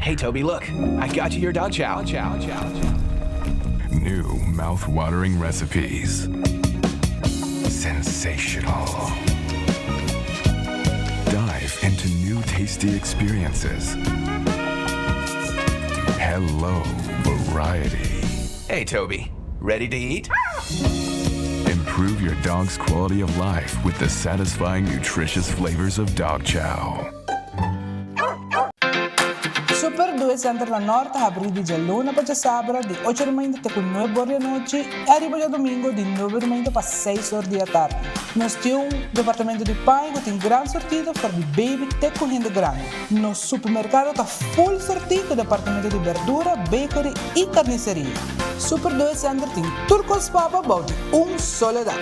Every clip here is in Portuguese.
Hey, Toby, look. I got you your dog chow. New mouth-watering recipes. Sensational. Dive into new tasty experiences. Hello, variety. Hey, Toby. Ready to eat? Improve your dog's quality of life with the satisfying, nutritious flavors of dog chow. Super 2 Center La Norte abre di luna para sábado de 8:30 con 9 horas da noite e arriba já domingo de 9:30 para 6 horas da tarde. Nós temos departamento de pão que tem grande sortida para de baby até com renda grande. Nosso supermercado está full sortido com departamento de verdura, bakery e carniceria. Super 2 Center tem turcos papa balde soledad.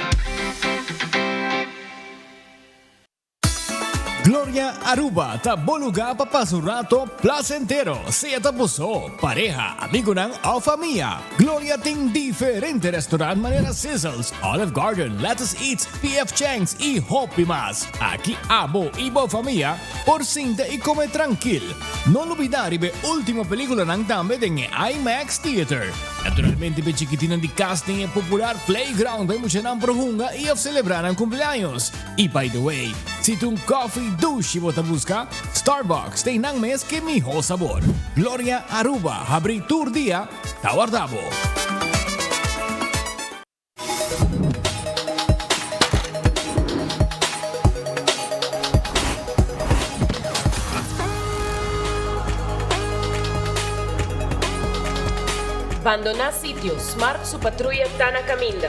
Gloria Aruba, taboluga papasurato placentero. Sea tapuso, pareja, amigo ng o familia. Gloria ting diferente restaurant manera Sizzles, Olive Garden, Lettuce Eats, PF Chang's y Hopi Mas. Aquí abo ibo familia, por cinta y come tranquil. No olvidar ibe última película ng tambe ng IMAX Theater. Naturalmente be chiquitina di casting e popular playground by mucha ng prohunga y of celebrar ang cumpleaños. Y by the way, si tung coffee douche bota busca, Starbucks tem nang mes que miho sabor. Gloria Aruba, habri tour dia, tawardabo. Abandona sitio, Smart su patrulla Tana Caminda.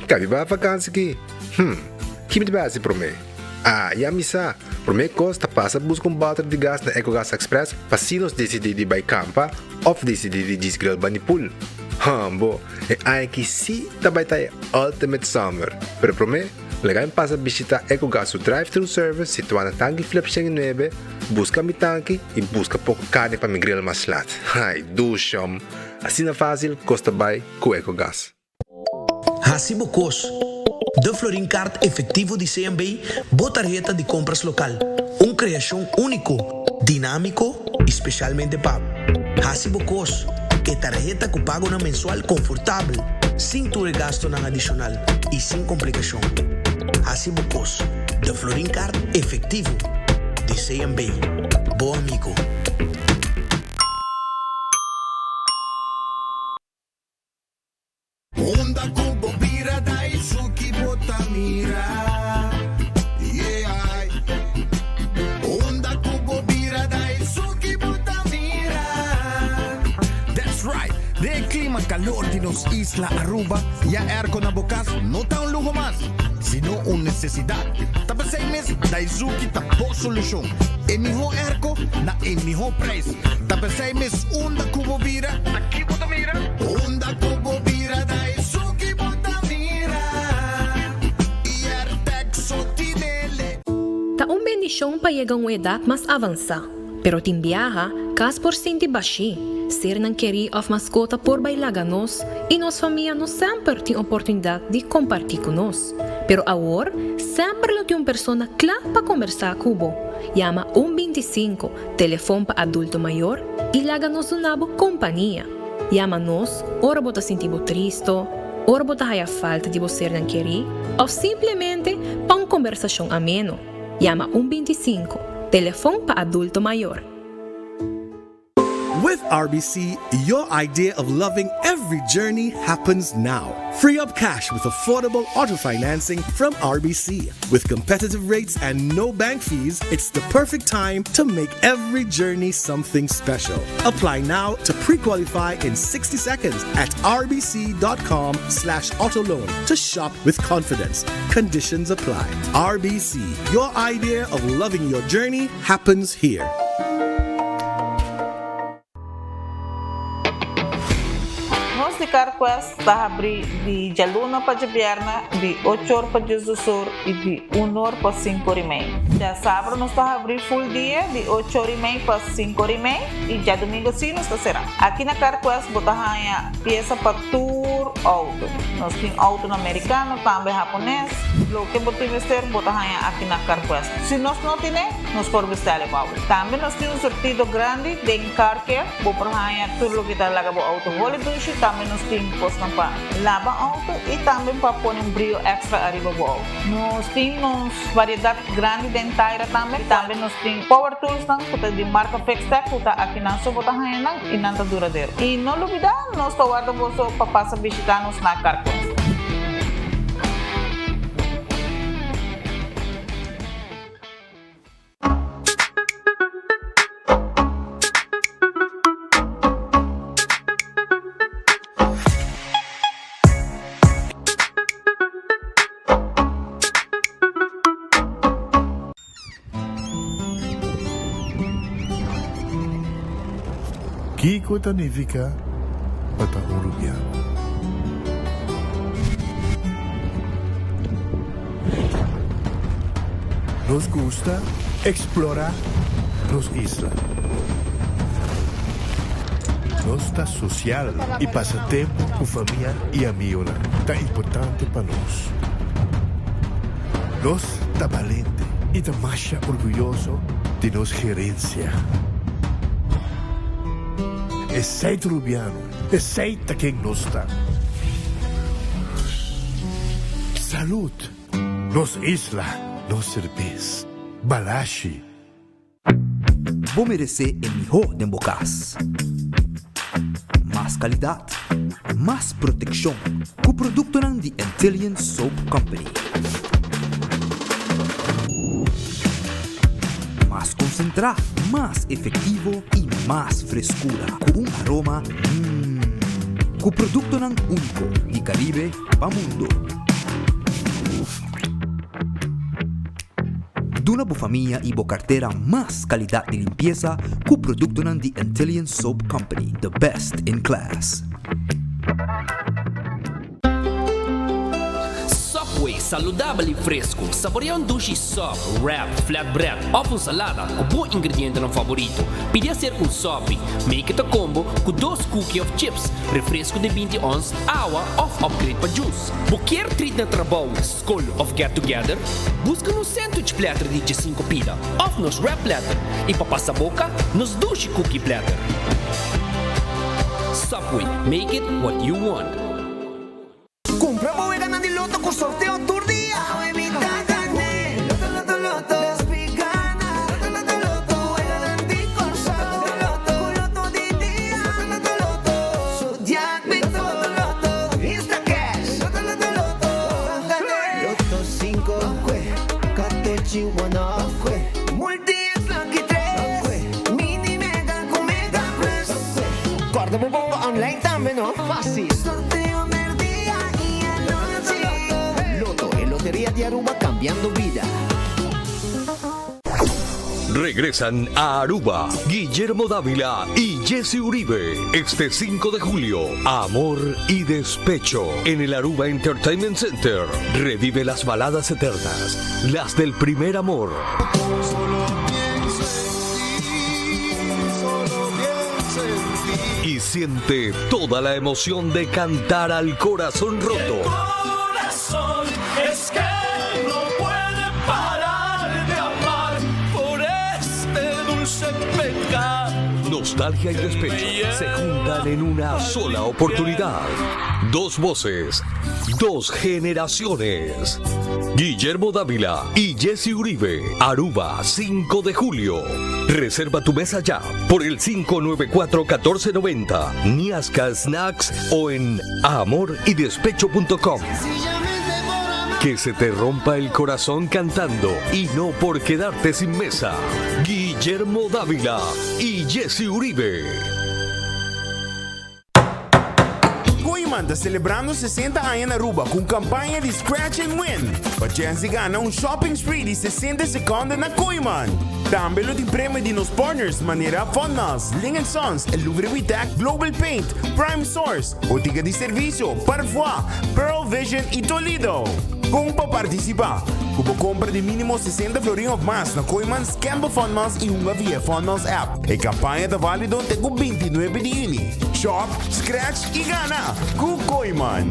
Kami ba vakansie ki? Kimi ba si Prome? Ya misa. Prome costa passa busca bater de gas na EcoGas Express pasinos DCDD by Campa of DCDD Gisgril Banipul. Bo, ai que si tabay tayo ultimate summer. Pero Prome, lagay pasa bisita EcoGas drive-thru service situada na Tangi Flip 9, busca mi tanki e busca pouco carne para mi grill maslat. Ai, dushom. Assim na fácil, costa by com EcoGas. Hacibocos, de Florin Card efectivo de CMB, botarjeta de compras local. Criação único, dinâmico, especialmente para Hacibocos, que tarjeta que paga na mensual confortável, sem tu gasto na adicional e sem complicação. Hacibocos, de Florin Card efectivo de CMB. Bom amigo. Onda kubo bira dai suki botamira. Yeah. Onda kubo bira dai suki botamira. That's right. De clima calor de nos Isla Aruba, ya aircon na bukas, no ta un lujo más, sino una necesidad. Tapos 6 meses, Daisuki tapo solusyon. Emiho airco na emiho price. Tapos 6 meses, onda kubo bira, aquí botamira. Onda kubo bira dai suki botamira. Iertek sotinele. Ta un bendisyon pa yegang edad mas avansa, pero timbiaha kas por sinti bashi. Ser não querer of mascota por bailar nos e nos família não sempre tem oportunidade de compartilhar conosco. Pero agora, sempre lo tem uma pessoa clara para conversar com o Llama 125, telefone para adulto maior e laga nos unabo companhia. Llama nos, ora bota sentir triste, ora bota haya falta de você não querer, ou simplesmente para uma conversação ameno. Llama 125, telefone para adulto maior. With RBC, your idea of loving every journey happens now. Free up cash with affordable auto financing from RBC. With competitive rates and no bank fees, it's the perfect time to make every journey something special. Apply now to pre-qualify in 60 seconds at rbc.com/autoloan to shop with confidence. Conditions apply. RBC, your idea of loving your journey happens here. si Carquest está abrir de jaluna para viernes, de 8 horas para Jesus do Sur e de 1 hora para 5 horas e meia. Já sábado nós está abrir full dia, de 8 horas e meia para 5 horas e meia, e já domingo sim nós está será. Aqui na Carquest botar peça para tour auto. Nós temos auto americano, também japonês. Lo que botar vestir botar aqui na Carquest. Se nós não temos, nós podemos vestir o auto. Também nós temos um sortido grande de encarque, botar tudo o que está lá o auto. Dushi, também nós temos coisa para lavar auto e também para pôr brilho extra arriba do auto. Nós temos variedade grande de inteira também nós temos power tools de marca Fextec, que aqui na sua botar e não está duradouro. E não olvidar, nós estamos guardando para passar visitar-nos na Carquest. Kiko Tanivika Patahurubiano. Nos gusta explorar los islas. Nossa social e passatempo com família e amigos tá importante para nós. Nós tá valente e tá mais orgulhoso de nossa gerência. Aceita Rubiano, aceita quem nós está. Salud, nos isla, nos cerveza, balashi. Vou merecer o melhor de bocas. Mais qualidade, mais proteção, com o produto de Intelligent Soap Company. Mais concentrado, mais efetivo e mais frescura, com aroma com o produto único de Caribe para o mundo. Duna bo família e bo carteira mais qualidade de limpeza com o produto de Intelligent Soap Company, the best in class. Subway, saudável e fresco. Saboreia sushi soft, wrap, flatbread ou salada com bom ingrediente no favorito. Podia ser com sope. Make it a combo com 2 cookies of chips, refresco de 20 ons, água ou upgrade para juice. Qualquer treat na trabalho, school of get together, busca no sandwich platter de 5 pila, ou nos wrap platter. E para passar boca, nos sushi cookie platter. Subway, make it what you want. Compra bodega na Loto con sorteo tour día. Evita gané. Loto, Loto. Las veganas. Loto, juega de corso. Loto de día. Loto. Zodiac Victor. Loto. Insta Cash. Loto. Gané. Loto 5. Catechi 1. Multi es Lucky 3. Mini Mega con Mega Plus. Guarda un poco online también, ¿no? Fácil. Sorteo del día y anoche. Loto, en Lotería de Aruba cambiando vida. Regresan a Aruba Guillermo Dávila y Jesse Uribe este 5 de julio. Amor y despecho en el Aruba Entertainment Center. Revive las baladas eternas, las del primer amor. Y siente toda la emoción de cantar al corazón roto. Corazón es que no puede parar de amar por este dulce pecado. Nostalgia y despecho se juntan en una sola oportunidad. 2 voces, 2 generaciones. Guillermo Dávila y Jesse Uribe, Aruba, 5 de julio. Reserva tu mesa ya por el 594-1490, Niasca Snacks o en amorydespecho.com. Que se te rompa el corazón cantando y no por quedarte sin mesa. Guillermo Dávila y Jesse Uribe. Koeman está celebrando 60 anos na Aruba com campanha de Scratch and Win. Para chance ganhar um shopping spree de 60 segundos na Koeman. Também tem prêmio de nos partners maneira Fondnals, Ling & Sons, El Lubrivitac, Global Paint, Prime Source, Botiga de Serviço, Parfois, Pearl Vision e Toledo. Como para participar, como compra de mínimo 60 florinhos ou mais na Koeman's Campbell Fondnals e uma via Fondnals app. A campanha está válida até o 29 de junho. Shop, scratch e gana com Koeman.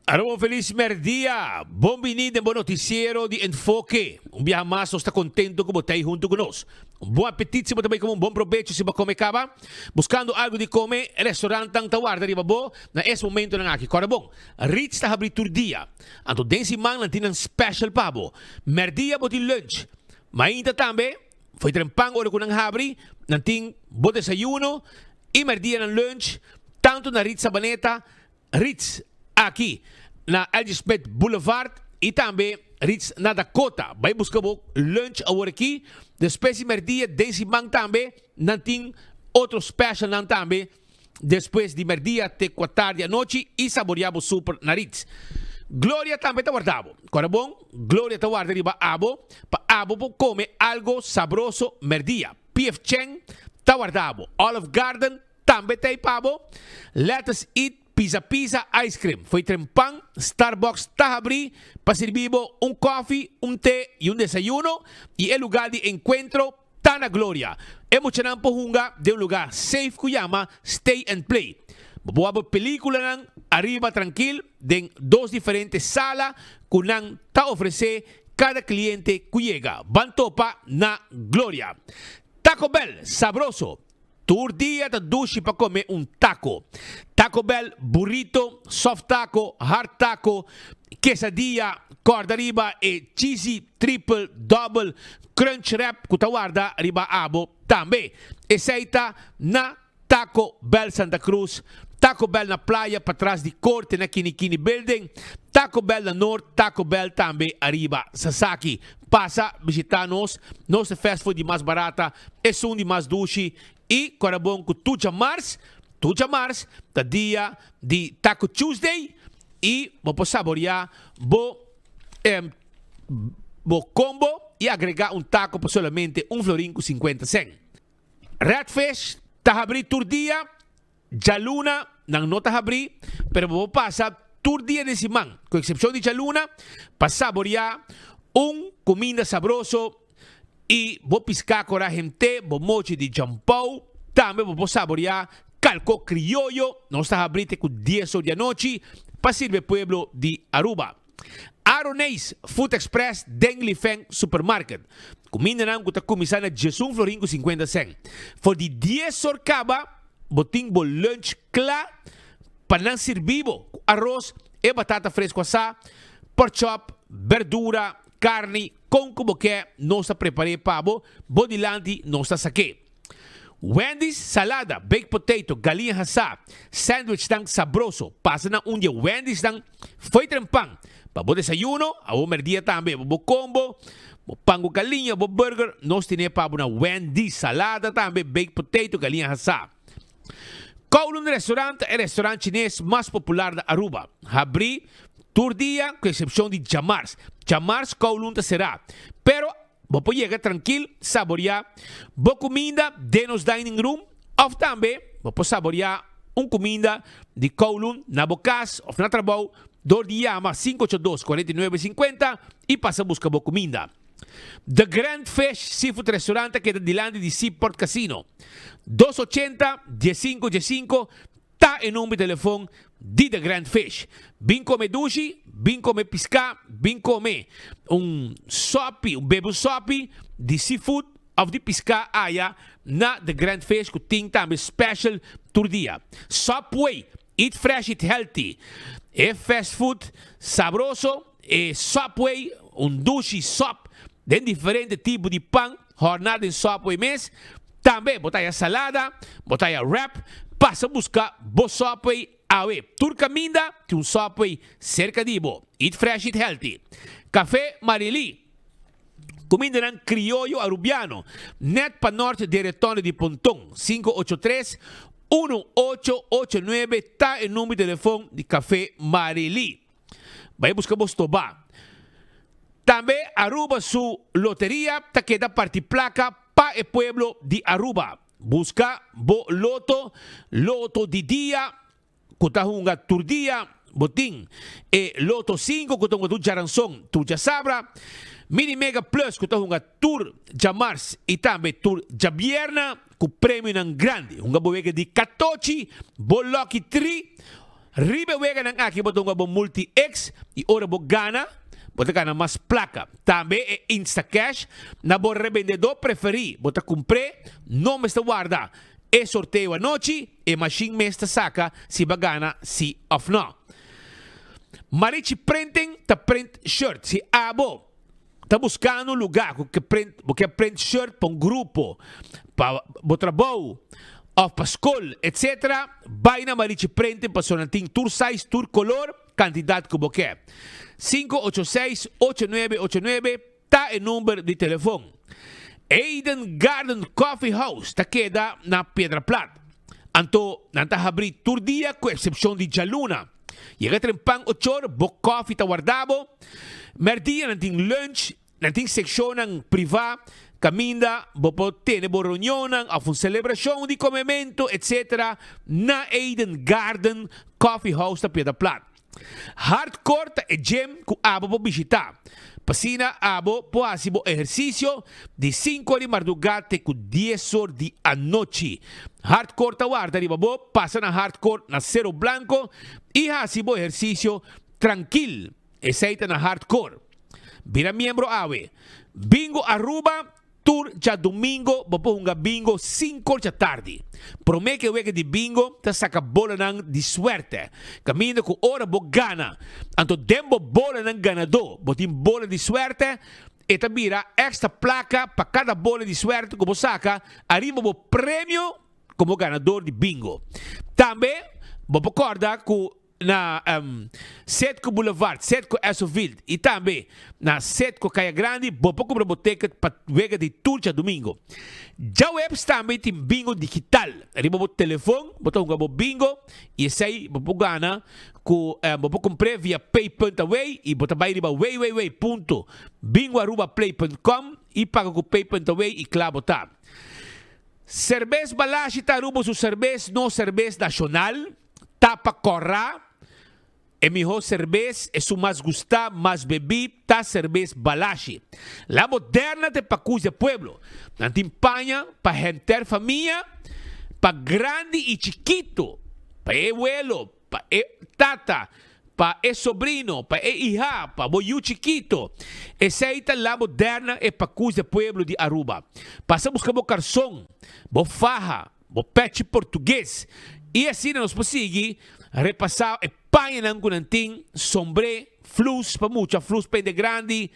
Alô, feliz merdia! Bom-vindo em bom noticiero de Enfoque. Dia mais, está contento que você junto conosco. Bom apetite, se também com bom proveito se você come cava. Buscando algo de comer, restaurante tão guarda de babo, na esse momento na aqui. Cora bom, Ritz está abrindo dia. Anto densi man não tem special pabo. Merdia bote lunch. Mas ainda também, foi trempang ora com abri, não tem bom desayuno e merdia na lunch, tanto na Ritz Sabaneta, Ritz aqui na Elspeth Boulevard e também Ritz na Dakota. Vai buscar lunch agora aqui. Depois de merdia, desse man também, não tem outro special não também. Depois de merdia até 4 tarde à noite e saboreamos super na Ritz. Glória também está guardado. Agora bom, Glória está guardado riba abo. Para abo come algo sabroso merdia. PF Cheng está guardado. Olive Garden também tem pabo. Let us eat Pizza Ice Cream. Foi trempang, Starbucks está abrir para servir um coffee, um té e um desayuno. E o lugar de encontro está na Glória. Emocionante pohunga de lugar safe que chama Stay and Play. Boa película nang arriba tranquilo de 2 diferentes salas que nang ta oferecer cada cliente que llega. Bantopa na Glória. Taco Bell, sabroso. Tour dia da dushi para comer um taco. Taco Bell, burrito, soft taco, hard taco, quesadilla, corda riba e cheesy triple double crunch wrap que guarda riba abo também. Aceita na Taco Bell Santa Cruz, Taco Bell na praia para trás de corte na Kinikini Building, Taco Bell na Norte, Taco Bell também arriba Sasaki. Passa visitar-nos, nossa fast food mais barata, é um de mais dushi. E, agora bom, que tu chamars, da dia de Taco Tuesday, e vou saborear, vou combo e agregar um taco por solamente $1.50. Redfish, está abrindo todo dia, Jaluna, não está abrindo, mas vou passar todo dia desse man, com exceção de Jaluna, para saborear comida sabroso. E vou piscar com a gente, vou mochi de jampau, também vou saborear calco criollo, nós está abrindo com 10 horas da noite, para servir pueblo de Aruba. Aronês Food Express, Deng Feng Supermarket. Comida não que está começando a $1.50. For de 10 horas acaba, botim bo lunch claro, para não servir arroz e batata fresca assada, pork chop, verdura, carne, com como que nós preparei para bodilante nós saque. Wendy's salada, baked potato, galinha assada, sandwich tang sabroso. Passa na dia Wendy's tang foi trempang. Para o desayuno, a o merdia também, o combo, o pango galinha, o burger, nós temos para na Wendy's salada também, baked potato, galinha assada. Kowloon Restaurant é o restaurante chinês mais popular da Aruba. Abri todo dia, com exceção de Jamars. Jamars Kowloon será. Pero, vou chegar tranquilo, saborear boa comida de nos dining room, ou também vou saborear comida de Kowloon na Bocas, ou na trabalho, do dia a 582-4950 e passa a buscar boa comida. The Grand Fish Seafood Restaurant que é dilante de Seaport Casino. 280-1515 tá em nome de telefone de The Grand Fish. Vim comer sushi, vim comer piscar, vim comer sopi, bebo sopi de seafood ou de piscar aia na The Grand Fish que tem também special todo dia. Subway, eat fresh, eat healthy. É fast food sabroso, é Subway, sushi sop, de diferente tipo de pão, jornada em Subway mês. Também botar salada, botar wrap, passa a buscar bo Subway awe. Turca minda, que Subway cerca de bo. Eat fresh, eat healthy. Café Marili. Comida ng criollo arubiano. Net pa norte de Retorno de Pontong. 583 1889 tá o número de telefone de Café Marili. Vai buscar vos toba. Também Aruba su loteria tá queda parte placa pa e pueblo de Aruba. Busca bo loto de dia, kuta hunga turdia, boting. E loto 5 kuta hunga tu jaranson, tu jasabra. Mini Mega Plus kuta hunga tur jamars e também tur jabierna com prêmio ng grande. Hunga buwega di 14, bo lucky 3. Ribe wega ng aki bo tunga bo multi X e ora bo gana. Bota ka na mas placa. Também é Instacash. Na bo revendedor preferi. Bota compre, não me está guarda. É sorteio a noite e machine me está saca se bagana si of no. Marichi printing ta print shirt. Si abo tá buscando lugar que print shirt para grupo, para o trabalho, ou para escola, etc. Vai na Marichi printing para sonating tour size, tour color, quantidade que você quer. 586-8989 tá o número de telefone. Eden Garden Coffee House tá queda na Pedra Plata. Anto, nanta abrir tour dia com exceção de Jaluna. Chega trempang 8 horas, bo coffee tá guardado. Merdia nanting lunch, nanting seksyon ng priva, caminda, bo po tene bo reunión, of un celebración de comemento, etc. na Eden Garden Coffee House ta Piedra Plata. Hardcore ta e gym ku abo po bisita. Pasina abo po asibo ejercicio de 5 de madrugada ku 10 horas de anoche. Hardcore ta guarda di babo, pasa na hardcore na cero blanco y asibo ejercicio tranquil. Eseita na hardcore. Vira miembro ave. Bingo Aruba, tour já domingo, babo hunga bingo 5 da tarde. Promete que wega de bingo, ta saca bola nang de suerte. Caminho com hora bo gana. Anto dembo bola nang ganador. Botim bola de suerte. E vira extra placa para cada bola de suerte como saca. Arriba bo prêmio como ganador de bingo. Também, bo concorda com na Setco Boulevard, Setco Esoville e também na Setco Caia Grande, bopo compra boteca para vega de turja domingo. Já webs também tem bingo digital. Arriba bo telefone, botou um bingo e sai bopo gana com bopo compre via pay.away e bota vai riba www.bingoarubaplay.com e paga com pay.away e claro botar. Cerveza Balashi tarubo su cerveza no cerveza nacional, tapa corra. E mejor cerveza es su más gustada, más bebida, ta cerveza Balashi. La moderna de Pacus de Pueblo. Nantimpaña, pa gente familia, pa grande y chiquito, pa abuelo, pa tata, pa sobrino, pa hija, pa boyu chiquito. Esa la moderna e Pacus de Pueblo de Aruba. Passa buscar bo garçom, bo faja, bo pet português. E assim nós conseguimos repassar e panha ng kunanting sombre, flus, pa mucha flus pende grande.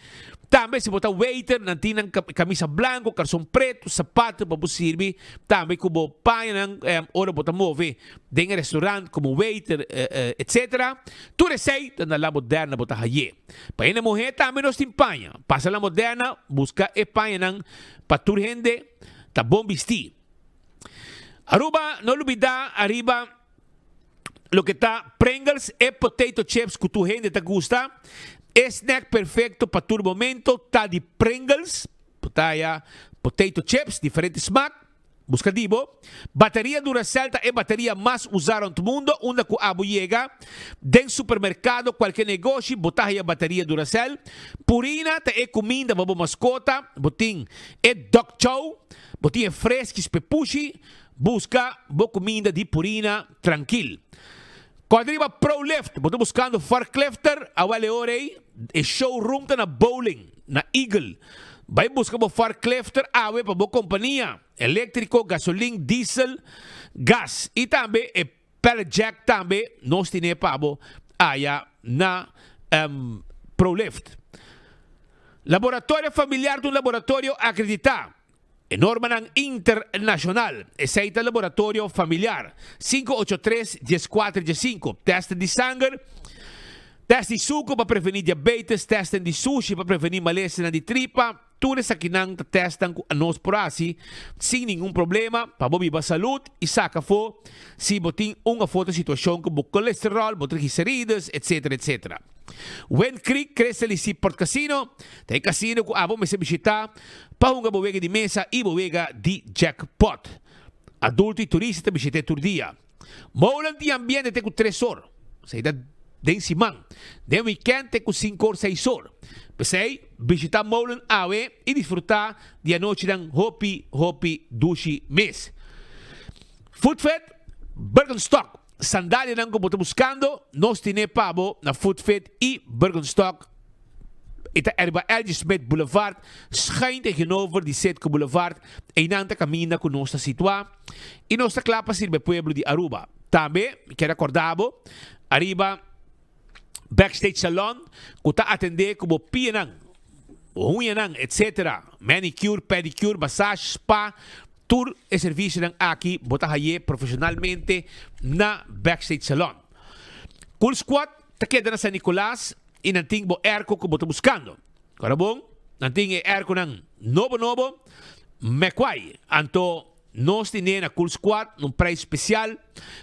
Também se botar waiter, nanting ng camisa blanco, calção preto, sapato, pa posirbi. Também como panha ng ora botar move, deng restaurante como waiter, etc. Tu receita na la moderna botar haye. Pa ina mohe também nós tem panha. Passa la moderna, busca e panha ng paturhende, ta bom vestir. Aruba, no olvidar, arriba, lo que está Pringles e potato chips que tu gente te gusta. Snack perfecto para tu momento. Está de Pringles, potato chips, diferente smack. Busca dibo. Batería Duracell é batería más usada en todo mundo. Una que abo llega. Den supermercado, qualquer negócio, botar a batería Duracell. Purina, é comida, babo mascota. Botim é dog chow. Botim é fresquis pepushi. Busca boa comida de Purina tranquil. Quadriba Pro Lift, estou buscando forklifter, awale orei, e showroom na bowling, na Eagle. Vai buscar o forklifter, awe para boa companhia, elétrico, gasolina, diesel, gas. E também e pellet jack também, nós temos pabo aya na Pro Lift. Laboratório familiar de laboratório acreditado. Norman Internacional, aceita laboratório familiar, 583-1415, teste de sangue, teste de suco para prevenir diabetes, teste de sushi para prevenir malestar de tripa, tudo essa aqui não testam com nós por assim, sem nenhum problema, para bobi ba saúde e saca fo, se botin uma foto situação com colesterol, botin triglicérides, etc, etc. When Creek cresce ali si Port Casino, tem casino com abo me se visitar, pa unga bovega de mesa e bovega de jackpot. Adulto e turista visite todo dia. Moulan di ambiente tem com 3 horas. Saída den simang. Den weekend tem com 5 horas, 6 horas. Pesei, visitar Moulan awe e desfrutar de a noite ng hopi dushi mes. Foodfed, Bergenstock. Sandália nang kubuto buscando, nos tine pabo na Foodfed e Bergenstock. Ita erba LG Smith Boulevard, schijn tegenover die Setco Boulevard, e nanta camina con nostra situa, e nostra clapa sirve pueblo di Aruba. Tambe, que recordavo, arriba Backstage Salon, kuta atende como pianang, unyanang, etc. Manicure, pedicure, massage, spa, tour e serviço ng aqui, botahaye profissionalmente na Backstage Salon. Cool Squad, takeda na San Nicolas, e nanting bo airco que boto buscando. Karabong, nanting e airco ng novo, mequai. Anto, nos tine na Cool Squad, num preço especial,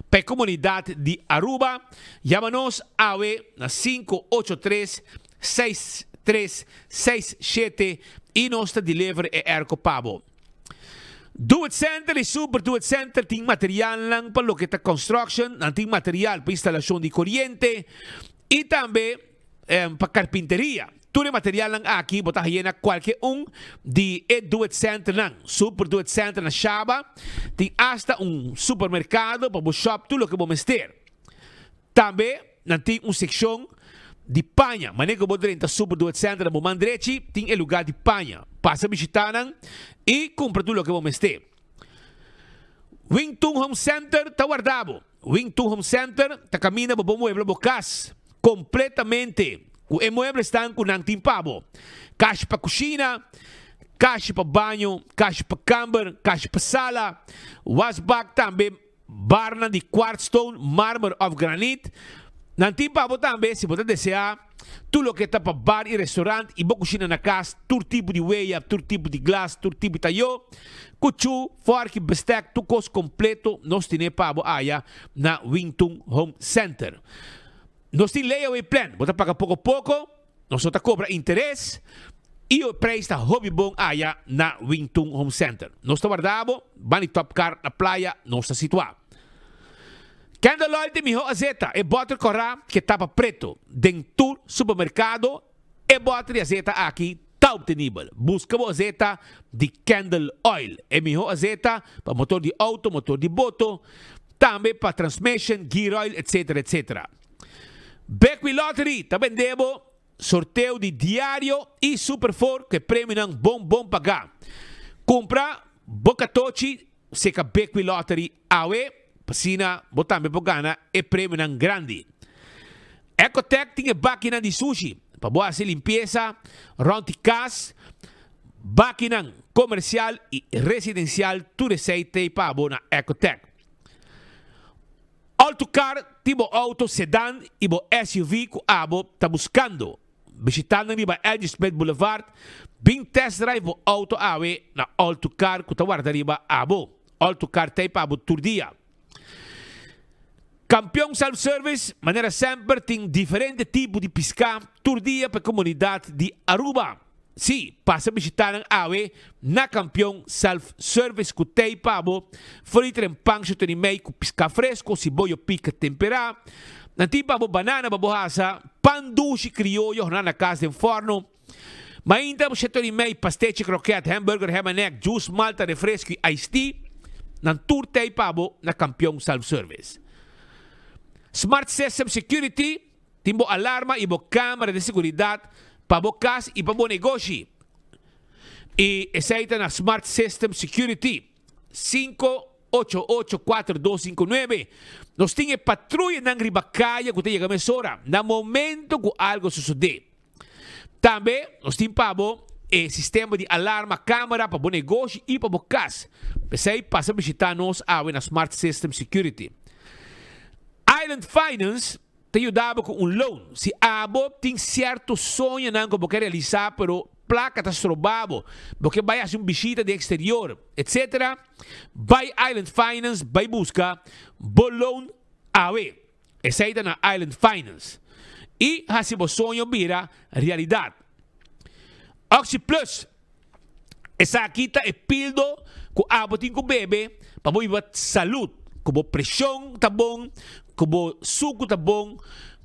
para comunidade de Aruba, llamanos awe na 583-6367 e nos deliver e airco pabo. Do It Center e Super Do It Center ting material lang para lo que ta construction, nanting material para instalasyon di kuryente, e também para carpinteria. Tudo material lang aqui, botar na qualquer de Do It Center lang. Super Do It Center na Shaba, tem hasta supermercado para shop tudo que vamos ter. Também, nanti seção de panha. Manego bo drin ta Super Do It Center na Bomandrechi, tem lugar de panha. Passa visitar e compra tudo que vamos ter. Wingtung Home Center, ta guardabo. Wingtung Home Center, ta camina bo mueble bocas. Completamente. O mueble estão com nang timpabo. Caixa para cozinha, caixa para banho, caixa para camber, caixa para sala. Wasbak também, barna de quartzstone, mármore of granite. Nang timpabo também, se você desejar, tudo que está para bar e restaurante, e boa cozinha na casa, todo tipo de weia, todo tipo de glass, todo tipo de tayo. Kuchu, fork, bestek, tucos completo, nós temos pabo aya na Wingtung Home Center. Nós temos layaway plan, você paga pouco, nós só cobra interesse e o preço está hobby bom aya na Wingtung Home Center. Nós estamos guardado, bani top car na praia, nós estamos situados. Candle oil de miho azeta e butter corra que tapa preto dentro supermercado e butter azeta aqui tá obtenível. Busca o azeta de Candle oil. E miho azeta para motor de auto, motor de boto, também para transmission, gear oil, etc, etc. Beckwith Lottery, também debo sorteio de diário e super for que prêmio não bom pagar. Compra bocatochi seca Beckwith Lottery awe pasina botambe pogana e prêmio não grande. Ecotech tinha máquina de sushi para boa limpeza, ronticas, máquina comercial e residencial tu receita e pabo na Ecotech. Autocar, tipo auto sedan e bo SUV que abo tá buscando. Visitando ni ba LG Smith Boulevard, bing test drive bo auto awe na Autocar que tá guarda riba abo. Autocar tape abo tur dia. Campeão Self-Service, maneira sempre tem diferente tipo de pescar tur dia para a comunidade de Aruba. Sim, passa a visitar a AWE na Campeão Self-Service que tem pabo, frito em pancho tem meio com pisca fresco, cebola pica temperada, nanti pabo banana babohasa, pan doce criollo na casa de forno, mainda você tem meio pastete croquete, hamburger, ham and egg, juice, malta, refresco e iced tea, nan tour tem pabo na Campeão Self-Service. Smart System Security, timbo alarma e bo câmera de seguridade para bo casa e para bo negócio. E aceita na Smart System Security 5884259. Nós temos patrulha na ribacaia que tem a mesora na momento que algo sucede. Também nós temos pabo e sistema de alarma câmera para bo negócio e para bo casa. Pensei passa visitar nós na Smart System Security. Island Finance te ajudava com loan. Se abo tem certo sonho não que você realizar, pero placa, tá estrobado, porque vai fazer uma visita de exterior, etc. Vai Island Finance, vai buscar bolão AWE. Essa aí tá na Island Finance. E se o sonho vira realidade. Oxy Plus. Essa aqui tá é pildo com abotin com bebê para boa saúde. Com pressão tá bom, com suco tá bom,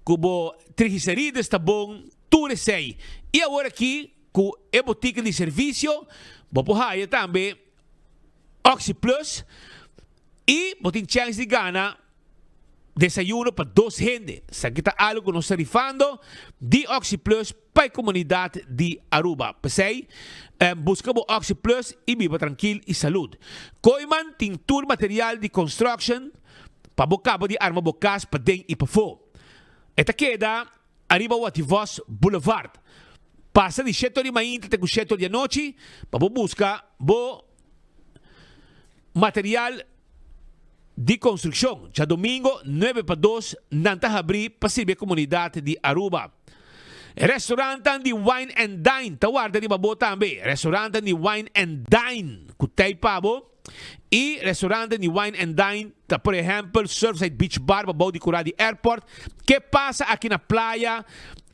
com triglicérides tá bom, tudo isso aí. E agora aqui, com a botica de serviço, vou porra também Oxy Plus e botin chance de ganhar desayuno para 2 gente. Sa kita algo que nos está rifando de Oxy Plus para a comunidade de Aruba. Pasay, buscamos Oxy Plus e viva tranquilo e saúde. Koiman tintur material de construction para bocabo de arma bocas para den e para fo. Esta queda arriba Wativos Boulevard. Passa de 7 de manhã até 7 de noite para buscar material de construção. Já domingo, 9 para 2, nanta abrir para servir a comunidade de Aruba. Restaurante de Wine and Dine. Tawarda de babo também. Restaurante de Wine and Dine. Kutay pabo. E restaurante de Wine and Dine. Tá, por exemplo, Surfside Beach Bar, babo de Curadi Airport. Que passa aqui na praia?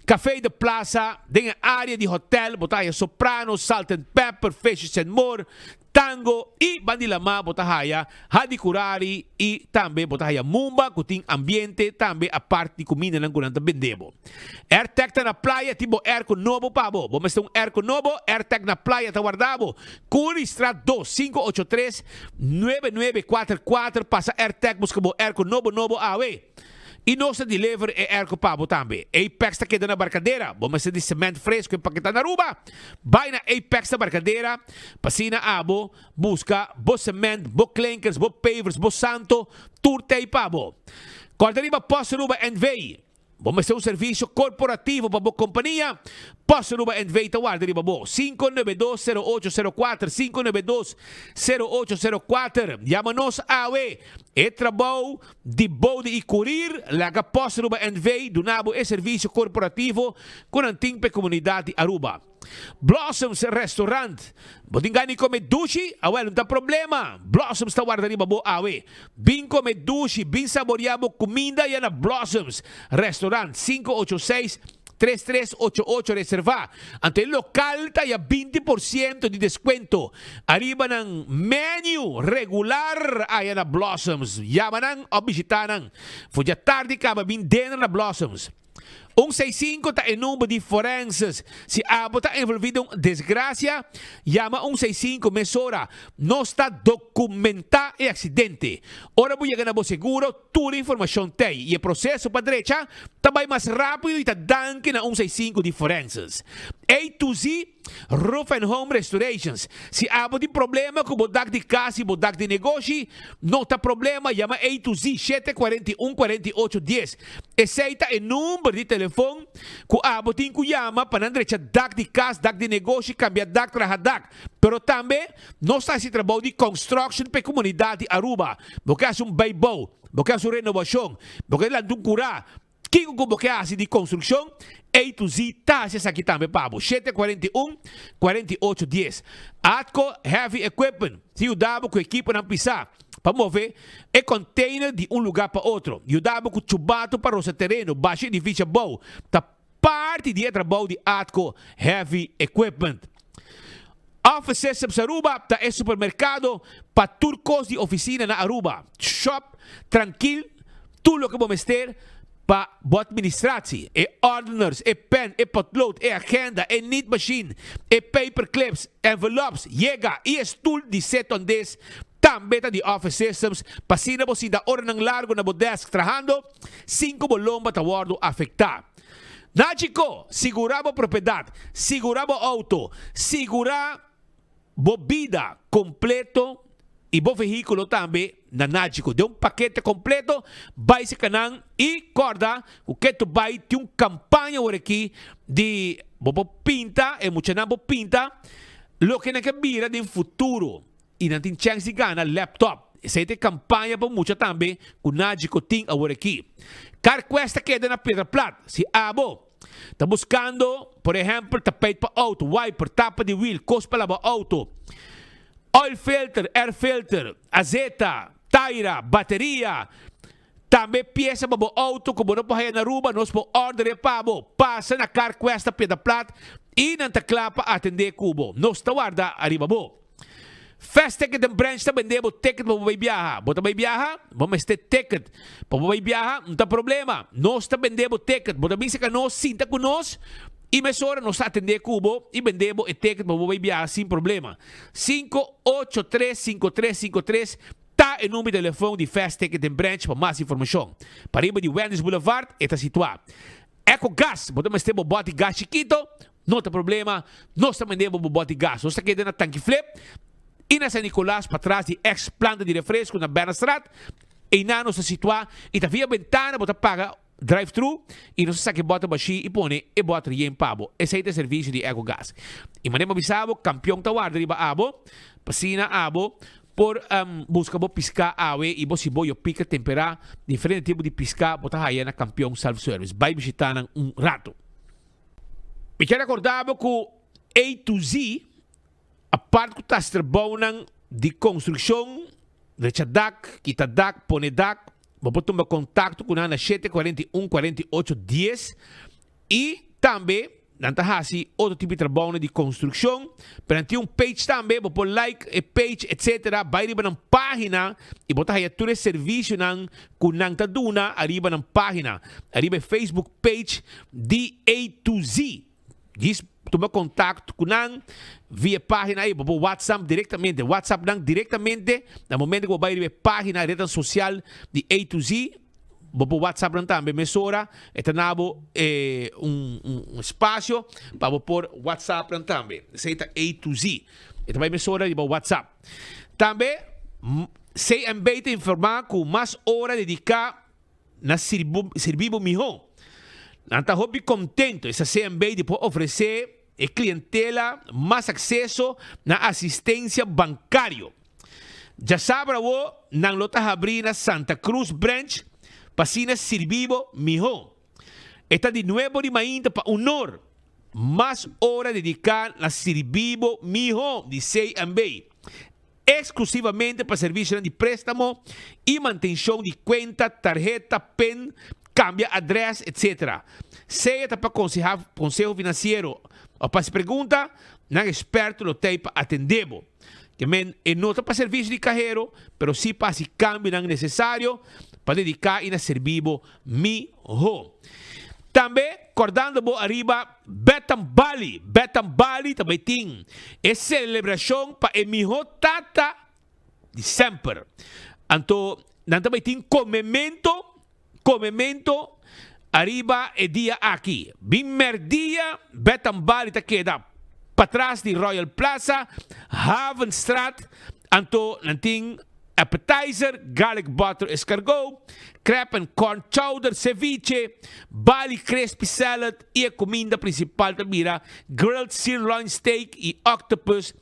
Café de Plaza, tem área de hotel, botaya Soprano, Salt and Pepper, Fishes and More, Tango e Bandilama, botahaya Hadikurari e também botahaya Mumba, que tem ambiente, também a parte de comida ng kunanta bendebo. AirTech tá na praia, tipo airco novo pabo. Vamos ter um airco novo, AirTech na praia tá guardado. Curi Strat 2, 583-9944, passa AirTech, busca bo airco novo awe. E nossa delivery é Erco Pabo também. Apex está quedando na barcadeira. Vamos ser de cimento fresco em Paquetá na Aruba. Vai na Apex da barcadeira. Passina abo. Busca bo cimento, bo clankers, bo pavers, bo santo. Turte e Pabo. Corda-riba Posto Aruba NV. Vamos ter um serviço corporativo para a companhia. Posto Aruba NV Tawarda riba bo. 592-0804. 592-0804. Llama-nos AWE. E trabalho de bode e curir. Laga Posto Aruba NV. Dunabo e serviço corporativo com a antiga comunidade Aruba. Blossoms Restaurant. Bodingani come dushi, awel, não tem problema. Blossoms tá guardando babo awe. Bin come dushi, bin saboreado comida e na Blossoms Restaurant 586-3388 reservar. Ante local tayo 20% de descuento. Arriba ng menu regular ay na Blossoms. Yaman ng o bisitanan. Fudya tarde ka mabin din na Blossoms. 165 tá em número de forenses. Se abo tá envolvido em desgraça, llama 165 mesora. Não está documentado o acidente. Ora vou chegar na seguro, toda a informação tem. E o processo para a direita também mais rápido e tá dando na 165 de forenses. A to Z Roof and Home Restorations. Se abo de problema com bodak de casa e bodak de negócio, não tá problema, llama A to Z 741-4810. Aceita o número de telefone que abo tem que llama para não deixar dak de casa, dak de negócio, cambiar dak, trajar dak. Pero também, não está esse trabalho de construction para a comunidade Aruba. Porque é um baibou, porque é uma renovação, porque é um curar. Quem como que hace de construção, A to Z, tá essa aqui também, Pabo. 741-4810. Atco Heavy Equipment. Se o dabo com a equipe não pisar, para mover, é container de um lugar para outro. E o dabo com chubato para o terreno, baixo edifício bom. Tá parte de trabalho de Atco Heavy Equipment. Office Systems Aruba, tá é supermercado para turcos de oficina na Aruba. Shop, tranquilo, tudo o que vamos ter para a administração, ordiners, pen, potlood, agenda, need machine, paper clips, envelopes, chega e estool de setondes, também de Office Systems, pasina po sinda hora ng largo na desk trabajando, 5 bolomba tawardo afectar. Náchico, seguramos propriedade, seguramos auto, segura bobida completo e bom veículo também na Náchico. De um paquete completo, vai se canang e corda, o que tu vai ter uma campanha por aqui de bobo pinta, e muita não pinta, lo que na que vira de futuro e não tem chance de ganhar laptop. Essa é a campanha para muita também, o Náchico tem por aqui. Car Questa queda na Pedra Plata, se abo. Está buscando, por ejemplo, tapete para auto, wiper, tapa de wheel, cospa para auto, oil filter, air filter, azeta, taira, bateria. Também peça para o auto, como não pode ir na Aruba, nós podemos ordenar para o passa na CarQuest Pedra Plata e na Taclapa atender cubo. Nós está guarda arriba bo. Fast Ticket and Branch está vendendo ticket para você viajar. Você vai viajar, vamos ter ticket. Para você viajar, não tem problema. Nós está vendendo ticket. Você pensa que nós sinta com nós e mesora nós atender cubo e vendemos o ticket para você viajar sem problema. 5835353 está o número de telefone de Fast Ticket and Branch para mais informação. Para ir de Wendy's Boulevard, está situado. EcoGas, podemos ter um bote de gás chiquito, não tem problema, nós também temos um bote de gás. Nós estamos aqui na tanque flip, e na San Nicolás, para trás de ex-planta de refresco na Bernastrat, e na nós situado, e está via ventana, você paga drive-thru, e nós saque bota baixi e põe e bota em pabo. Esse é o serviço de EcoGas. E manem avisado, campeão da guarda riba abo, pasina abo, por busca bo piscar awe e bo si boyo pica temperar diferente tipo de piscar bota raia na campeão self-service. Vai visitar rato. Me quero acordar com A to Z, a parte que está trabalhando de construção, de dak, quita dak, pone dak, vou tomar contato com a 741 48 10 e também Nantahasi, outro tipo de trabalho de construção. Perante page também, vou pôr like, page, etc. Vai arriba na página e botar aí todo o serviço com Nantaduna, arriba na página. Arriba Facebook page de A to Z. Diz, toma contato com via página aí, vou pôr WhatsApp diretamente. WhatsApp diretamente, no momento que vou ir a página, rede social de A to Z. Vou pôr WhatsApp também, mesura, e tenho espaço para pôr WhatsApp também. Aceita A to Z. E também mesura de WhatsApp. Também, se ambite informar com mais hora dedicar na serviço melhor. Nanta hobby contento, essa CMB de oferecer a clientela mais acesso na assistência bancária. Já sabe, na lota abrir na Santa Cruz Branch, Pasina servivo mijo. Está de nuevo de mainta para honor. Más hora dedicar a servivo mijo de CMB. Exclusivamente para serviços de préstamo e manutenção de conta, tarjeta, pen, cambia adresse, etc. Seja para consejo financeiro ou para se pergunta, não experto lo tem para atender. Que não está para serviço de carreiro, pero sim para se cambio não necessário para dedicar e servir mijo. Também, acordando arriba, Betam Bali também tem é celebração para o mijo tata de sempre. Então, também tem comemento, arriba e dia aqui. Primeiro dia, Betam Bali está queda para trás de Royal Plaza, Havenstraat, então, tem appetizer, garlic butter escargot, crab and corn chowder, ceviche, Bali crispy salad e a comida principal também, grilled sirloin steak e octopus,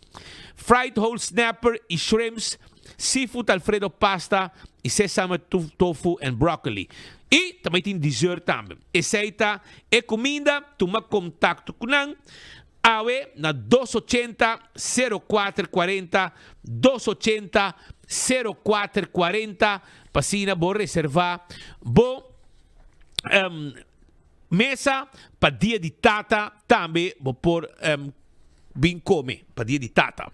fried whole snapper e shrimps, seafood alfredo pasta e sesame tofu and broccoli. E também tem dessert também. Essa é comida, toma contato com nós. Awe na 280 0440 280 0440 pasina vou reservar vou mesa para dia de tata também vou pôr bem come para dia de tata.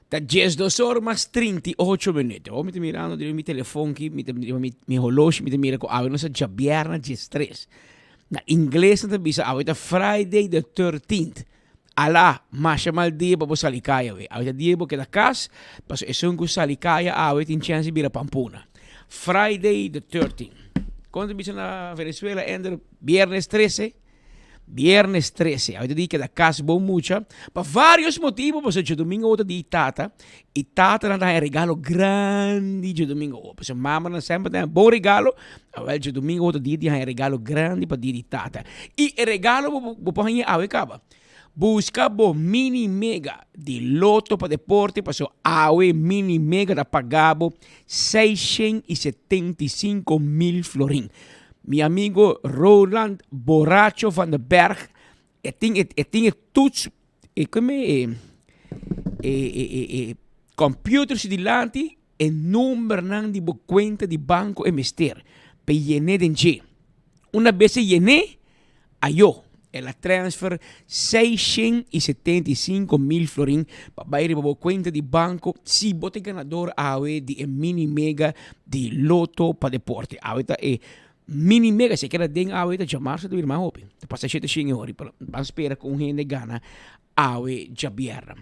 Da 10 horas mais 38 minutos. Eu me estou mirando no meu telefone, meu relógio, me mira com a nossa jabiarna 13. Na inglês, não bisa, a Friday the 13th. Ala, mas mal dia para salikaya. A dia para da casa, para isso que salikaya, tem chance de vir a Pampuna. Friday the 13th. Quando bisa na Venezuela, ender viernes 13. Viernes 13, eu digo que da casa bom mucha, por vários motivos, porque o domingo outro dia tata, e tata não dá regalo grande de domingo outro, porque mama não sempre tem bom regalo, o domingo outro dia tem regalo grande para dia de tata, e o regalo vou pôr aí a acaba, Busca bo mini mega de loto para deporte, pasó awe mini mega da pagabo 675.000 florin. Mi amigo Roland Borracho van den Berg, tinha toets, computers di lanti e numero nang di cuenta di banco e mister per llenar den. Una vez llené, ayo. La transfer 675.000 florin para ir a la cuenta de banco si bote ganador awe di mini mega di loto para deporte. Ahorita mini mega se queda den ahorita llamarse de más open. Te pasa 7 señores, pero van a esperar con gente gana awe jabierra.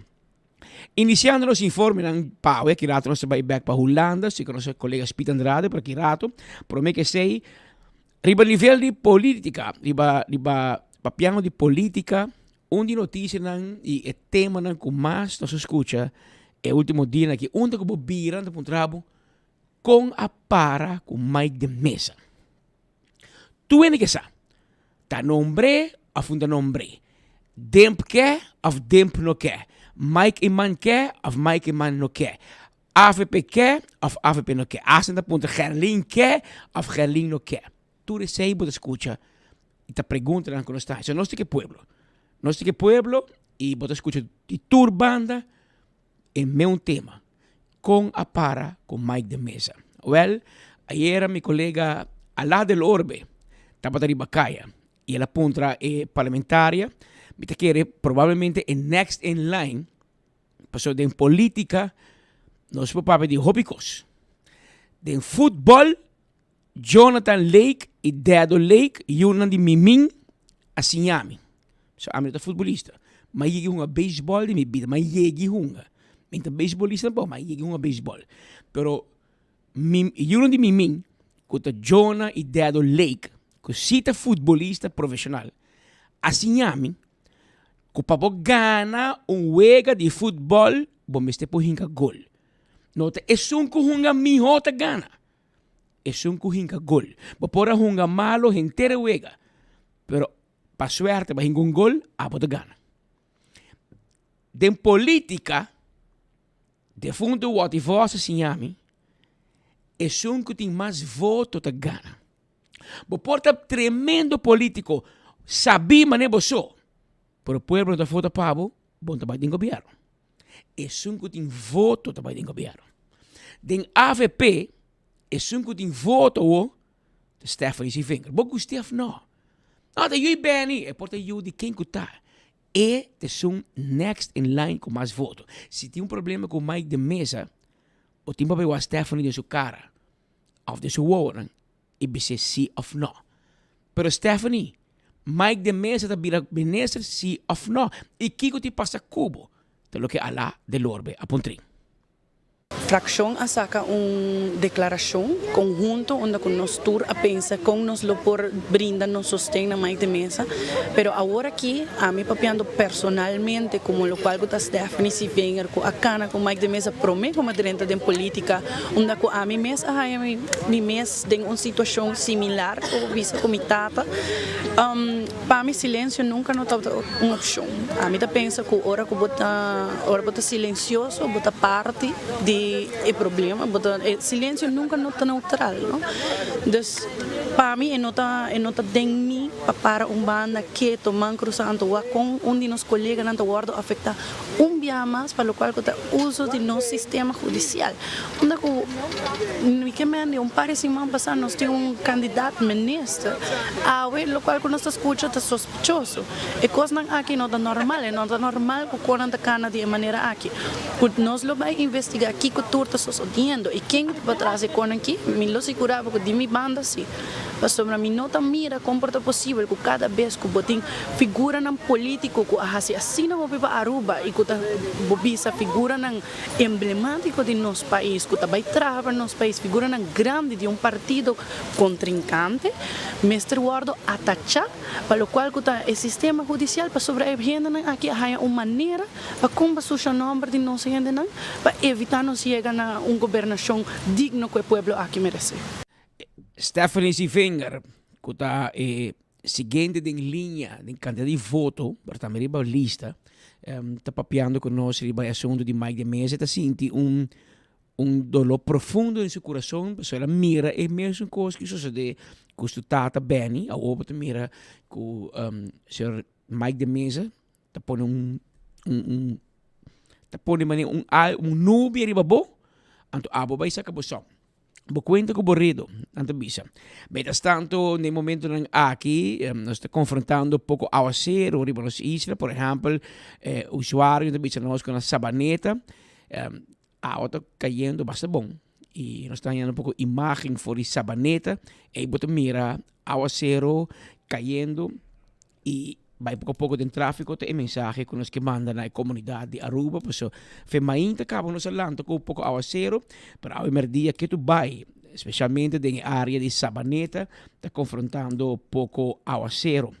Iniciando los informes ng pawe, kirato na sa back para Holanda, si conosce il collega Spit Andrade, per kirato, pero me che sei riba livello di politica, riba piano di politica, un di notizie nan e tema nan con mas no se escucha e ultimo dia na que onde que bobira no puntrabo con a para con Mike de Mesa. Tu ene que sa, ta nombre a funda nombre, demp ke of demp no ke, Mike Iman ke of Mike Iman no ke, AVP ke of AVP no ke, asenta punta Gerlin ke of Gerlin no ke. Tu recebo de escucha y te preguntan cómo está. Eso no es que pueblo. No es que pueblo y vos te escuchas y tu banda en un tema con apara con Mike de Mesa. Well, ayer mi colega Alá del Orbe estaba de Bacaya y la punta parlamentaria me te quiere probablemente en next in line pasó de política no se puede de hobbycos de fútbol Jonathan Lake e Dado Lake yun di Miming a Sinyami. So, amin ito futbolista. Mayigi hunga baseball di mi bida. Mayigi hunga. Minta baseballista po, mayigi hunga baseball. Pero, yun di Miming, kuta Jonah e Dado Lake, kusita futbolista profesional, a Sinyami, kupapo gana wega di football, bomeste po hinga gol. Nota, esun ko hunga mihota gana. Es un kuhinka gol. Bopora hunga malo entere wega. Pero pa suerte ba hinga un gol, abo te gana. Den política, de fundo wat i vossa sinyami, es un kuting mais voto te gana. Boporta tremendo político, sabi mane boso. Pero pueblo te vota pabo, bon te ba din gobierno. Es un kuting voto te ba din gobierno. Den AVP, es un kuting voto de Stephanie Sivinger. Boku Stef no. No, dat jullie ben niet. E porta jullie quem kuta. E te sun next in line com mais voto. Se tem problema com Mike de Mesa, o tempo vai o Stephanie de sua cara, of de sua woorden, e bese sim of no. Pero Stephanie, Mike de Mesa ta bira beneser sim of no. E kiko ti passa cubo, te lo que Alá del Orbe apuntrin. Fracción saca una declaración conjunto donde con nos tour a pensar con nos lo por brinda nos sostén Mike de Mesa, pero ahora aquí a mí papiando personalmente como lo cual está Stephanie Sivinger con acá con Mike de Mesa prometo como dentro de política donde con a mi mes mi mes en una situación similar como visa con mi tata para mi silencio nunca no está una opción a mí te pensa que ahora bota silencioso bota parte de el problema, el silencio nunca no está neutral, ¿no? Entonces, para mí, no está de mí para una banda que toman cruzando con un de los colegas en guardo afecta un día más para lo cual está uso de nuestro sistema judicial. Donde que me un par de semanas pasadas nos tiene un candidato ministro, lo cual cuando se escucha está sospechoso. Y cosas aquí no está normal que cuando está cana de manera aquí. Nos lo va a investigar aquí que tú estás sucediendo y quién va a traer con aquí, me lo aseguraba que de mi banda sí. Pero sobre mí no mira cómo es posible que cada vez que botin figura en político que hace así no va a Aruba y que esa figura emblemático de nuestro país, que va a trabajar en nuestro país, figura grande de un partido contrincante, Mr. Guardo atacha, para lo cual el sistema judicial para sobrevivir aquí hay una manera para combatir su nombre de nuestra gente para evitar nos llegar a una gobernación digna que el pueblo aquí merece. Stephanie Sivinger, que está seguinte em linha de quantidade de voto, pero também riba lista, tá papiando conosco riba assunto de Mike de Mesa, tá senti dolor profundo em seu coração, pessoa ela mira é mesmo coisa que sucede com o tata Benny, a outra mira com Sr. Mike de Mesa, tá pondo tá pondo nube riba bo, anto abo vai sacar boção. Bo cuenta com o borrido, anto bisa. Mientras tanto, no momento nang aqui, nós está confrontando pouco ao acero, riba nos isla, por exemplo, usuário da bisa nós com a sabaneta, a outra caindo bastante bom. E nós estamos um pouco imagem for a sabaneta, e bota mira ao acero caindo e vai pouco a pouco de tráfico tem mensagem que nós que manda na comunidade de Aruba, pessoal, femainta acaba nos alanta com um pouco ao acero, para o dia que tu vai, especialmente na área de Sabaneta, está confrontando pouco ao acero.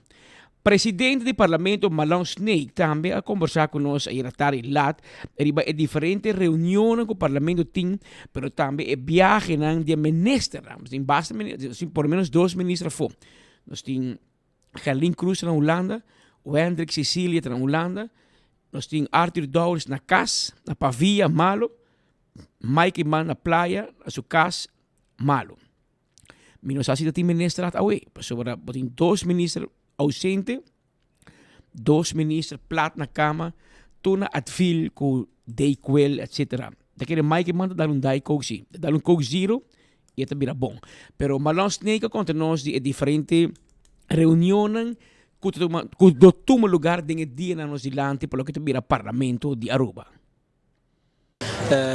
Presidente do Parlamento Malone Snake também a conversar conosco aí na tarde lá, riba é diferente reunião com o Parlamento tem, pero também é viagem de ministro, tem bastante, por menos 2 ministros fora. Nós temos Gerlin Cruz na Holanda, o Hendrik Cecilia na Holanda, nós temos Arthur Dowles na Cas, na Pavia, Malo, Mike Man na Playa, na sua Cas, Malo. Menos assim tem ministro lá away, pessoal, tem 2 ministros ausentes, 2 ministros plat na cama, tuna advil com Dayquil, etc. Daquele Mike Man dá Coke, dá Coke Zero, e ito bira bom. Pero Malone Snake conta nós de diferente reunião que toma lugar em dia na nossa ilante pelo que te vira parlamento de Aruba.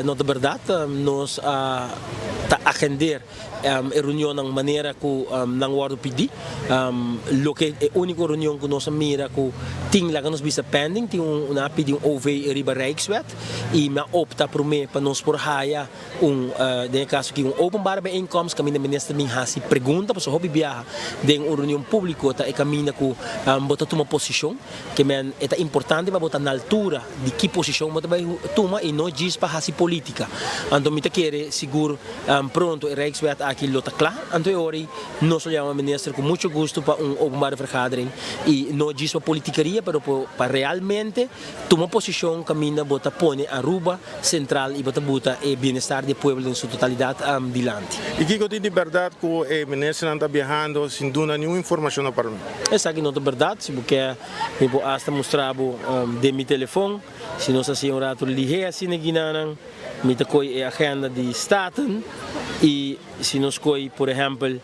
Na verdade, nós agendar a reunião de maneira que não vamos pedir. Lo que é a única reunião que nós mira que tem lá que nós bisa pending, tem pedi OV riba Rijkswet e me opta por mim para nós por haya de caso que openbare bijeenkomst kami na minister min hasi pergunta para so hobby viaja de reunião pública tá e caminha que bota uma posição que men é importante para botar na altura de que posição bota vai toma e não diz para hasi política. Então me te quer seguro pronto e Rijkswet aqui lota claro. Então ori nós chamamos minister com muito gosto para openbare vergadering e não diz para politicaria, para realmente toma posição caminha bota pone Aruba central e bota e bem-estar do povo em sua totalidade dilante. E que eu de verdade que o ministro está viajando sem dar nenhuma informação para mim? Essa aqui não é verdade, se você me basta mostrar de meu telefone, se nós assim um rato ligue assim na Guiana, me tocoi a agenda de Staten e se nós coi, por exemplo,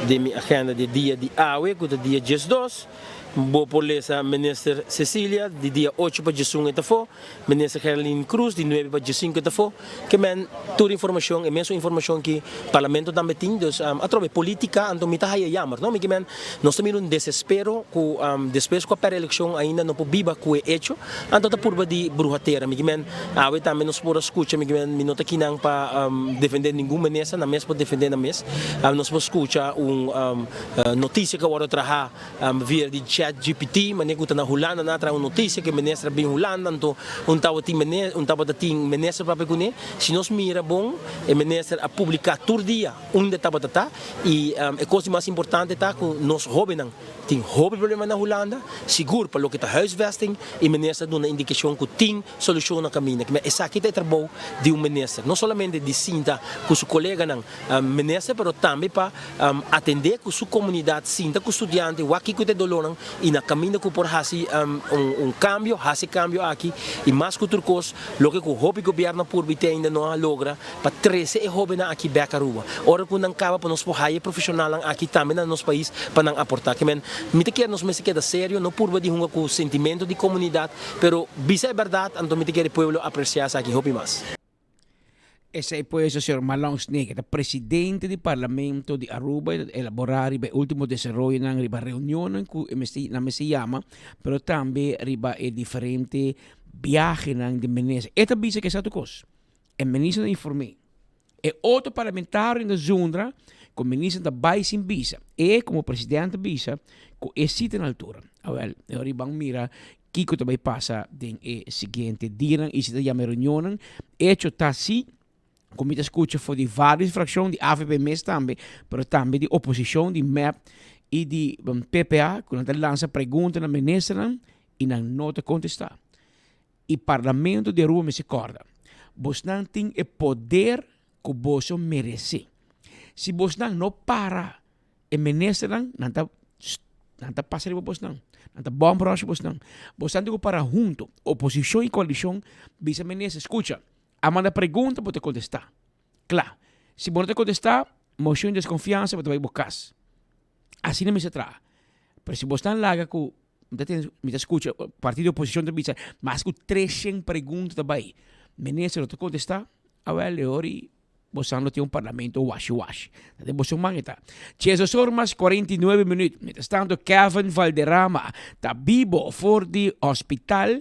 de minha agenda de dia de AWE, que é dia 12, vou por essa ministra Cecília de dia 8 para dia 1 etafo, ministra Gerlin Cruz de 9 para dia 5 etafo, que men toda informação, imensa informação que o parlamento também tem, dus atrove política, então me tá aí jammer, não? Que men nós temos desespero que depois com a pré-eleição ainda não viva que é hecho, então tá por de bruxateira, que men awe também nos por escuta, que men não tá kinang para defender nenhum ministro, na mesa para defender na mesa, nós por escuta notícia que agora traha via de GPT, mané que na Holanda na tra notícia que ministra bem Holanda, então tava ting ministra para pegar, se nós mira bom, o ministra a publicar todo dia onde tava e a coisa mais importante tá que nós jovens tem problema na Holanda, seguro para o que tá huisvesting, e ministra dá uma indicação que tem solução na caminho, que essa aqui é trabalho de ministro, não somente de sinta com seu colega não ministro, mas também para atender com sua comunidade, sinta com estudante, o aqui que te dolor e na caminho que por hasi cambio, hasi cambio aqui e mais que turcos, lo que o hobby governo por bite ainda não logra para 13 e hobby na aqui Becarua. Ora que não acaba para nós por high profissional aqui também no nosso país para não aportar que men me te quer nos me se queda sério, não por de hunga com sentimento de comunidade, pero bisa é verdade, então me te quer o povo apreciar aqui hobby mais. Esse é pues o Sr. Malone Snake, presidente do Parlamento de Aruba, elaborar o último desenvolvimento na reunião que na mesa chama, pero também riba é diferente viagem de ministro. Esta bisa que sabe coisa, o ministro informei, é outro parlamentário da Zundra, com o ministro da Baisin Bisa, e como presidente Bisa, que existe na altura. Well, riba mira Kiko também passa den seguinte dia e se chama reunião, hecho tá assim. Como te escuta, foi de várias frações de AVP-MES também, mas também de oposição, de MEP e di PPA, quando lança pergunta na ministra e não nota contestar. E parlamento de Aruba me se corda. Vos não tem o poder que vos merece. Se vos não para, o ministra não está passando vos não. Não está bom para vos não. Vos não para junto, oposição e coalição, vice-ministra, escuta, a manda pergunta para te contestar. Claro, se você não te contestar, moção de desconfiança para te buscar. Assim não me se trata. Mas se você não larga com me escuta, partido de oposição também, mas com 300 perguntas também. Ministro, não te contestar, agora você não tem um parlamento washi-washi. Você não está. 10 horas 49 minutos. Mientras tanto, Kevin Valderrama está vivo for the hospital,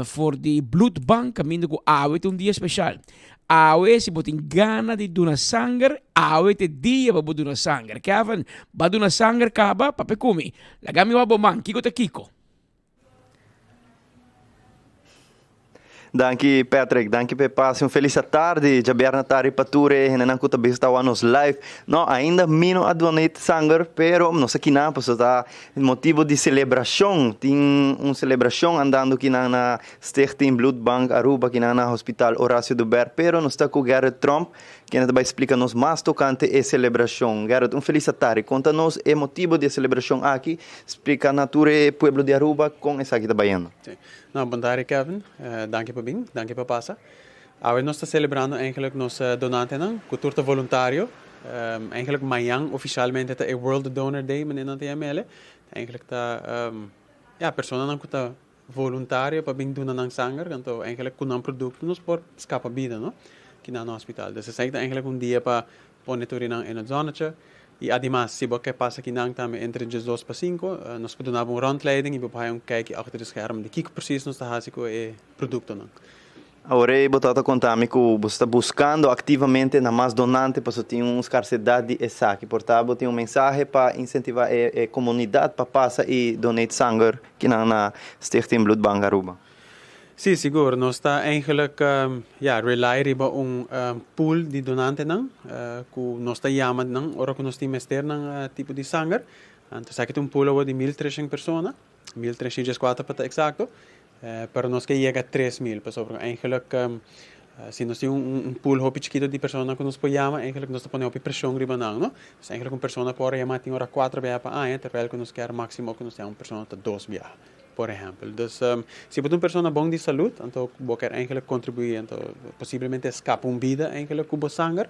for the blood bank, caminho com awe, um dia especial. Awe, se você tem gana de donar sangue, awe te dia para donar sangue. Kevin, para donar sangue, acaba, papai kumi. Lagami wa bomang, kiko te kiko. Danke Patrick, danke pe passe feliz tarde, jabiar na tarde pature, henan kuta bista nos live. No, ainda mino a donate sangue, pero não sei que não, pois tá motivo de celebração, tem celebração andando aqui na Stichting Blood Bank Aruba, aqui na Hospital Horácio do Ber, pero não está com Gerrit Trump, que ainda vai explicar-nos mais tocante a celebração. Gerrit, feliz tarde, conta-nos o motivo de celebração aqui, explica a nature pueblo de Aruba com essa aqui da Baiana. Nou, bom dia Kevin, dank je voor bing, dank je voor passen. We nós celebrando eigenlijk nos donanten, cultura voluntário. Eigenlijk mayang oficialmente é World Donor Day, mas não tem ML. Eigenlijk tá, persona não kuta voluntário para bing donar sangue, então eigenlijk kunam produto nos por escapa vida, no? Que na no hospital. Dus é eigenlijk dia para monitorar em zona. E además, se você passa aqui também entre 2 para 5, nós podemos dar rondleiding e vamos kijken achter de scherm de que precies nos está fazendo o produto. Agora, você está contando que você está buscando ativamente na mais donante para ter uma escassez de saque. Portanto, tem mensagem para incentivar a comunidade para passar e donar sangue aqui na Stichting Blood Bank Aruba. Sim, seguro. Nós está eigenlijk rely op pool de donanten que nós está chamando ora que nós temos tipo de sangue. Então, sei que pool de 1.300 pessoas, 1.304 para exato, para nós que chega a 3.000 pessoas. Eigenlijk, se nós temos pool hopi chiquito de pessoas que nós podemos chamar, eigenlijk nós podemos hopi pressão riba não, no? Se eigenlijk pessoa pode chamar tem ora 4 via para ano, terwijl que nós quer máximo que nós temos pessoa para 2 via. Por exemplo. Dus, se você é uma pessoa bom de saúde, então você quer eigenlijk contribuir, então possivelmente escapa vida eigenlijk com o sangue,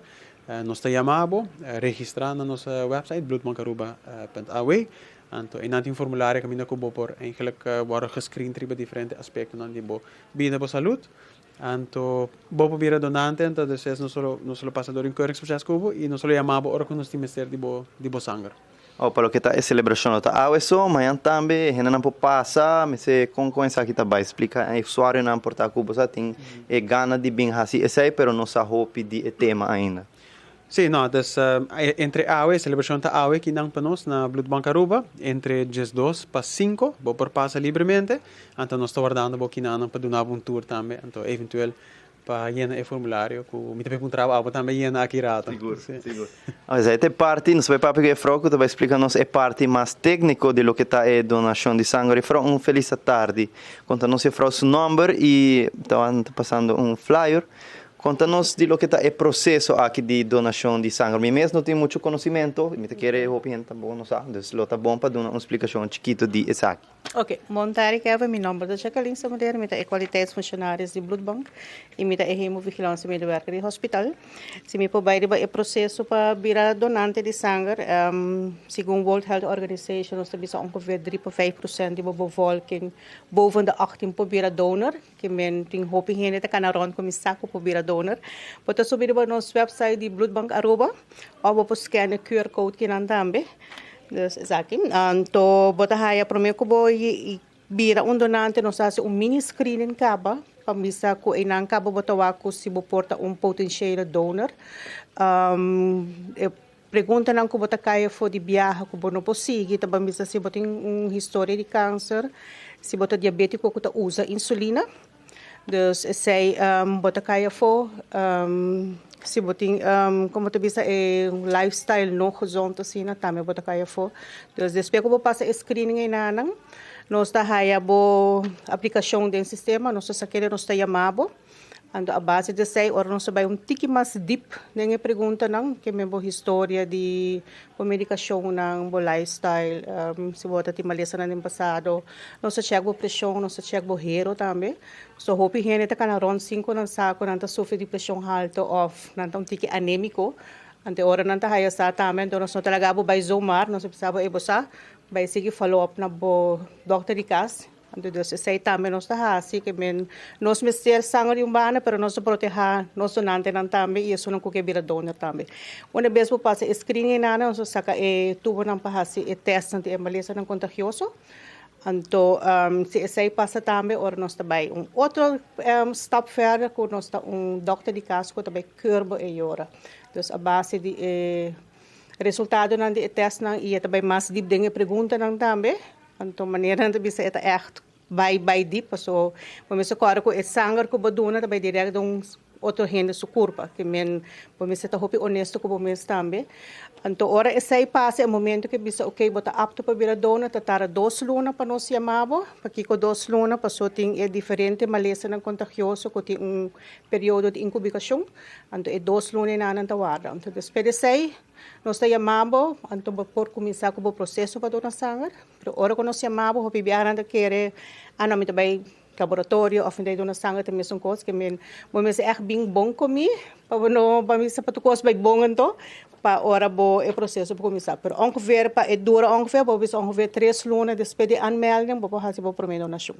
nós te chamamos, registrar na nossa website bloodbankaruba.aw, então e tem formulário que ainda como por eigenlijk worden gescreend para diferentes aspectos de vida para saúde. Então, vou probeer donante, então depois não só passa por keuringsproces cubo e não só chamamos ora que nós temos de bo sangue. Para o que está a celebração está isso, amanhã também não pode passar, mas com essa aqui também explica o usuário não importa como você tem gana de bem assim, esse aí, pero não sabe pedir tema ainda. Sim, não, dus entre a celebração está que não para nós na Blood Bank Aruba entre 2 para 5, vou por passar livremente, então nós estamos guardando aqui para donar tour também, então eventual para llenar o formulário, que me também trabalho também llenar aqui rato. Seguro. Mas esta parte, nós vamos para o Froco, vai explicar-nos a parte mais técnica de lo que está a donação de sangue. Froco, feliz tarde. Conta-nos o número e está passando flyer. Conta-nos de lo que está o processo aqui de donação de sangue. Mim mesmo não tenho muito conhecimento, me quer ouvir, tá bom, não sabe, então está bom para dar uma explicação chiquita de isso aqui. Ok, bom dia, Kevin. Meu nome é Jacqueline Samuel, eu sou qualiteitsfunctionaris de Blood Bank e eu sou hemovigilância medewerker do hospital. Se me pode o processo para virar donante de sangue, segundo World Health Organization, nós temos ongeveer 3 para 5% de bevolking boven de 18 para virar donor, que men tem hoping heen te kan rond com saco para virar donor. Pode subir para nosso website de Blood Bank Aruba, ou para scannen QR code que não também. Dus zaki, to bota haya promeo ko boy bira donante nos hace mini screening kaba pamisa ko inang kaba bota wako si porta potential donor. Pergunta nang ko bota kaya fo di biyahe ko bono posigi ta pamisa si boting história de câncer, si bota diabético ko ta usa insulina. Dus zij bota kaya fo se boting como tu bisa lifestyle no gezond assim na também bota kaya fo. Dus depois que eu passa screening aí nanang, nós tá haya bo aplicação do sistema, nós tá querendo nós tá chamado. Ando a base de sei, ora nós vai tiki mais deep, nenhuma pergunta não, que mesmo história de medicação não, bo lifestyle, se bota ti malesa na passado, nós chega bo pressão, nós chega bo hero também. So hope gente tá kana ron 5 nan saco, nanta sofre de pressão alta off, nanta tiki anêmico. Ante ora nanta haya sa também, então nós talaga bo vai zomar, nós precisava ebosa, vai seguir follow up na bo doctor de casa. Então, sei também nós está assim que nós mestre sangue humana, pero nós proteger nós donante não também e isso não que vira donor também. Uma vez por passa screening nana, nós saca tubo não para assim teste de hemolysa não contagioso. Então, se sei passa também, ora nós também outro step further com nós está doctor de casa que também curva e hora. Então, a base de resultado não de teste não e também mais deep dengue pergunta não também. Então, maneira não bisa eta echt by deep, so começa agora com esse sangue que boduna também direto outro rende su curva, que começa a hopi honesto com o também. Então, ora esse aí passa o momento que bisa bota apto para virar dona, tatara 2 lunas para nós chamamos, porque com 2 lunas passou tem diferente malesa não contagioso, que tem período de incubação, então 2 lunas na antawada. Então, depois desse aí nós chamamos, então por começar com o processo para donar sangue. Pero ora que nós chamamos, o pibiaran da querer, nós também laboratório, of de donar sangue também são coisas que mas é bem bom comigo, para mim sapato coisas bem bom então, para ora o processo para começar. Pero ongeveer para dura ongeveer, ongeveer 3 lunas depois de aanmelding, para fazer o primeiro donação.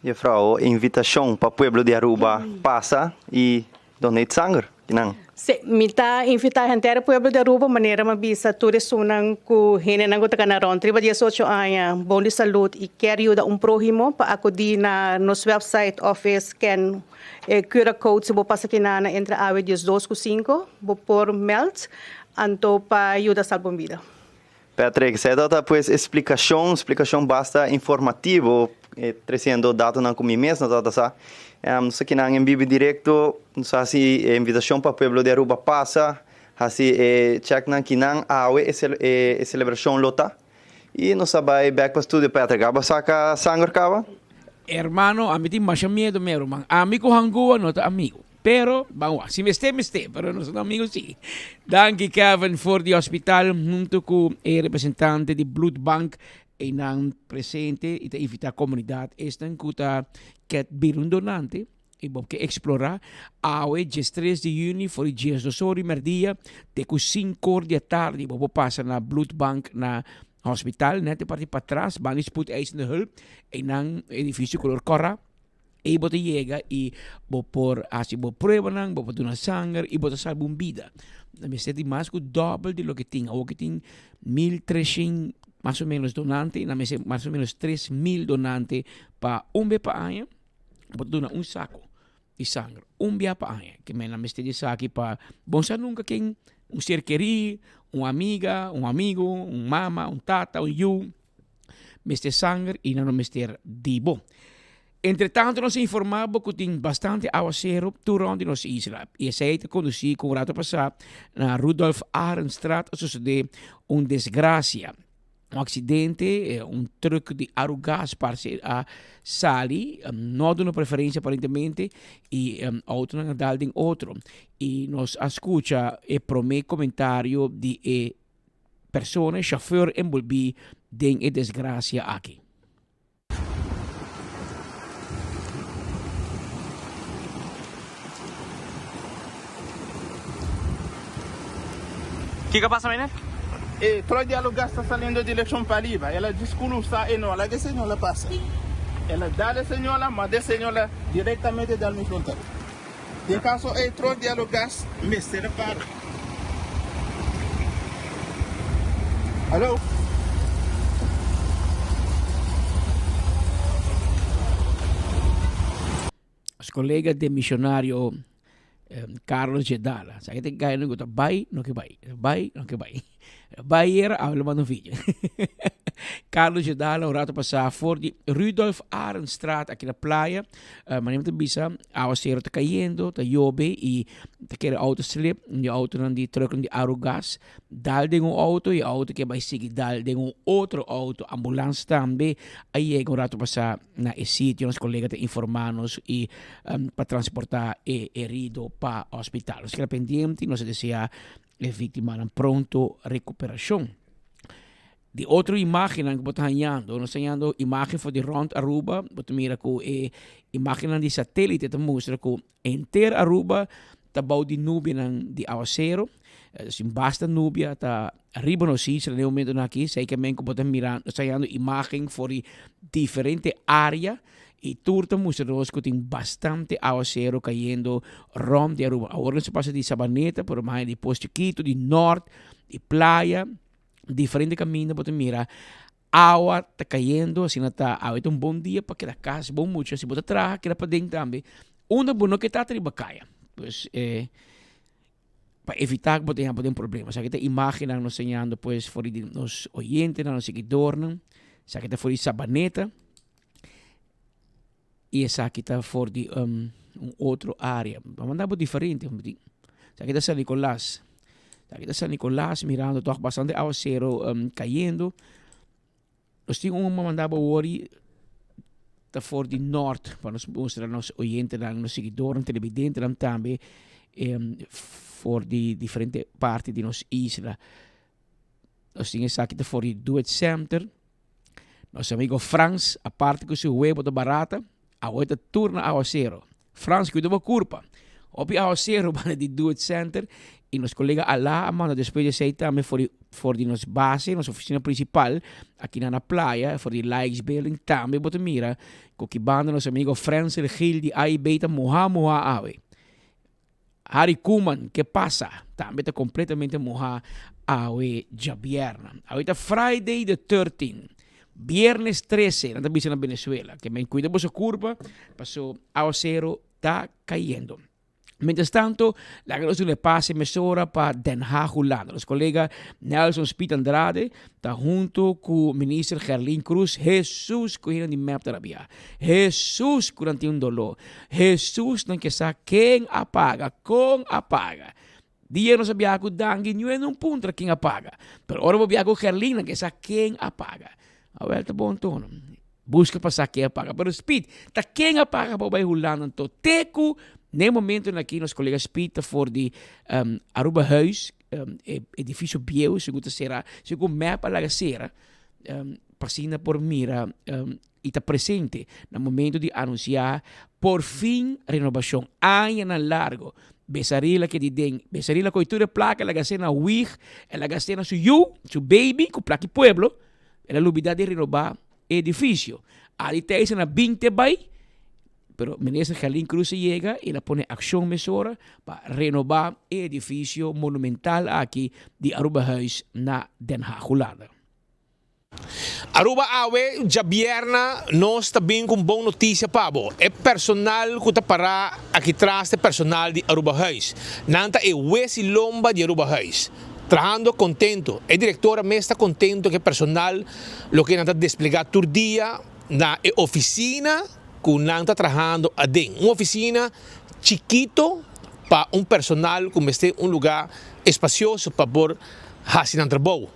E Frau, invitação para o pueblo de Aruba passa e donate sangue, não? Se mita invita a gente pueblo de Aruba maneira mabisa turismo nang ku hine nang utaka na ron 18 anos bom de saúde e quer ajuda próximo para acudir na nos website office can QR code se bo passa kinana entre awe 225 bo por melt anto para ajuda salvar vida. Patrick, você dá pues explicação basta informativo trazendo dados na comimês na data sa. Não sei que não em vivo direto, não sei se invitação para o pueblo de Aruba passa, assim check na que não há celebração lota e não sabe back para estúdio Patrick, aba saca sangue cava. Hermano, a mí tem mais medo meu irmão. Amigo hangua não tá amigo. Pero, vamos, si me esté, pero no son amigos, sí. Danke Kevin for the hospital, junto con el representante de Blood Bank, e nan presente e invita a comunidade esta encuta que bir un donante e bom que explorar awe dia 3 de junho for dias do sori merdia te ku 5 da tarde bom passa na Blood Bank na hospital net parte para trás bang spoed eisende hulp e nan edifício color corra e bota llega e bo por assim bo prueba nan bo donar sangue e bota salvar vida na me senti mais que double de lo que tinha o que tinha 1.300 más o menos donante, más o menos 3.000 donantes para un día para año, para donar un saco de sangre, un día para año, que me la meste de saque para, bon sa nunca quien, un ser querido, una amiga, un amigo, un mama, un tata, un you, meste sangre y no mester dibo. Entre tanto, nos informaba que tem bastante aguacero durante nossa isla. E essa aí conduzir com o rato passado na Rudolf Ahrenstraat, sucedeu desgraça. Acidente, truck de Arugas parce a Sali, não dando preferência aparentemente, e outro não dá em outro. E nos escuta e promete comentário de pessoa, chauffeur envolvido em desgraça aqui. O que passa, menina? Troy Dialoga está saliendo de dirección para arriba. Ela desculusa e não, ela de senhora passa. Ela dá de senhora, mas de senhora diretamente da minha fronteira. De caso, Troy Dialoga me separa. Alô? Os colegas de missionário Carlos Gedala, sabe que tem não que vai, não que vai, vai, não que vai. Vai era habla mano filho. Carlos Jadala, um rato passar for de Rudolf Arendstraat aqui na praia. Mas nem bisa, a aguaceiro tá caindo, tá chove e tá querendo auto slip, e auto não de truck de Arugas, dal de auto e auto que vai seguir dal de outro auto, ambulância também. Aí é um rato passar na sítio, os colegas te informar-nos e para transportar herido para o hospital. Os que era pendente, nós deseja a vítima em pronto recuperação. De outra imagem que você está olhando, nós estamos olhando imagem de rond Aruba, você mira que imagem de satélite te mostra que inteira Aruba está bom de nuvem de aguacero, assim basta nuvem está arriba no isla no momento aqui, sei que você está mirando, está olhando imagem de diferente área e turta mostra-nos que tem bastante aguacero caindo rond de Aruba. Agora se passa de Sabaneta, por mais de Posto Quito, de norte, de playa, diferente caminho, você mira, água está caindo, assim está, agora é um bom dia para que a casa, bom muito, se você traz, que para dentro também, uma boa que está arriba caia, pues, para evitar que você tenha um problema, sabe que a imagem nos ensinando, pues, fora de nos oyentes, nos seguidores, sabe que está fora de Sabaneta, e essa aqui está fora de outra área, vamos andar diferente, sabe que está San Nicolás. Aqui está San Nicolás, mirando, está bastante aguacero caindo. Nós temos uma mandava hoje, está fora de norte, para nos mostrar nos oyentes, nos seguidores, televidentes também, fora de diferentes partes de nossa isla. Nós temos aqui, está fora de Duet Center. Nosso amigo Franz, a parte que o seu web está barata, a outra turna aguacero. Franz, cuida da curva. Op aguacero, para de Duet Center. E nos colegas lá, mano, depois de sair também for de nossa base, nossa oficina principal, aqui na praia, for de Likes Building, também, você mira, que banda nosso amigo Francis Gil de AIB, moha ave. Harry Kuman, que passa? Também está completamente moha ave Jabierna. Ahorita Friday the 13th, viernes 13, na tabisa na Venezuela, que me cuida por sua curva, passou ao zero, está caindo. Mientras tanto, la que nos le pase mesura para Den Haag, Holanda. Los colegas Nelson Spit Andrade está junto con el ministro Gerlin Cruz. Jesús, cogiendo de map terapia. Jesús, curante un dolor. Jesús, no que sa quien apaga, con apaga. Dia no sabia que dangue não é um ponto quem apaga. Pero ahora vou com Gerlin, que sa quem apaga. A ver, tá bom tono. Busca passar quem apaga. Pero Spit, tá quem apaga para o Holanda. Então, teco. No momento aqui, nos colegas Pita for de Aruba Huis, edifício Biel, segundo será, segundo mapa lá será, passina por mira e está presente no momento de anunciar por fim renovação, ano largo. Besarila que de den, besarila coitura placa, la gacena wig, la gacena su baby, com placa pueblo, ela lubidade de renovar edifício. Ali tem na 20 by. Pero ministro Gerlin Cruz llega y la pone acción mesura para renovar el edificio monumental aquí de Aruba Huis na Den Haag, Holanda. Aruba Awe, Jabierna, nós também com boa notícia, Pabo. É personal que está para aqui atrás, é personal de Aruba Huis. Nanta é Wesi Lomba de Aruba Huis. Trabajando contento. A diretora me está contento que personal lo que nanta desplegar todo dia na oficina que não está trabalhando adentro. Uma oficina chiquito para personal que este lugar espacioso para por fazer trabalho.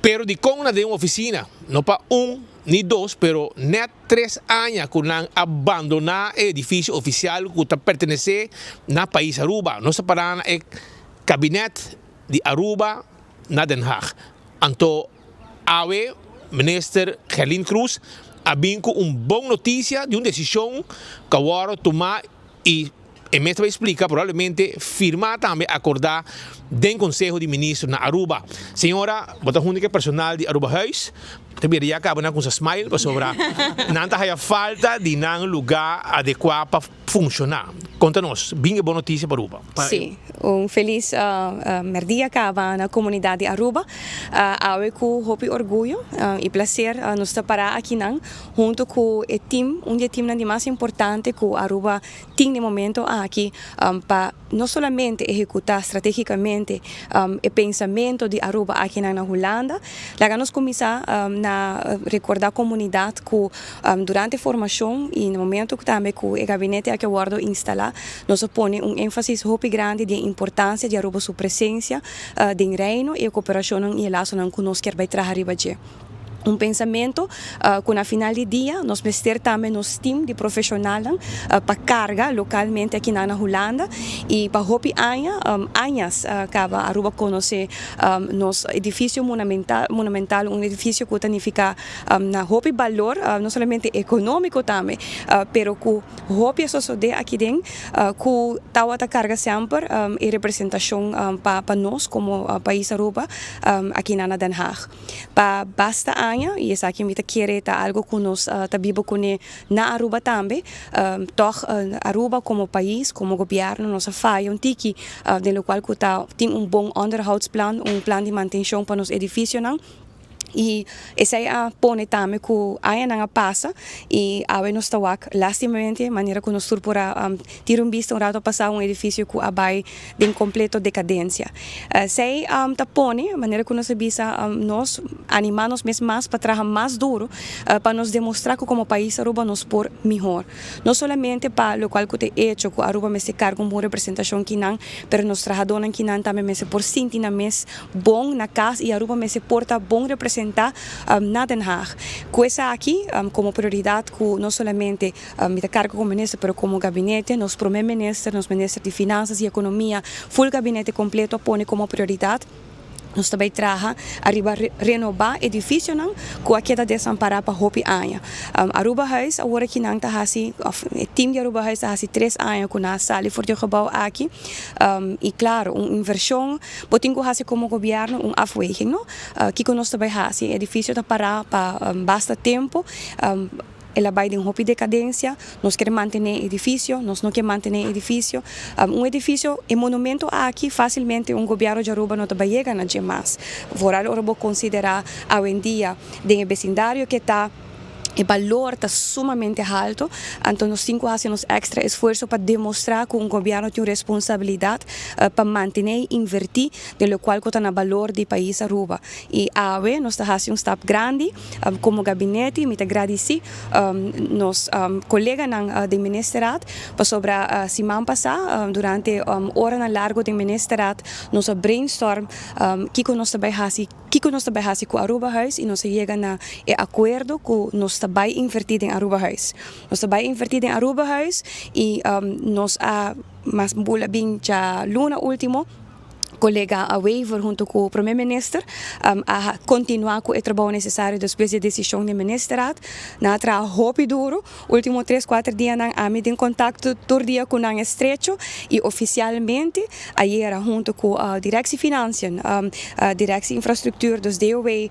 Pero de como na de uma oficina, não para nem dois, pero net 3 anos que não abandonar o edifício oficial que está pertenece na país Aruba. Nós paramos o gabinete de Aruba na Den Haag. Então, awe minister Gerlin Cruz abin com boa notícia de uma decisão que agora tomar e me vai explicar, provavelmente firmar também, acordar do Conselho de Ministros na Aruba. Senhora, bota junto com o personal de Aruba Huis, também já acaba com essa smile para sobrar. Não há falta de um lugar adequado para funcionar. Conta-nos, bem boa notícia para Aruba. Sim, feliz dia acaba na comunidade Aruba. Awe com hopi orgulho e prazer nos estar para aqui junto com o time, time mais importante que Aruba tem no momento aqui para não somente executar estrategicamente solamente o pensamento de Aruba aqui na Holanda. Lá nós começar a recordar a comunidade que durante a formação e no momento que também que o gabinete aqui guardo instalar, nós põe ênfase muito grande de importância de Aruba sua presença do reino e a cooperação e laço que nós queremos trabalhar aqui. Pensamento que na final do dia nós vamos ter também nosso time de profissionais para carga localmente aqui na Holanda e para hopi anos acaba Aruba conhecer nosso edifício monumental edifício que significa na hopi valor não somente econômico também pero que hopi sociedade aqui dentro que tawa ta carga sempre e representação para nós como país Aruba aqui na Den Haag para basta e essa aqui me quer algo que nós vivo com na Aruba também toch Aruba como país como governo nós faz tiki de qual que tem bom onderhoudsplan plan de manutenção para nos edifícios e essa é a põe também que aí não passa e aí nós estamos lastimamente maneira que nós turpura ter visto rato passar edifício que abai de completo decadência sei tá põe maneira que nós visa nós animamos mais para trabalhar mais duro para nos demonstrar que como país Aruba nos por melhor não somente para o qual que te hecho que Aruba me se carga uma representação que não pero nos trabalhadores que não também me se por sentir na mes bom na casa e Aruba me se porta bom representação na Den Haag. Coisa aqui como prioridade que não somente me cargo como ministro, pero como gabinete, nos primeiro ministro, nos ministros de finanças e economia, full gabinete completo põe como prioridade. Nós também trabalhamos arriba renovar edifício não com a queda desamparar para hopi anos. Aruba Huis agora que não está assim, o time de Aruba Huis está assim 3 anos com a sala e forte gebouw aqui. E claro, inversão, botinho assim como governo afweging, não? Que nós também assim edifício está parar para basta tempo. Ela vai de hopi decadência, nós queremos manter edifício, nós não queremos manter edifício. Edifício é monumento aqui, facilmente governo de Aruba não vai chegar na demais. Voral Aruba considerar hoje em dia de vecindário que está o valor está sumamente alto, então nós fazemos extra esforço para demonstrar que governo tem responsabilidade para manter e invertir de qual está no valor do país Aruba. E agora nós fazemos step grande como gabinete, me agradecer nos colegas do ministeriado para sobre a semana passada durante hora largo do ministeriado nós brainstorm que nós também fazemos com Aruba Huis e nós chegamos a acordo que nós vai invertir em Aruba Huis. Nós vai invertir em Aruba Huis e nós mas bula bem já luna último colega a waiver junto com o primeiro-ministro a continuar com o trabalho necessário depois da decisão do ministeriado na trabalho hopi duro último 3-4 dias a me em contato todo dia com o estrecho e oficialmente ayer junto com a direção financeira a direção infraestrutura dos DOE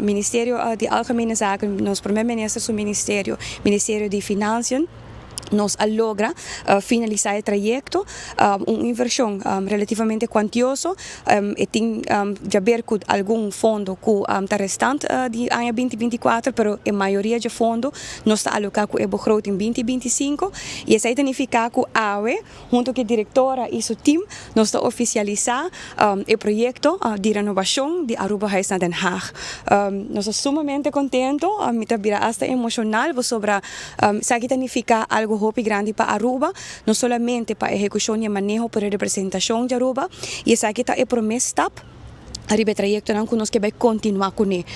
Ministério de Algemene Zaken nos primeiro-ministro do Ministério de Finanças nós logra finalizar o trajeto, uma inversão relativamente quantiosa e tem já ver com algum fundo que está restante de ano 2024, mas a maioria de fundo nós está alocado com o begroting em 2025 e isso significa que AWE, junto com a diretora e seu time, nós está oficializar o projeto de renovação de Aruba Huis na Den Haag. Nós estamos sumamente contentos, me está hasta emocional sobre isso significa algo hopi grande para Aruba, não somente para a execução e manejo, para a representação de Aruba, e essa aqui é o primeiro step. Arriba trajecto não que nós vai continuar com ele.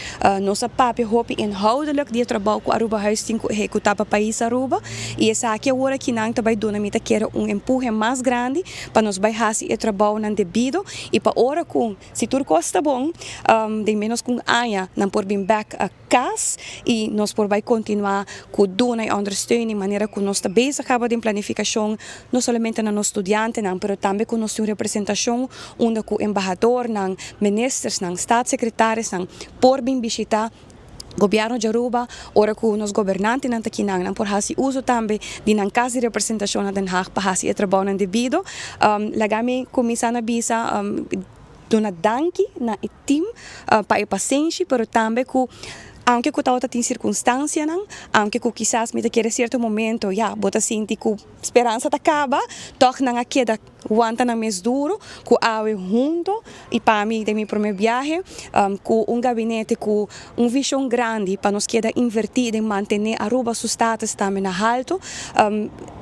Nossa papi hopi inhoudelijk die trabalho com Aruba Huis tem que executar para o país Aruba e essa aqui agora que não vai dar mita quer empurre mais grande para nós vai fazer o trabalho não devido e para hora com se tudo costa bom de menos com aia não por bem back a casa e nós por vai continuar com dona e ondersteuning maneira que nós também acaba de planificação não somente na nosso estudante não, mas também com nossa representação onde com embaixador não ministros, não, staatssecretários, não, por bem visitar governo de Aruba, ora que os governantes não aqui não por fazer uso também de na casa de representação na Den Haag para fazer o trabalho devido. Lagami começar na bisa dona danke na time para a paciência, mas também que aunque que está em circunstância, aunque que quizás me querer certo momento, bota sentir que esperança tá acaba, toch não queda aguanta na mês duro, que awe junto e para mim de meu primeiro viagem, com gabinete com visão grande para nos queda invertir e manter Aruba su status também na alto,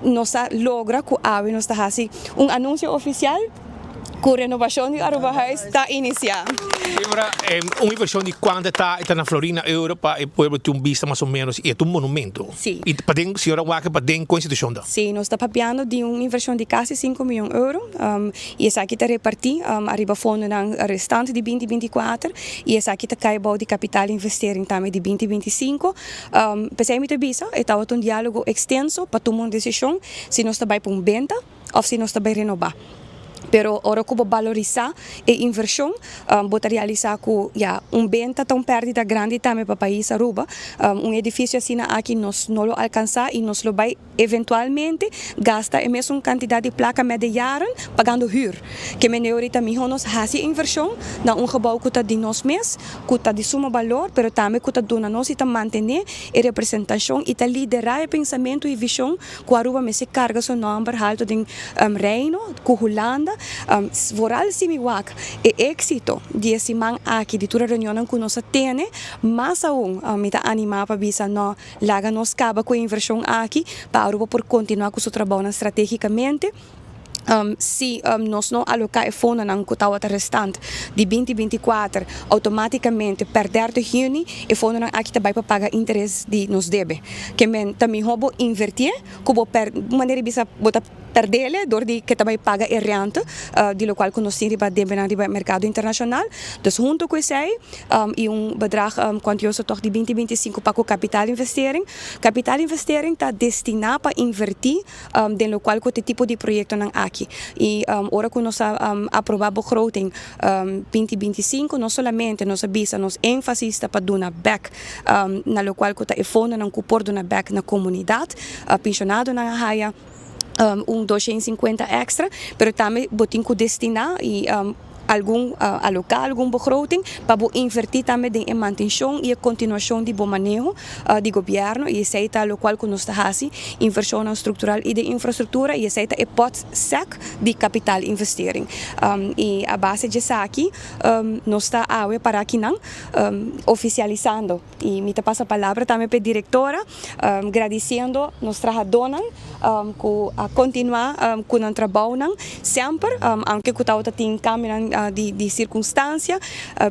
nós logra que awe nos tá assim anúncio oficial que a renovação de Aruba House está iniciada. Agora, uma inversão de quanto está na Florina, Europa, e pueblo tem vista mais ou menos, e é um monumento. Sim. E para dentro, senhora Waka, para dentro, constituição da. Sim, nós estamos papiando de uma inversão de quase 5 milhões de euros, e essa aqui está repartir, arriba fundo na restante de 2024, e essa aqui está caindo de capital investering também de 2025. Pensei muito bisa, está um diálogo extenso para tomar uma decisão se nós estamos para venda ou se nós estamos para renovar. Pero ora como valorizar a inversão, botar realizar com venda tão pérdida grande também para o país Aruba, edifício assim aqui nós não lo alcançar e nós lo vai eventualmente gastar a mesma quantidade de placa mediana pagando huur. Que meneorita mijo nós faz inversão na gebouw que está de nós mesmos, que está de suma valor, pero também que está dona nós e está manter a representação e está liderar o pensamento e visão que Aruba me se carga seu nome alto de Reino, com Holanda. Vooral si mi wak e éxito de esse man aqui de toda reunião que nós temos, mas aún me está animar para bisa no laga nos caba com a inversão aqui para Aruba por continuar com seu trabalho estrategicamente. Se nós não alocar fundo na cotau restante de 2024, automaticamente perder de junho e fundo na aqui também para pagar interesse de nos deve. Que também roubo invertir, como de maneira bisa botar perder door die que também paga a rente, de lo qual que nós temos para deve no mercado internacional. Então, junto com isso e bedrag quantioso toch de 2025 para o capital investering. Capital investering está destinado para invertir de lo qual que o tipo de projeto não aqui. E ora que nós aprovar begroting 2025, não solamente nós avisa, nós ênfasis para dar back na lo qual que está e fundo não cupor dar back na comunidade, pensionado na raia. 250 extra, pero também botin que destinar e alocar algum begroting para invertir também em manutenção e a continuação de bom manejo do governo e aceita o qual que nós fazemos inversão estrutural e de infraestrutura e aceita o pot sec de capital investering e a base de aqui nós está para aqui não oficializando e me passa a palavra também para a diretora agradecendo nós trabalhadores a continuar com o trabalho sempre aunque que está tem câmera de circunstância,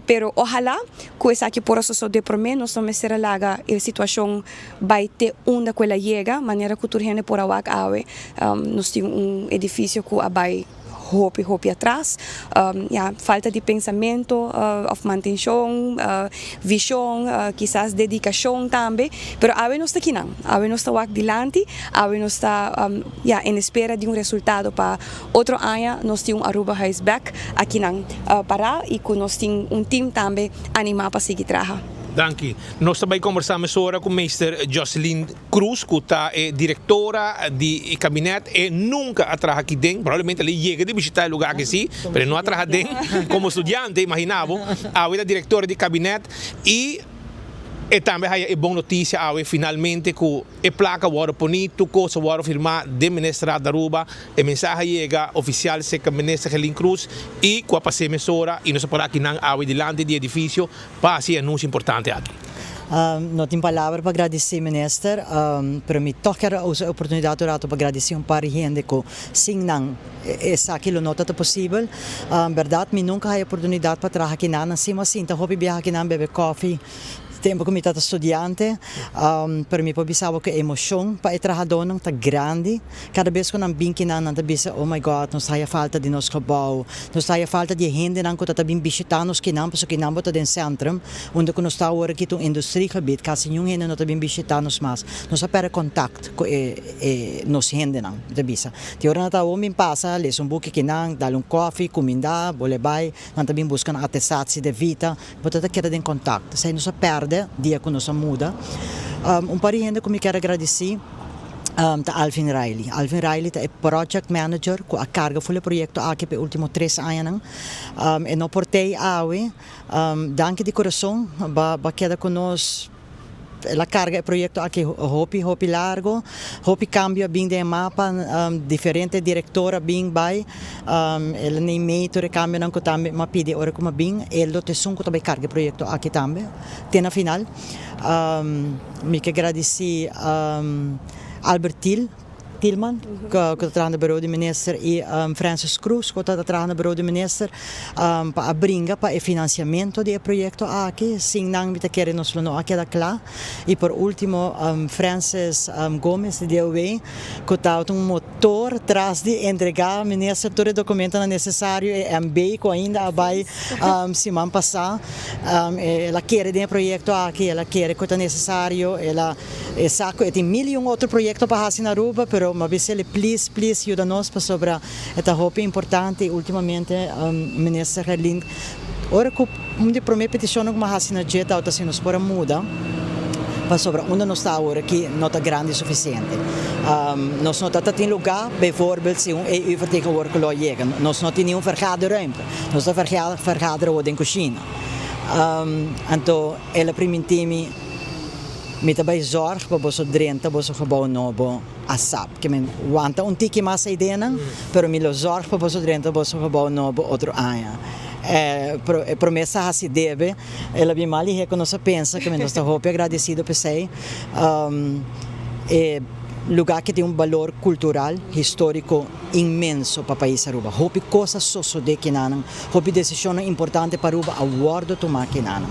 pero ojalá que essa aqui por isso de por menos não me será laga a situação vai ter onde que ela chega, maneira que turhene por awak awe, nós temos edifício que vai hopi atrás, falta de pensamento, of manutenção, visão, quizás dedicação também, pero awe não está aqui não, awe não está aqui delante, awe não está em espera de resultado para outro ano, nós temos Aruba House Back aqui não, para e que nós temos time também animado para seguir trabalhando. Dank. Nós também conversamos agora com o Mr. Jocelyn Cruz, que é diretora do gabinete e nunca atrás aqui dentro. Provavelmente ele chega de visitar o lugar aqui sim, mas não atrás dentro como estudante, imaginava. A diretora do gabinete e também é boa notícia finalmente que a placa agora bonito, coisa agora firmar de ministra da Aruba, a mensagem chega oficial se que ministra Jocelyn Cruz e com a passagem hora e nós por aqui não delante do edifício para esse anúncio importante aqui. Não tenho palavra para agradecer, ministro. Para mim, toch quero usar a oportunidade para agradecer par de gente que, sim, não, essa aquilo não está possível. Verdade, eu nunca tive a oportunidade para trabalhar aqui, não, assim, então, vou viajar aqui, beber café. Tempo que eu estava estudante, para mim, eu pensava que a emoção para o trabalhador não está grande. Cada vez que eu não vim, não penso, oh my God, nós temos falta de nosso gebouw, nós temos falta de gente que está vindo visitar nos porque que não está no centro, onde nós estamos agora aqui no industriegebied, quase nenhum gente não está vindo visitar nos mais. Nós temos contato com nos gente não, de bisa. De hora nós homem passa, lê book que não, dá café, comida, bolebai, não está vindo buscando atestados de vida, mas está querendo contato. Sei nós perde dia que nós muda. Par de gente que me quero agradecer Alvin Riley. Alvin Riley é project manager com a carga do projeto aqui pelos últimos 3 anos. E não portei awe. Danke de coração, ba queda com nós la carga del proyecto aquí hopi largo, hopi cambio bien de mapa, diferente directora bien by, el animator cambia nan ko tambe mapide ora kuma bien, el te sun ko tabe carga proyecto aquí tambe, tena final, mi que agradeci Albert Tilman, que está trabajando no bureau de minister, e Francis Cruz, que está trabajando no bureau de minister, para brincar para el financiamiento del proyecto aquí, sin nada que queremos no queda claro. Y por último, Francis Gómez de DOE, que está un motor tras de entregar al ministro todo el documento necessário, e MB, que ainda vai semana passada, ela quer del proyecto aquí, ela quer que está necessário, ela saco, tem mil e outro proyecto para hacer na Aruba, pero ma bisele please ajuda-nos para sobre esta roupa importante ultimamente ministro Herling ora que de primeira petição que uma assina jeta outra se nos para muda para sobre onde nós está agora que não está grande o suficiente nós não está em lugar bijvoorbeeld se EU vertegenwoordiger lá chega nós não tem nenhum vergaderruimte nós está vergaderen in cozinha então ela primeiro met daarbij zorg voor boso drenta boso gebouw nobo asap que men wanta un tiki mas ideia pero me lo zorg voor boso drenta boso gebouw nobo outro aya promessa se deve ela bem mal e nossa pensa que men nós está hope agradecido por sei lugar que tem valor cultural, histórico imenso para o país Aruba. Hope coisas sucedem que não, hope decisão importante para Aruba aguardo tomar que não.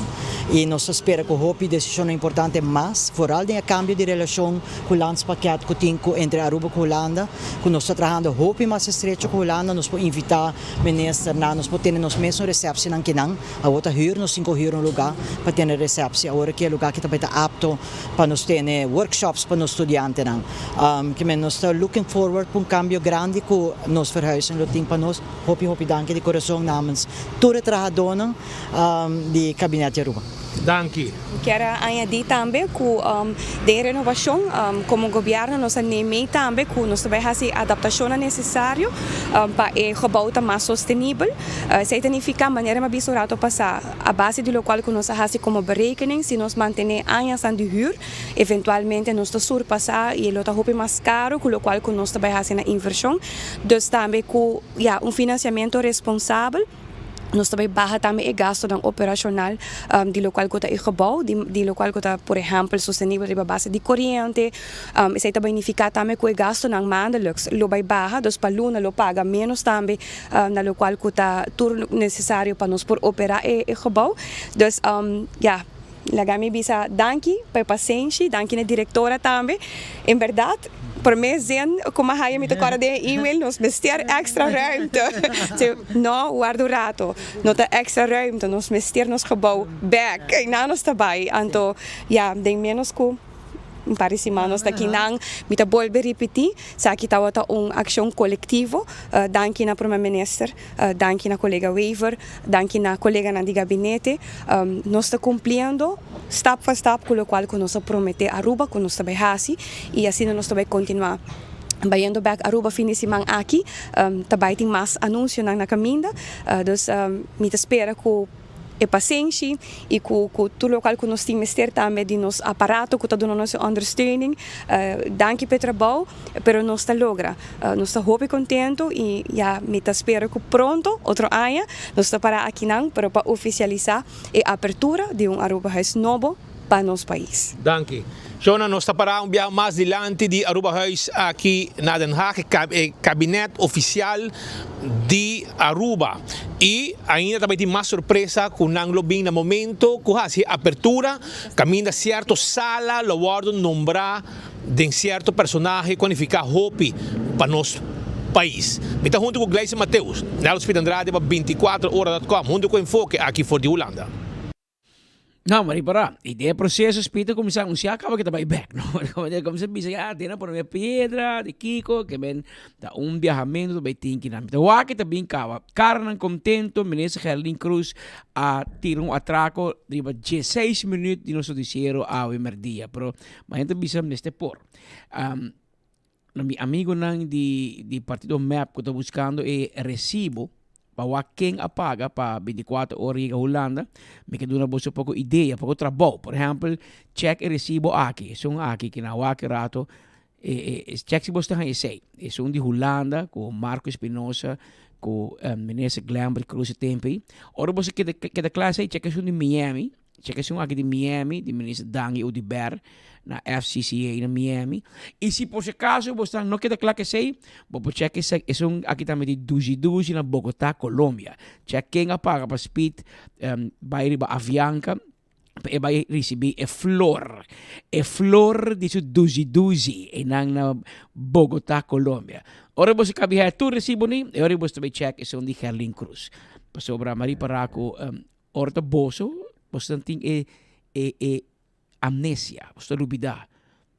E nós espera que hope decisão importante mais, foral de cambio de relação com o landspaket que tem entre Aruba e Holanda, que nós está trabalhando hope mais estreito com Holanda, nós podemos invitar ministro, nós podemos ter nos mesmos recepção que não, a outra hur, nós 5 hur um lugar para ter recepção, agora que é lugar que também está apto para nós ter workshops para os estudantes não. Que nós estamos looking forward para cambio grande que nós verhuizen lo ting para nós hopi danke de coração namens todos os trabalhadores do gabinete Aruba. Danke. Quero añadir também que de renovação, como governo, nós animamos também que nós também fazemos a adaptação necessária para o gebouw mais sustentável. Isso significa maneira mais bisurado passar a base do qual que nós fazemos como berekening, se nós manter anos de huur, eventualmente nós surpassar e ele está mais caro, com o qual que nós também fazemos a inversão. Então também com financiamento responsável. Nós também barra também o gasto operacional de local que está em gebouw, de local que está, por exemplo, sustentável de base de corrente. Isso também significa também que o gasto não maandelijks lo vai barra, dus para luna lo paga menos também na local que está tudo necessário para nós por operar o gebouw. Dus lagami bisa danke para paciência, danke na diretora também. Em verdade, por mês como a met elkaar de e-mail, nos besteer extra ruimte. No, guardo rato, não tem extra ruimte, nos besteer nos gebouw back, e na nos daarbij. Anto, denk menos que um par de semanas daqui não, me tá volve repetir, sa que tá ação coletivo, danke na primeiro-ministro, danke na colega Weaver, danke na colega na de gabinete, nós está cumprindo step por step com o qual nós promete Aruba, que nós também fazemos, e assim nós também continuar. Bayendo back Aruba fim de semana aqui, também tem mais anúncio na caminho, dus me espera que e paciência e com tudo o que nós temos ter também de nosso aparato que está dando nossa understanding danke pelo trabalho pero nós está logra nós está hope contento e me espero que pronto outro ano nós está para aqui não para oficializar a abertura de Aruba Huis novo para nosso país. Danke. Shona, nós está para viagem mais adiante de Aruba Huis aqui na Den Haag, gabinete oficial de Aruba. E ainda também tem mais surpresa com o bem no momento, com a abertura, caminha certo sala, lo guardo nombrar de certo personagem qualificar hope para nosso país. Está junto com Gleisi Mateus, na Hospital Andrade, 24horas.com, junto com Enfoque aqui fora de Holanda. Não, mas para ideia processo espírito começar a anunciar acaba que tá back, não? Como se bisa tem na por minha pedra de Kiko que ben da viajamento do bem que na. Então aqui também acaba. Carnan contento, ministro Herling Cruz a tirar atraco de 16 minutos de nosso noticiero a merdia, pero mas gente bisa neste por. Mi amigo nang di partido MAP que está buscando recibo bawa quem apaga para 24 horas em Holanda, me que duna boso pouco ideia, pouco trabalho. Por exemplo, check e recibo aqui, são aqui que na waki rato, check se você tem esse, são de Holanda com Marco Espinosa, com ministro Glamber Cruz Tempe. Ora você que da classe check são de Miami, check são aqui de Miami, de ministro Dangi Udiber na FCCA na Miami. E se por acaso você não quer claro que sei, vou check são aqui também de Duzi na Bogotá, Colômbia. Check quem apaga para speed, vai para Avianca. E vai receber flor de su Duzi na Bogotá, Colômbia. Ora você cabe tu recibo ni, e ora você vai check e são de Herlin Cruz. Sobra Mari Paraco, orta boso, você tem amnesia, você lubida.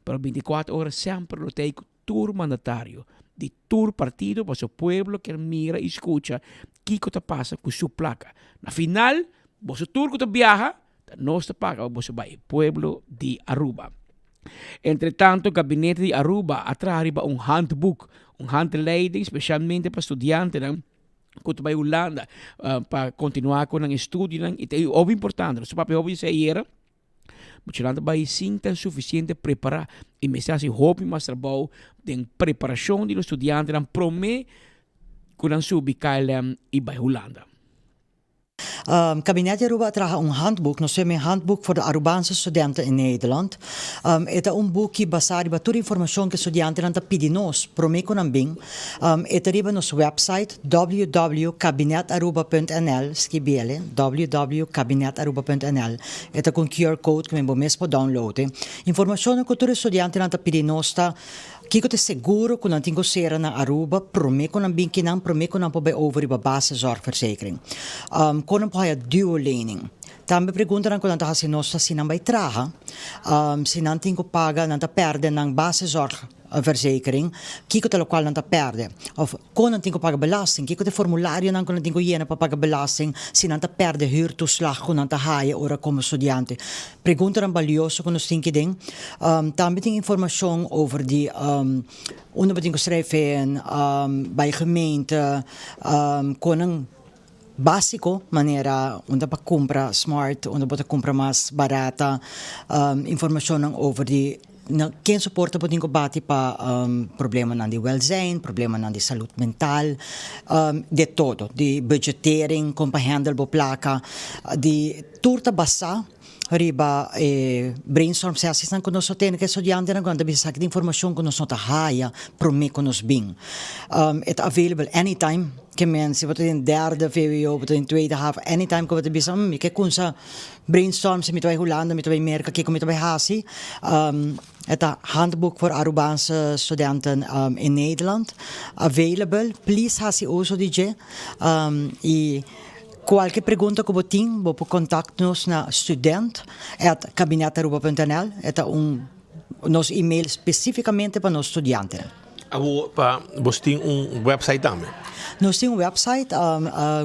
Pero 24 horas sempre lo tem tour mandatário, de tour partido para o pueblo que mira e escucha que te passa com sua placa. Na final, você tour que te viaja, nós te paga você vai pueblo de Aruba. Entretanto, o gabinete de Aruba atrás handbook, handleiding especialmente para estudiantes que vai Holanda para continuar com o estudo. E é muito importante, o papel óbvio era Bucilanda vai sinta suficiente preparar e me está se hobby mais trabalho de preparação de estudiantes promete que não subi KLM e vai Holanda. Kabinet Aruba traga een handboek, nou een handboek voor de Arubaanse studenten in Nederland. Het is een boek die baseert op de informatie que studenten aan pidinos, promeco nambing. Het is op onze website www.kabinetaruba.nl, skibele www.kabinetaruba.nl. Het is een QR code que me mesmo downloaden. Informatie que de studenten aan pidinos sta. Kiko te seguro que não tem que na Aruba, promeco não bem que não promeco não pode over a basiszorgverzekering. Quando pode dual lening. Também perguntam quando nós fazemos se não vai traga, se não tem que pagar, não perde na basiszorgverzekering, kiko te lokaal não perde. Of quando tem que pagar belasting, kiko te formulário não quando tem que ir para pagar belasting, se não perde huurtoeslag quando não haja ora como estudante. Perguntam valioso quando nós tem que den. Também tem informação over die onder wat ik schrijven bij gemeente koning básico maneira onde para comprar smart, onde para comprar mais barata, informação over die quem suporta pode combater para problema na de welzijn, problema na de saúde mental, de todo, de budgetering, como handle bo placa, de turta bassa riba brainstorm sessions na conosco tem que estudiante na quando bisa de informação conosco ta haya prome conos bing. It available anytime. Que men se você tem derde VWO, você tem tweede half anytime que você bisa que kunsa brainstorm se mit vai Holanda, mit vai merka que com mit vai hasi. Het handboek voor Arubaanse studenten in Nederland available. Please hasi also DJ e qualquer pergunta que você tem, você pode contactar-nos na student@kabinetaruba.nl. É nosso e-mail especificamente para os estudantes. Você tem website também? Nós temos website,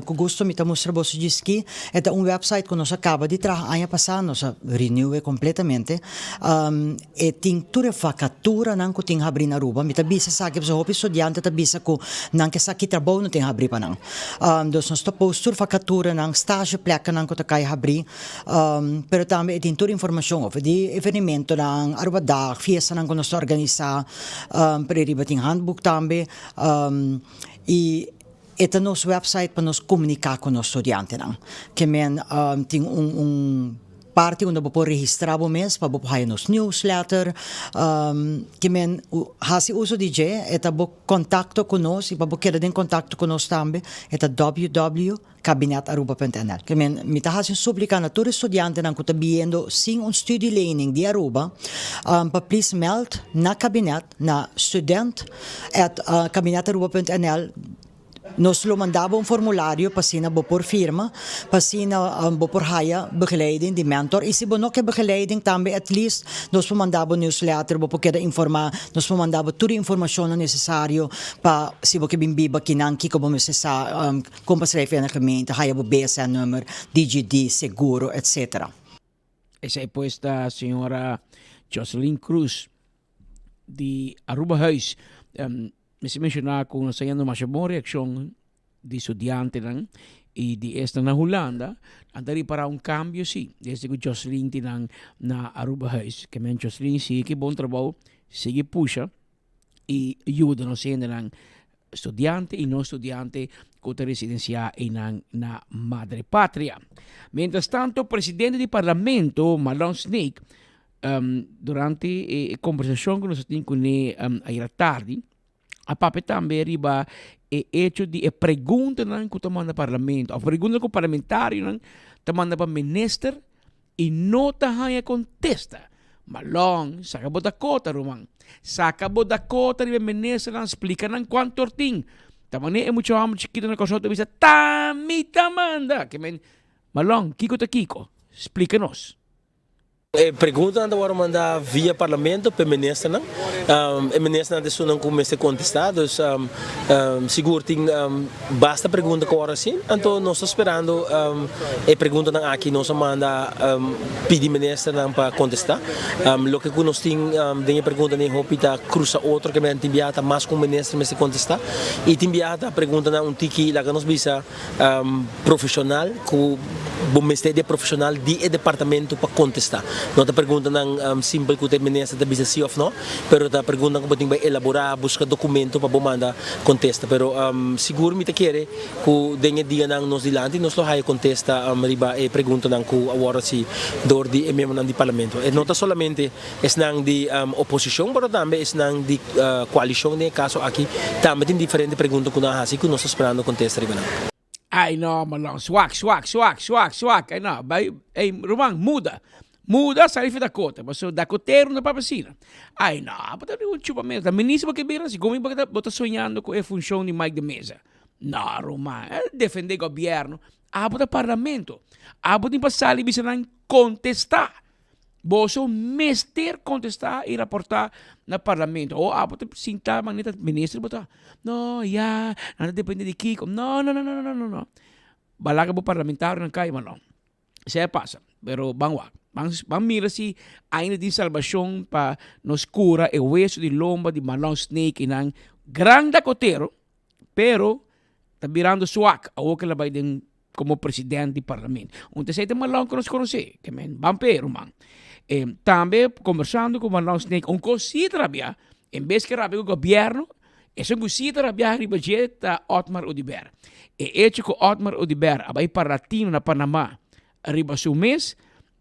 que gosto de mostrar para vocês que é website que nós acaba de trabalhar ano passado, nós renew completamente. E tem toda a vacatura que tem abrir na Aruba. Me tabisa sa que os estudantes tabisa que não que sa que trabalho não tem abrir para não. Nós topos toda vacatura não estágio placa não que tá cai abrir. Pero também tem toda a informação over de evento não Aruba dag, fiesta não que nós organizar. Para riba tem handbook também. E é nosso website para nos comunicar com os estudantes. Que tem parte onde você pode registrar o mês para você nos newsletter. Que hasi uso DJ, é contato conosco e para você querer em contato conosco também, é www.kabinetaruba.nl. Que me está fazendo suplicar a todos os estudantes que estão vendo sem studieleining de Aruba, para please meld na cabinet, na student@kabinetaruba.nl. Nós lo mandava formulário para sina por firma, para sina por haya begeleiding de mentor. E se não quer begeleiding também, at least, nós mandava newsletter, porque quer informar, nós mandava toda a informação necessária para se você bimbiba kinang como necessário, como se refere na gemeente, haya o BSN number, DGD, seguro, etc. Essa é posta a senhora Jocelyn Cruz de Aruba Huis. Me se mencionar com a sayando mais boa reação di estudiante nang e di esta na Holanda, andari para un cambio sì. Desde que Jocelyn tinang na Aruba House, que men Jocelyn sì che buon trabalho, sige pusha e aiuta no sendo nang estudiante e non estudiante con residencia na madre patria. Mientras tanto, presidente di Parlamento Malone Snake durante conversazione con noi con ieri tardi a pape também riba hecho di pergunta nang ku tamanda parlamento a pergunta ko parlamentario nang tamanda pa minister e nota haya contesta malong sakabo da kota rumang sakabo da kota riba minister nang explica nang quanto ting tamani mucho amo chiquito na kosoto bisa tamanda que men malong kiko explícanos. Pergunta anda agora mandar via parlamento para ministro não, ministro não deixou não começar a contestar, então seguro tem basta pergunta que agora sim, então nós estamos esperando pergunta não aqui nós manda pedir ministro não para contestar, lo que nós tem denha pergunta nem hopita cruza outro que me enviata mais com ministro mas se contestar e enviata pergunta não tiki lá que nós bisa profissional com bom ministério profissional de departamento para contestar. Não está perguntando simples que o ministro está bisa sim ou não, pero está perguntando como tem que elaborar, buscar documento para mandar contesta. Pero seguro me te quer que denha dia não nos dilante, nós lo hai contesta riba e pergunta não que agora se dor de membro não de parlamento. E não está solamente não de oposição, mas também não de coalição nesse caso aqui, também tem diferentes perguntas que nós assim que nós esperando contesta riba não. Ai no, malong, swak. Ai no, Romang, muda sarif da cota, mas da coteiro na papacina. Ai no, bota um chupa mesmo. Ministro que vira assim, como bota sonhando com a função de Mike de Mesa. Não, Romang, defender o governo, bota parlamento, bota passar ali bisa nang contestar. Boso mester contestar e reportar na parlamento. Ou bota sinta manita ministro bota. No, nada depende de Kiko. No. Balaga bo parlamentário não cai, malong. Isso passa. Pero bangwag. Bang mira si ainda din salvação pa nos cura e hueso de lomba de Malone Snake inang grande cotero, pero tabirando suak a que la vai din como presidente do parlamento. Unte sei te Malone que nos conhece, que men vampiro man. Também conversando com Malone Snake, cosita rabia, em vez que rabia o governo, essa cosita rabia ribajeta Otmar Udiber. E hecho que Otmar Udiber abai paratino na Panamá, riba su mês,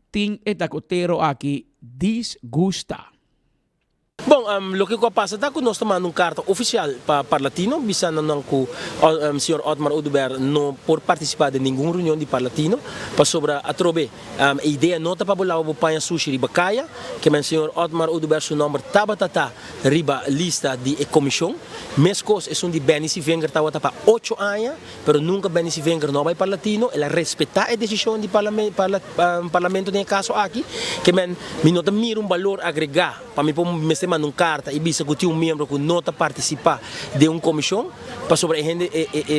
ting etacotero aqui disgusta. Bom, lo que passa é que nós tomamos carta oficial para Latino, visando que o senhor Otmar Udiber não pode participar de nenhuma reunião de Parlatino, para sobre a trobe a ideia nota para bolar o panha sushi riba caia, que o senhor Otmar Udiber seu nome tabatata riba lista de comissão, mescos é de Benici Wenger tawata para 8 anos, pero nunca Benici Wenger não vai para Latino, ela respeitar a decisão do parlamento nesse caso aqui, que me nota mira valor agregar para me pôr numa carta e bisa que um membro que não participa de uma comissão para sobre a gente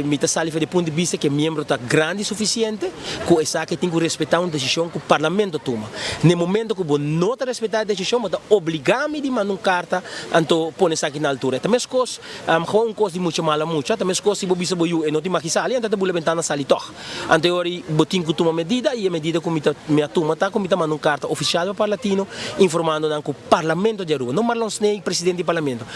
me sali de ponto de vista que o membro está grande o suficiente que essa que tem que respeitar uma decisão que o parlamento toma. No momento que você não respeitar a decisão, você obriga-me de mandar uma carta então põe essa aqui na altura. Também as coisas um coisa de muito mala muito, também as coisas se você bisa e não tem mais que sair, então você ventana sali toch. Anteriori botin que toma medida e a medida que me toma tá como manda uma carta oficial para Latino informando que o parlamento de Aruba, não Malone Snake, presidente do parlamento.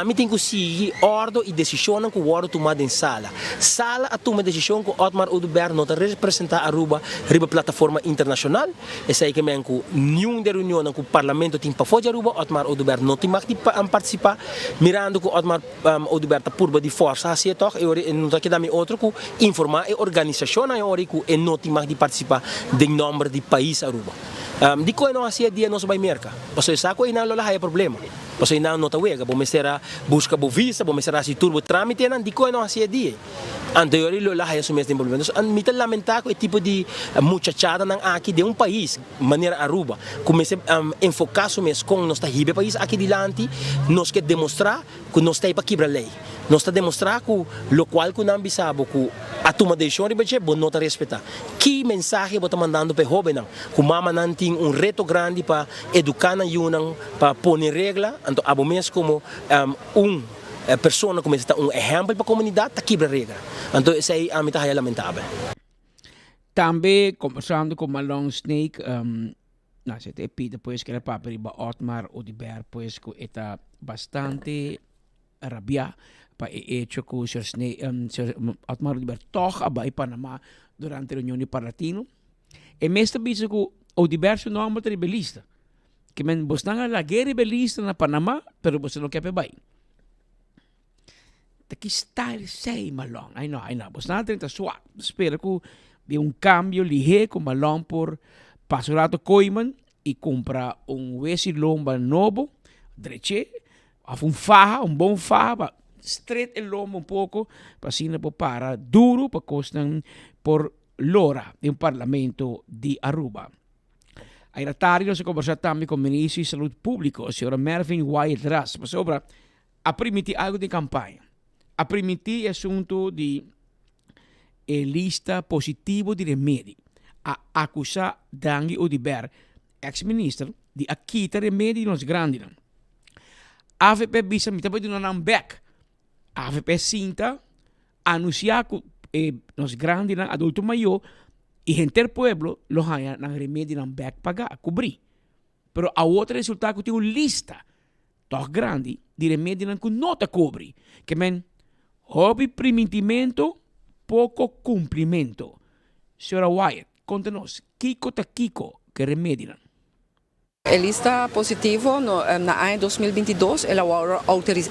Me tem que seguir ordem e decisão que o ordem tomada em sala. Sala a toma decisão que Otmar Udiber não representa Aruba riba plataforma internacional. Essa aí que me que nenhum de reunião que o parlamento tem para fora de Aruba, Otmar Udiber não tem mais que participar. Mirando que Otmar Udiber está por de força, assim toch, e não está que dar outro que informar a organização a hora que não tem mais de participar de nome de país Aruba. Di ko ano kasi dia no sa Merca. Pasoy sa ko ina lola hay problema. Pasoy na no tawega, bomesera busca bo visa, bomesera si turbo tramite nan di ko ano kasi dia. Anteriori lola hay sumes de problema. An mital lamenta ko tipo de muchachada ng aqui de um país, maneira Aruba. Comece enfocar sumes com nos hibe país aqui dilante, nos que demonstrar que nos tá para quebrar lei. Nós está demonstrar que o qual que não bisabo que a toma de chão ribeche bom não respeitar. Que mensagem você mandando para jovem não? Que mama não tem reto grande para educar na yunang para pôr regra, então abo mesmo como persona começa a um exemplo para a comunidade, tá quebra regra. Então isso aí a mim tá lamentável. Também conversando com Malone Snake, se te pide pues que el papel ba Otmar Odibert pues que está bastante rabia pa hecho que Sir Otmar Odibert toch abay Panama durante a reunião de Parlatino. E mesmo bicho que Odibert se não é rebelista. Que men bostanga la guerra rebelista na Panama, pero você não quer bem. Daqui style sei Malone. I know. Bostanga 30 swat. Espero que de cambio ligeiro com Malone por Passorato Koiman e compra lomba novo, dreche, faja, bom faja, straight el lombo pouco, para assim para duro, para costan por lora em parlamento de Aruba. Aí na tarde nós conversamos também com o ministro de Saúde Pública, o senhor Mervyn Wyatt Ras, sobre a permitir algo de campanha. A permitir assunto de lista positivo de remédio. A acusar Dangi Odibert, ex-ministro, de aquita remédio nos grandes. AVP bisa mita pwede na ng back. AVP sinta anunciar que nos grandes adulto mayor y gente del pueblo los haya ng remédio ng back paga cobrir. Pero a outro resultado que tem uma lista tão grande de remédio que não te cobre. Que men hobby primitimento pouco cumprimento. Senhora Wyatt, conta-nos, Kiko ta Kiko, que remédio? A lista positivo na ano 2022 ela agora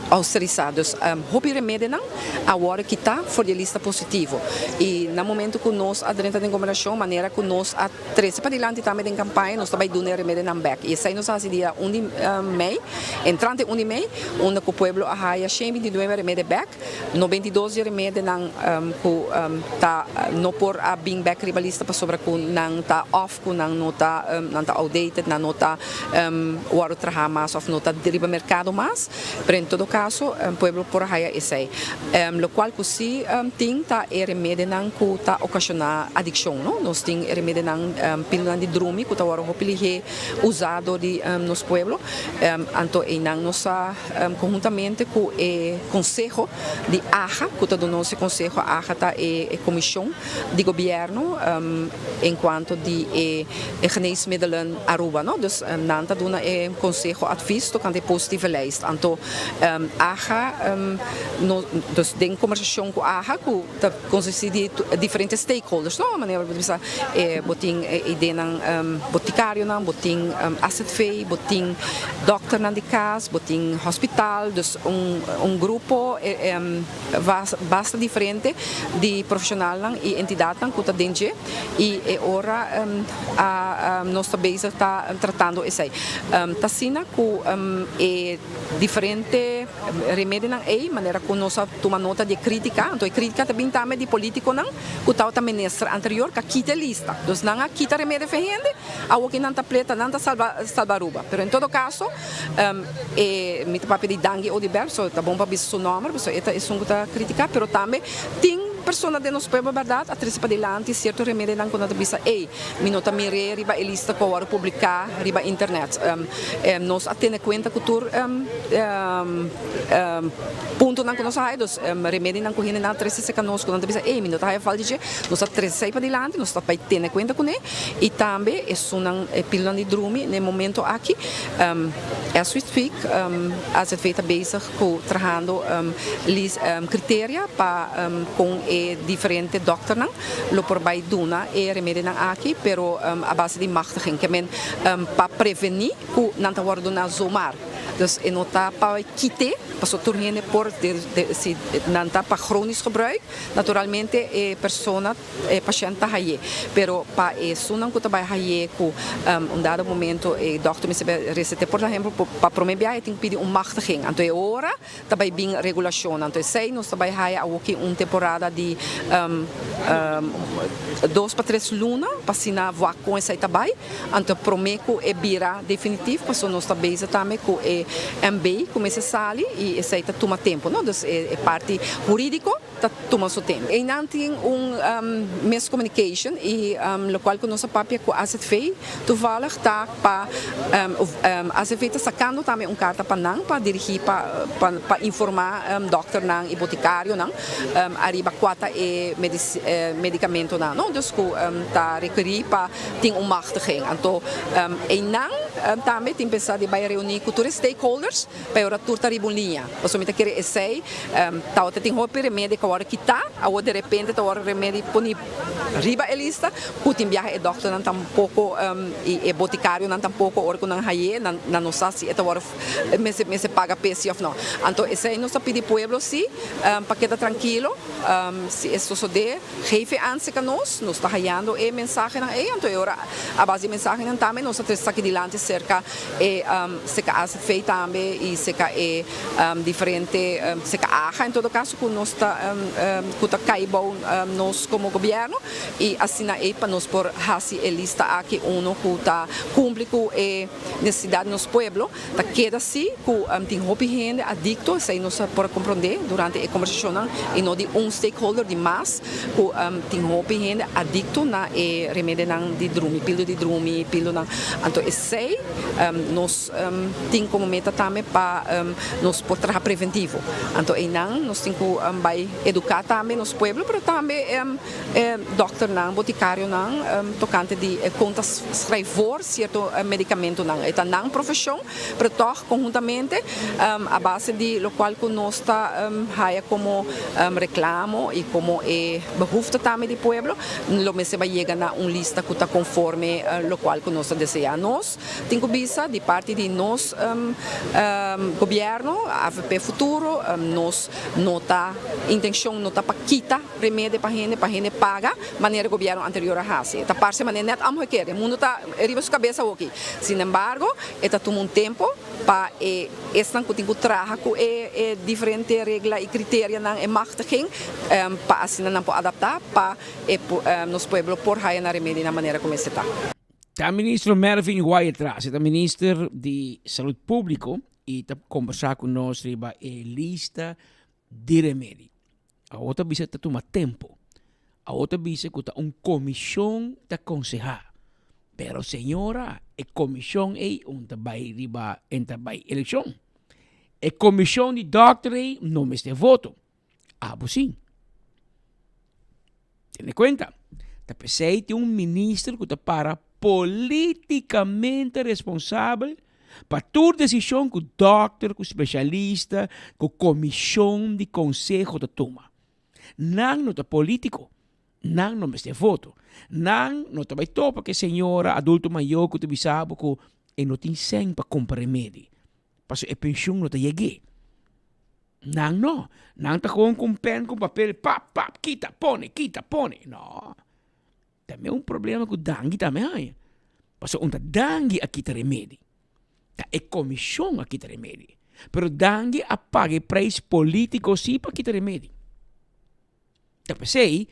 autorizados. Hobby remédio não agora que está for a lista positivo. E no momento que nós adrenta de combinação, maneira que nós a 13 para diante também em campanha nós também dando remédio não back. E sai nos faz dia 1 de Mei, entrante 1 de Mei, onde o povo a haia 129 remédio back, 92 remédio não tá no por a bing back ribalista para sobre com não tá off com não tá outdated, não tá o outro trabalho mais ou nota deriva mercado mais, pero em todo caso pueblo por aí esse lo qual que se tem tá remédio não que tá ocasionar adicção, não nós tem remédio não pílula de drumi que tá agora hopili usado de nos pueblo anto e não nós conjuntamente com o conselho de AJA que tá dando esse conselho AJA tá e comissão de governo enquanto de geneesmiddelen Aruba, não dus nanta duna conselho advies to kan de positieve lijst anto AJA dus den conversação com AJA que tá consiste de diferentes stakeholders, não maneira bisa boting ideia ng boticário não boting asset fee boting doctor nan de cas boting hospital dus grupo basta diferente de profissional lang e entidade lang que tá dentro e ora nós tá bezig tá tratando esse tá sina com diferente remédio não maneira que nós toma nota de crítica então crítica também também de político não que tá o ministro anterior que quita lista dus não quita remédio ferrende a o que não tá pleta não tá salva Aruba pero em todo caso me tá papel de Dangi Odibert so tá bom para bis su nome so eta é um tá criticar pero também tem persona de nos pueblo verdade a três para diante certo remédio não quando bisa me nota mire riba lista com o publicar riba internet nós atende conta cultura ponto não nós aí dos remédio não correndo na três se conosco quando bisa me nota aí fala de nós a três para diante nós tá para ter conta com ele e também é sunang pílula de drumi no momento aqui as we speak as feita bezig com trabalhando criteria para com diferente dokter nang lo por bai duna remédio nang aqui pero a base de machtiging que men para prevenir que não tá guardando na zomar dus en nota para kite paso turniene por se não tá para cronisch gebruik naturalmente persona paciente haye pero para isso não que vai haye com dado momento dokter me recete por exemplo para prometer tem que pedir machtiging então é hora também bem regulação então sei nós também haye aqui temporada de 2 para 3 luna para sina voar com essa também então prometo é bira definitivo passo nós também também com MB começa a sair e isso aí toma tempo, não? Dus é parte jurídico toma seu tempo. E não tem miscommunication e o qual que nossa papia com a AZV toevallig tá para a AZV está sacando também carta para dirigir para informar dokter nang e boticário nang arriba quata e medicamento nang, não? Dus tá requerir para tem machtiging. Então nang também tem pensado de vai reunir com todos os stakeholders para turta ribunlinha. Você me tá querer essay tá outra tem roupa remédio que agora quitar, agora de repente tá agora remédio poni riba a lista, putin viaja e dokter não tampouco e boticário não tampouco orco não haie na nossa se eta agora me se paga preço ou não. Então esse aí nós pedimos pueblo sim para quedar tranquilo, se isso suceder, jefe antes que nós está hallando e mensagem na então agora a base de mensagem não também nós estamos aqui diante cerca e se que as feita também e se que é diferente se que aja em todo caso que nós está que caibo nós como governo e assim aí para nós por hasi a lista aqui uno que está cumpre com a necessidade nos pueblo tá queda assim que tem roupa gente adicto isso aí nós por compreender durante a conversação e não de stakeholder de mais que tem roupa gente adicto na remédio de drumi pílula na então isso aí nós tem como meta também para nós por trabalhar preventivo então aí nós tem que vai educar também nos pueblo pero também dokter não boticário não tocante de contas escrever certo medicamento não é não profissão pero toch conjuntamente a base de lo qual que nós está haya como reclamo e como behoefte também de pueblo lo me se vai chegar na lista que está conforme lo qual que nós desejamos tem que visa de parte de nós governo AVP futuro nós nota intenção nota para quitar remédio para gente paga maneira governo anterior a hasi tá parte maneira net amo quer o mundo tá arriba sua cabeça aqui sin embargo está tomando tempo para estan que tem que trabalhar com diferente regra e critério não é machtiging para assim não pode adaptar para nos pueblo por haya na remédio na maneira como está. Tá ministro Mervin Guayetras, é ministro de Saúde Pública e está conversando com nós sobre a lista de remédio. A outra vez está tomando tempo. A outra vez que está comissão de aconselhar. Pero senhora, a comissão é vai riba entra vai eleição. A comissão de doctor não me está voto. Sim. Tem conta? Tá pensei tem ministro que está para politicamente responsável para toda decisão que o doctor, que o especialista, que a comissão de conselho toma. Não é político. Não me está voto. Não vai topa que senhora adulto maior que tu sabe que não tem sem para comprar remédio. Porque a pensão não está cheguei. Não está com pen, com papel, pap, quita, pone. Não. Também é problema com o dengue também aí. Porque onde dengue a quitar remédio. É comissão a quitar remédio. Pero dengue a pagar preço político sim para quitar remédio. Eu pensei,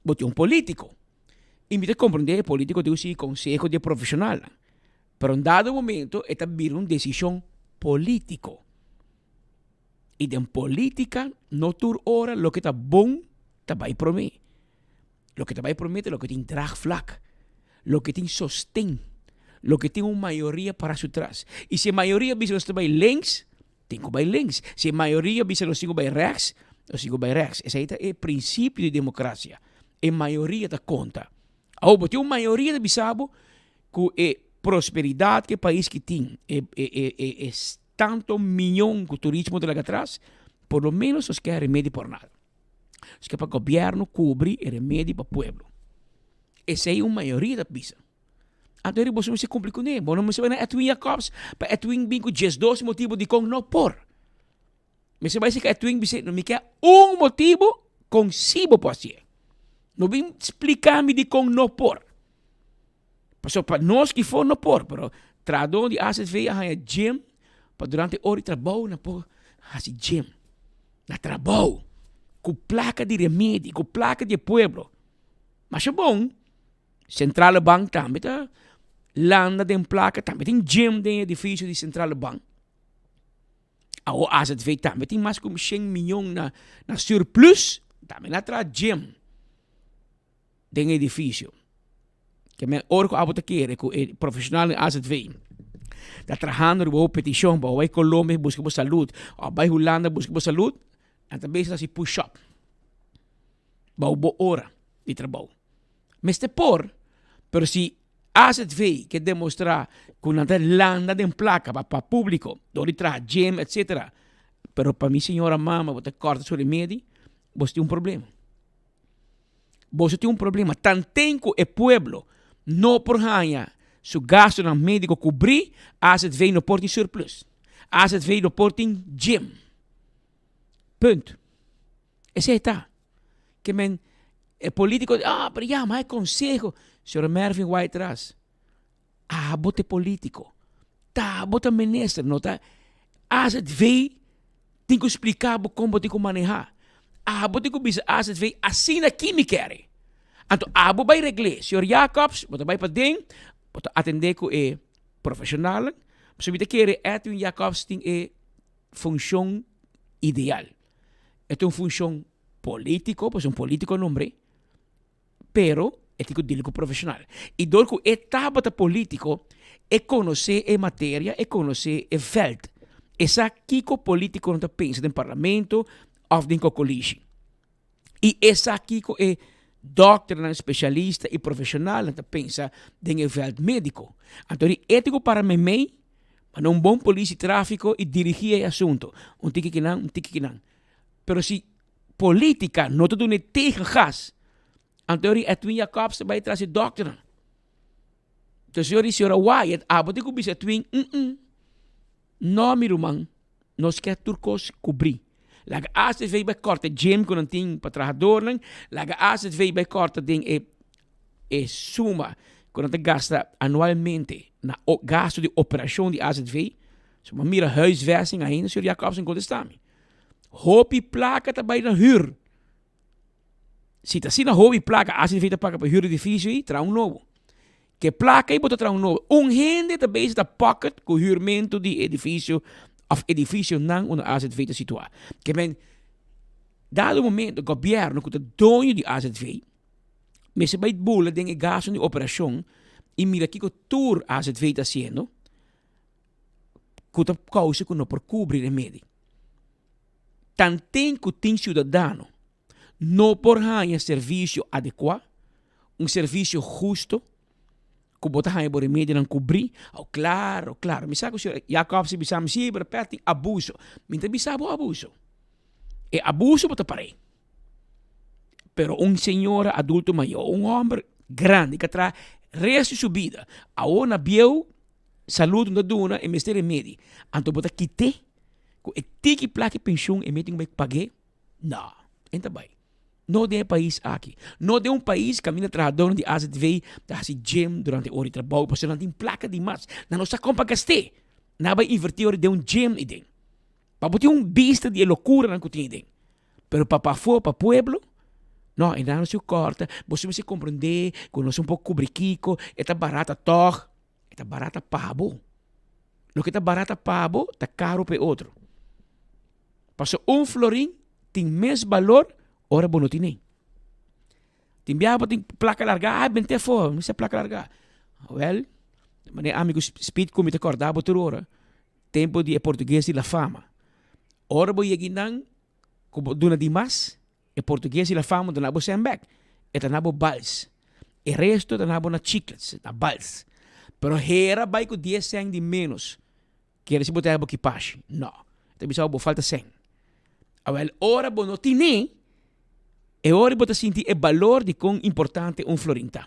bote político. E me compreender, político deu sim conselho de profissional. Pero em dado momento, está vir uma decisão política. E de política, não tur hora, lo que está bom, está vai prometer. Lo que te vai prometer, lo que tem draagvlak, lo que tem sostém, lo que tem uma maioria para su trás. E se a maioria bisa los vai links, tem que vai links. Se a maioria bisa los sigo vai rechts, los sigo vai rechts. Esse aí é o princípio de democracia. A maioria da conta. Agora, tem uma maioria de bisabo que é prosperidade que o país que tem. É tanto milhão que o turismo de lá atrás, por lo menos os que remédio por nada. Os que para o governo cobre o remédio para o pueblo. Essa é a maioria da pisa. Então, você se complica com ele. Não se vai na Edwin Jacobs, para Edwin bem com 12 motivos de como não por. Mas você vai dizer que Edwin não me quer motivo consigo para ser. Não vem explicar-me de como não por. Para nós que for não por, pero tradon de ACV a gym, para durante hora de trabalho, na por assim gym. Na trabalho. Com placa de remédio, com placa de pueblo. Mas é bom. Central Bank também tá landa tem placa, também tem gym dentro do edifício de Central Bank. Ao AZV também tem mais como 100 milhões na surplus, também na tra gym de edifício. Que me orco abo te querer com profissional em AZV. Está trabalhando em petição, vai Colômbia busca por saúde, vai Holanda busca por saúde, e também está se push up. Vai boa hora de trabalho. Mas te por, pero se AZV que demonstrar que não tem landa de placa para público, onde traz gym, etc. Pero para mim, senhora mama, você corta sobre medo, você tem problema. Você tem problema. Tanto que o pueblo não por ganhar su gasto no médico cobrir, AZV não pode surplus. AZV não pode gym. Ponto. Esse está. Que men, é político, pero já, mas é conselho. Senhor Mervyn White Ras, bote político, bote ministro, não tá? AZV tem que explicar como tem que manejar. Bote que bisa AZV assim aqui me quer. Então, vai regler. Senhor Jacobs, bote vai para dentro, bote atender com é profissional. Se você quer, Edwin Jacobs tem função ideal. É uma função político, pois político nome, pero ético dílico profissional. E dorco etapa político é conhecer a matéria, é conhecer o veld. Essa kiko político não pensa no parlamento ou no colégio. E essa kiko é doctor, especialista e profissional não pensa no veld médico. Então, ético para mim, mas não bom polícia tráfico e dirigir o assunto. Tiki que não. Pero se política não te tegen gas, Antori Edwin Jacobs vai trazer doctor. Então, senhora Wyatt, bote que bisa Edwin, não, meu irmão, nós quer turcos cobrir. Laga AZV vai cortar gym que não tem para trabalhador, laga AZV vai cortar suma que não te gasta anualmente na gasto de operação de AZV. Se uma mira huisvesting ainda, senhor Jacobs em contestar-me. Hopi placa também na huur. Se está assim na hobby placa, assim feita placa para o edifício e traz novo. Que placa e bota traz novo. Gente também está pocket com o juramento de edifício, of edifício não onde AZV feita situar. Que bem, dado o momento, o governo que é dono de AZV, mas se vai bula de gasto de operação e mira que o tour AZV está sendo, que a causa que não por cobrir o médico. Tanto que tem cidadano não por ganhar serviço adequado, serviço justo, que bota ganhar por meio de cobrir. Claro. Me sabe que o senhor Jacob se bisa me siempre repete abuso. Me te bisa abuso. E abuso bota parei. Pero senhor adulto maior, homem grande que traz resto de sua vida, aonde viu saúde na duna e mestre meio. Então bota quite, que tiki plaque pensão e meio que pagar. Não, então vai. Não de país aqui. Não de país que caminha trabalhador de AZV, da se gym durante hora de trabalho, porque não tem placa demais. Não nossa compra gastei. Não vai invertir de gym e den. Para botar vista de loucura na cotinha. Pero para fora, para pueblo, não, ainda não se corta. Você vai se compreender, conhece pouco cubriquico, está barata toch, está barata pabo. Lo que está barata pabo, está caro para outro. Passou florim, tem mais valor, ora bom não tem. Timbiaba tem placa larga, bem te for, não sei placa larga. Well, mas amigo speed como te acordar por hora. Tempo de português e la fama. Ora bo yeginang, como duna dimas, e português e la fama do nabo sembek, e nabo bals. E resto da nabo na chiclets, na bals. Pero hera vai com 10 cent de menos. Quer se botar bo equipagem? Não. Tem bisao bo falta 100. Well, ora bo não tem. E ora você sentir o valor de quão importante florinta.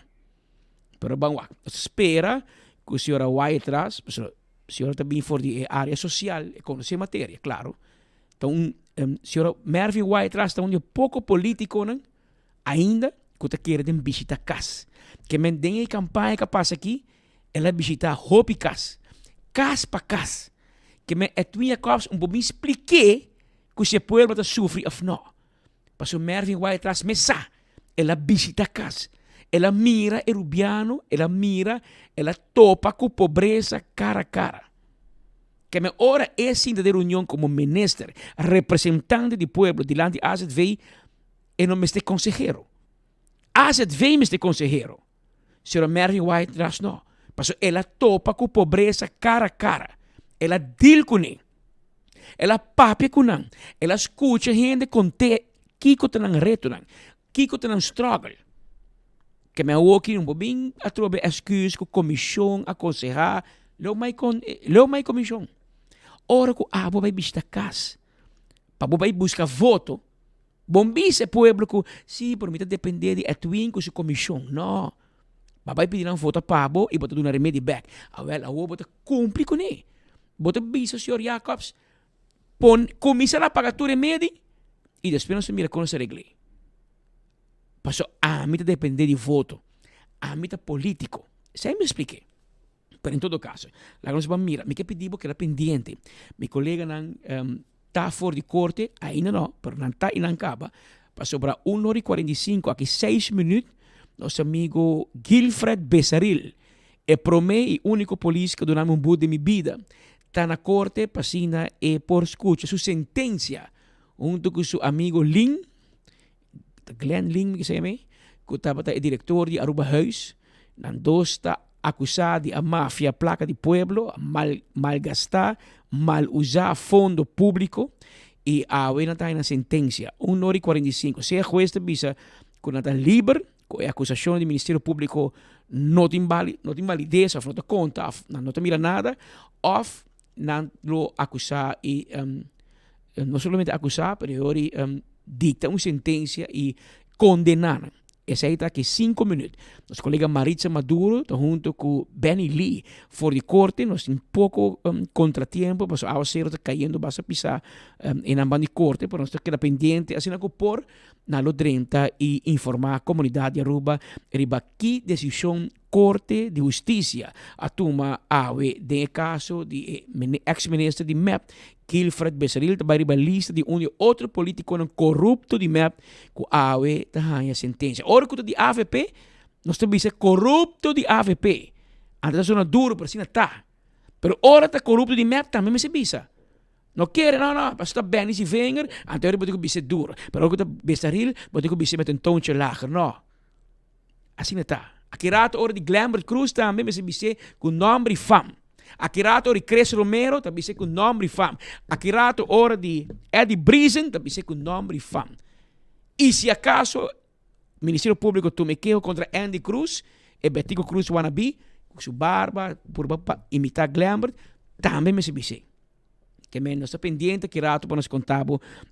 Pero vamos lá. Espera que o senhor vai atrás, o senhor também for de área social e conhecer matéria, claro. Então, o senhor Mervyn vai atrás, está um pouco político, não? Ainda, que você quer visitar casa. Que me tem a campanha que passa aqui, ela visitar Hopi casa. Casa para casa. Que me Edwin Jacobs pouco expliquei que o seu povo está sofrendo ou não. Pastor Mervyn vai atrás mesa. Ela visita a casa. Ela mira o rubiano, ela topa com pobreza cara a cara. que me ora é sim de reunião como ministro, representante do povo diante de AZV, e não me este consejero. AZV me este consejero. Senhora Mary White traz não. Porque ela topa com pobreza cara a cara. Ela deal com ele. Ela papia com ele. Ela escuta gente com te, kiko tenang reto nang, kiko tenang struggle. Que me aqui um bobinho a trobe excuse com comissão, aconselhar, leu mai comissão. Ora que abo vai vista casa, para vai buscar voto. Bombi se pueblo que sim, por mim depender de Edwin com sua comissão. Não. Babai pedir um voto para abo e botar um remédio back. Awel, awo botar cumprir com ele. Botar bisa senhor Jacobs, pon comissão a pagar tu remédio e depois nós mira como se regle. Passou a mim depender de voto, a mim político. Você me explique. Pero em todo caso, lá nós vamos mirar. Me que pediu que era pendiente. Mi colega não tá fora de corte, ainda não, pero não tá e não acaba. Passou para 1h45, aqui 6 minutos, nosso amigo Gilfred Besaril, é promê e único polícia que durante um bout de minha vida, está na corte, passina e por escuta sua sentença, junto com seu amigo Lin, Glenn Lin, que se chama, que estava diretor de Aruba Huis, não está acusado de a máfia placa de pueblo, malgastar, mal usar fundo público e a não está na sentença, 1h45. Se a juez te avisa que não está livre, com a acusação do Ministério Público não tem validez, não tem conta, não tem mira nada, ou não lo acusar e não somente acusar, mas dicta uma sentença e condenar. Essa aí está aqui 5 minutos. Nosso colega Maritza Maduro, junto com Benny Lee, fora de corte, nós temos pouco contratempo, mas a ser está caindo, basta pisar em ambas de corte, mas nós estamos pendente, assim como por na Lodrenta e informar a comunidade de Aruba, riba que decisão Corte de Justiça a toma awe de caso de ex-ministro de MEP, Gilfred Besaril, também riba lista de outro político corrupto de MEP, que awe tahanha sentença. Ora que de AVP, nós temos que ser corrupto de AVP. Antes é duro, pero assim está. Pero ora está corrupto de MEP, também me se bisa. Não quer, não, basta bem se venga, antes eu vou ser duro. Pero ora que Besaril, vou ser met um toontje lager, não. Assim está. Akirato ora de Glamour Cruz também se bise com nome e fama. Akirato ora de Cres Romero também se com nome e fama. Akirato ora de Eddie Brisen também se com nome e fama. E se acaso o Ministério Público tomequeu contra Andy Cruz e Betico Cruz wannabe, com sua barba, por imitar Glamour, também me se bise. Que menos está pendiente que rato para nos contar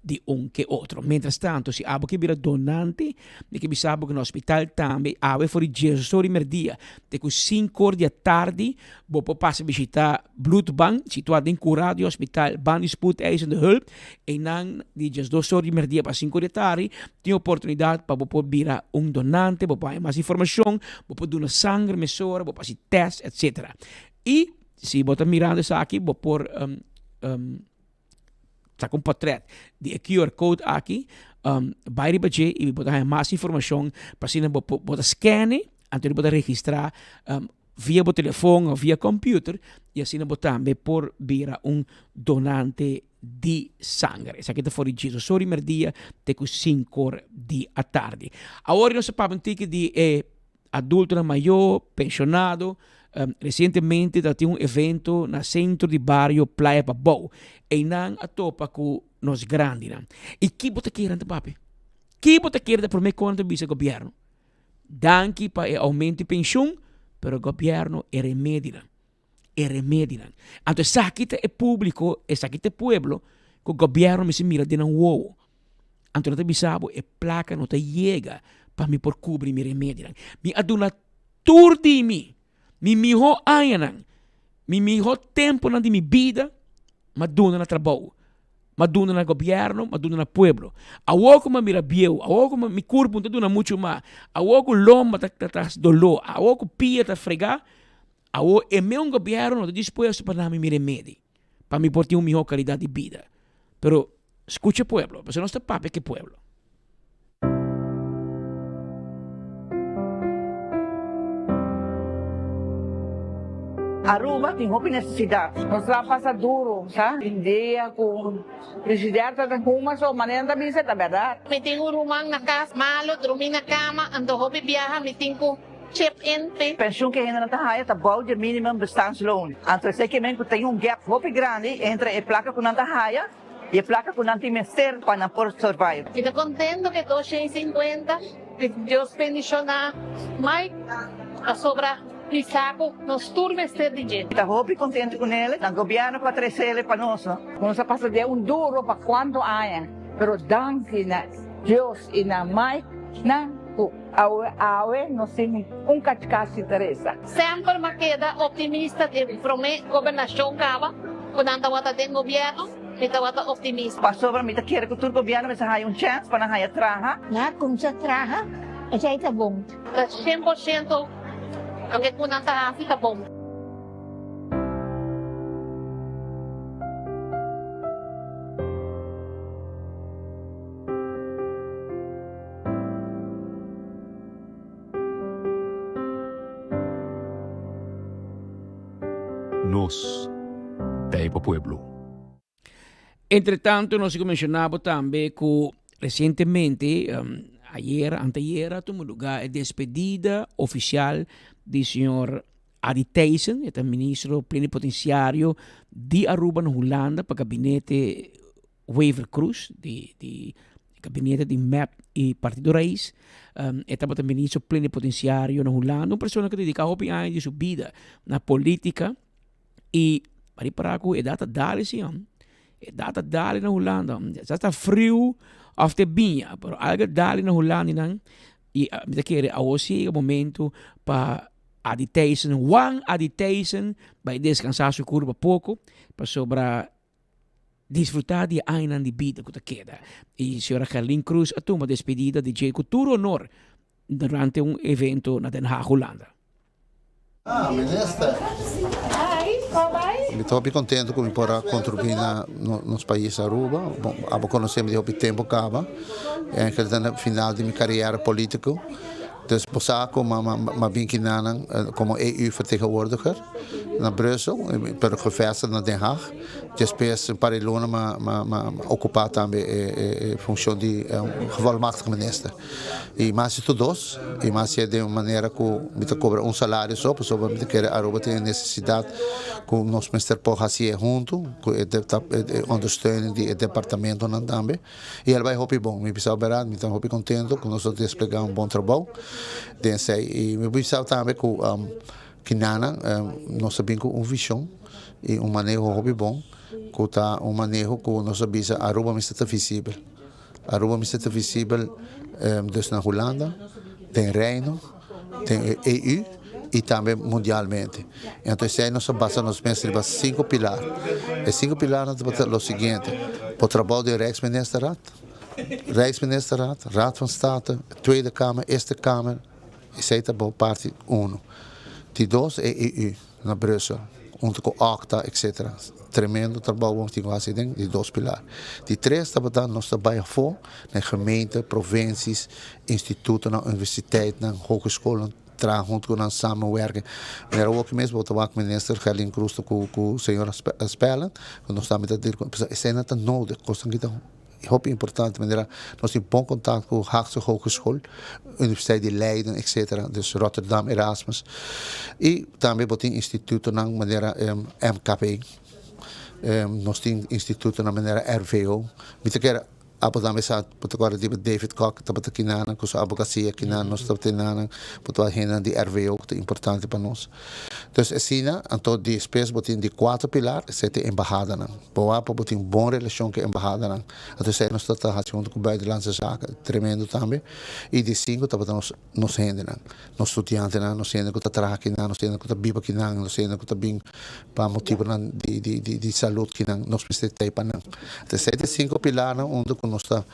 de que outro. Mientras tanto, se abo que vira donante, de que bisabo que no hospital também, ave for Jesus sobre merdia, de que 5 horas da tarde, bopo passa visitar Blood Bank, situado em curado hospital, ban spoedeisende hulp, e nan de Jesus 2 horas de merdia para 5 horas da tarde, tem oportunidade para bopo vira donante, bopo hay mais informação, bopo donar sangue, mesora, bopo fazer test, etc. E, se botar mirando isso aqui, bopo está com um portrait de QR Code aqui, vai ribater e botar mais informação para se não botar scan, antes de botar registrar via o telefone ou via computer e assim botar também por vira donante de sangue. Essa aqui está fora de Jesus. Sorry, merdia, te com 5 horas da tarde. Agora nós sabemos de adulto maior, pensionado. Recentemente tem evento no centro de barrio Playa Babou e não a topa com nós grandes. E que bota queira de papi? Que bota queira por me conta bisa governo? Danke para aumento de pensão, pero o governo é remédio. É remédio. Então, sakita é público, e sakita é pueblo, que o governo me se mira de não uou. Então, não te bisabo, é placa, não te chega para me por cobrir me remédio. Me aduna tur de mim. Mi miho ayan mi miho tempo na di mi vida, maduna na trabalho, maduna na governo, maduna na pueblo. Awoko ma mirabieu, awoko ma mi curpo não duna muito ma, awoko lomba ta dolo, awoko pia ta fregar, awo e meu governo não disposto para me remédio, para me portar miho qualidade de vida. Pero escucha pueblo, porque não está pape que pueblo. Aruba tem roupa necessidade. Nós lá passa duro, sabe? India com presidente da Ruma, só maneira da bisa, da verdade. Me tenho rumang na casa, malo, dormir na cama, ando hobby viaja, me tenho chip-in. Pensão que ainda não está aí, tá bom de minimum bestaansloon. Então, sei que tem gap roupa grande entre a placa que não está aí e a placa que não tem mestre para não poder survive. Estou contento que 250, Deus bendicionar, mas a sobra de saco, nos turmes de gente. Está roupa contente com ele, o governo para trazer ele para nós. Nós passa de duro para quanto há, pero danke na Deus e na mãe, na awe nós temos cachecase interessa. Sempre me queda optimista de prometer governação cava, quando anda tem governo, está optimista. Para sobra, me quer que todo governo me saia chance para não trabalhar. Na como se trabalha, já está bom. 100% ang kung nanta fica bom. Nos, Taipa Pueblo. Entretanto, nós mencionamos também que recentemente, anteayer, tomou lugar a despedida oficial do senhor Adi Thijssen, é o ministro plenipotenciário de Aruba, na Holanda, para o gabinete Wever Cruz, de gabinete de MAP e Partido Raiz. É também o ministro plenipotenciário na Holanda, uma pessoa que dedica a anos de sua vida na política e para que é data dali, sim, é data dali na Holanda. Já está frio of the binha, pero algo dali na Holanda nang e me quer a hoje o momento para Adi Thijssen, Adi Thijssen, vai descansar sua curva pouco, para sobra desfrutar de aina de vida que queda. E a senhora Carlin Cruz a uma despedida de Jay Couture honor durante evento na Den Haag, Holanda. Minister. Estou bem contente com poder contribuir nos países Aruba. Bom, eu conheci de houve tempo acaba, é que no final de minha carreira política. Dus posako ma binkinanang como EU-vertegenwoordiger naar Brussel, per gevestigd naar Den Haag. Depois para Ilona ma ocupar também a função de gevolmachtigde minister. E mais todos, e mais de uma maneira que me cobra salário só, por sobre me quer Aruba tem necessidade que o nosso ministério possa fazer junto, que ondersteunen die departamento não também. E ele vai hopi bom, me precisa berar, me estou hopi contento que nós desplegar bom trabalho. E me precisa também que nana nós sabemos com visão e manejo hopi bom, que tá manejo que nós sabemos Aruba me está visível. Aruba me está visível dus na Holanda, tem Reino, tem EU e também mundialmente. Então, se aí nós basamos nos 5 pilares. E 5 pilares é o seguinte: o trabalho do Rijksministerraad, Raad van State, Tweede Kamer, Eerste Kamer, etc. parte 1. Die 2 é EU, na Brussel, junto com ACTA, etc. Tremendo trabalho que nós temos de 2 pilares. Die 3 está nós trabalhamos voor na gemeente, provincies, instituten, na universiteit, na hogescholen, junto com nós samenwerken. Maar ook mesmo o tabaco minister Carlin Cruz com o senhor Spellen, que nós estamos a dizer que isso é nada nodig, coisa que é importante, maneira nós temos bom contato com a Haagse Hogeschool, Universiteit de Leiden, etc. Dus Rotterdam, Erasmus. E também tem instituto na maneira MKP. Nós temos instituto na maneira RVO. Apo também sabe, porque agora tipo David Koch, está para aqui na, com a advocacia aqui na, nós estamos tendo porque a agenda de RVO que é importante para nós. Então assim, então de espécie botem de 4 pilares, 7 embaixada na. Boa, para botem boa relação com a embaixada na. Então sei nós estamos junto com buitenlandse zaken, tremendo também. E de 5 está para nós rende na, nós estudantes na, nós rende com a trabalho aqui na, nós rende com a biba aqui na, nós rende com a bem para motivo de saúde aqui na, nós precisamos para na. Então 7 5 pilares onde nós está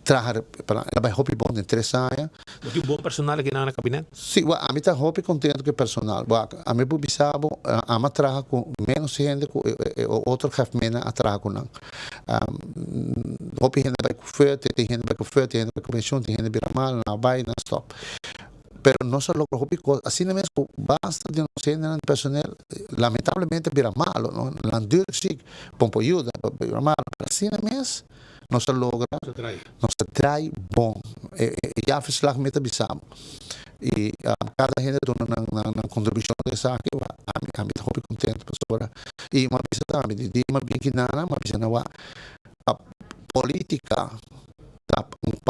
trabalhar para vai hobby bom em 3 anos. Tem bom personal aqui na gabinete? Sim, a mim está hobby contente com o personal. A mim publicava a mim trabalha com menos gente, outro chefe menos a trabalhar com não. Hobby gente vai com fé, tem gente vai com fé, tem gente vai com pensão, tem gente vai mal, não vai, não stop. pero no se logra así mesmo basta de no ser personal lamentavelmente vira malo no la sí pompo ayuda vira malo assim mesmo não se logra não se trai bom e a verslag met bisamo e cada gente dona na contribuição dessa aqui a mim tô contente pessoa e uma vez também de uma bem que nada uma vez na a política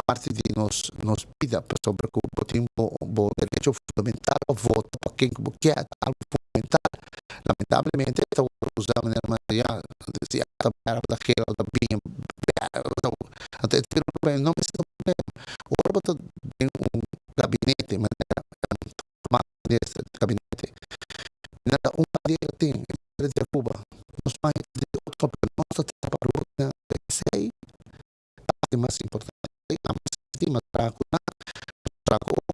parte de nos pida sobre o tempo o direito fundamental o voto para quem quer algo fundamental lamentavelmente está usando a maneira se a daquela da bem até ter um problema não precisa de problema agora tem gabinete mas desse gabinete nada dia tem de Cuba nós mais de outro nossa para o sei mais importante mas trago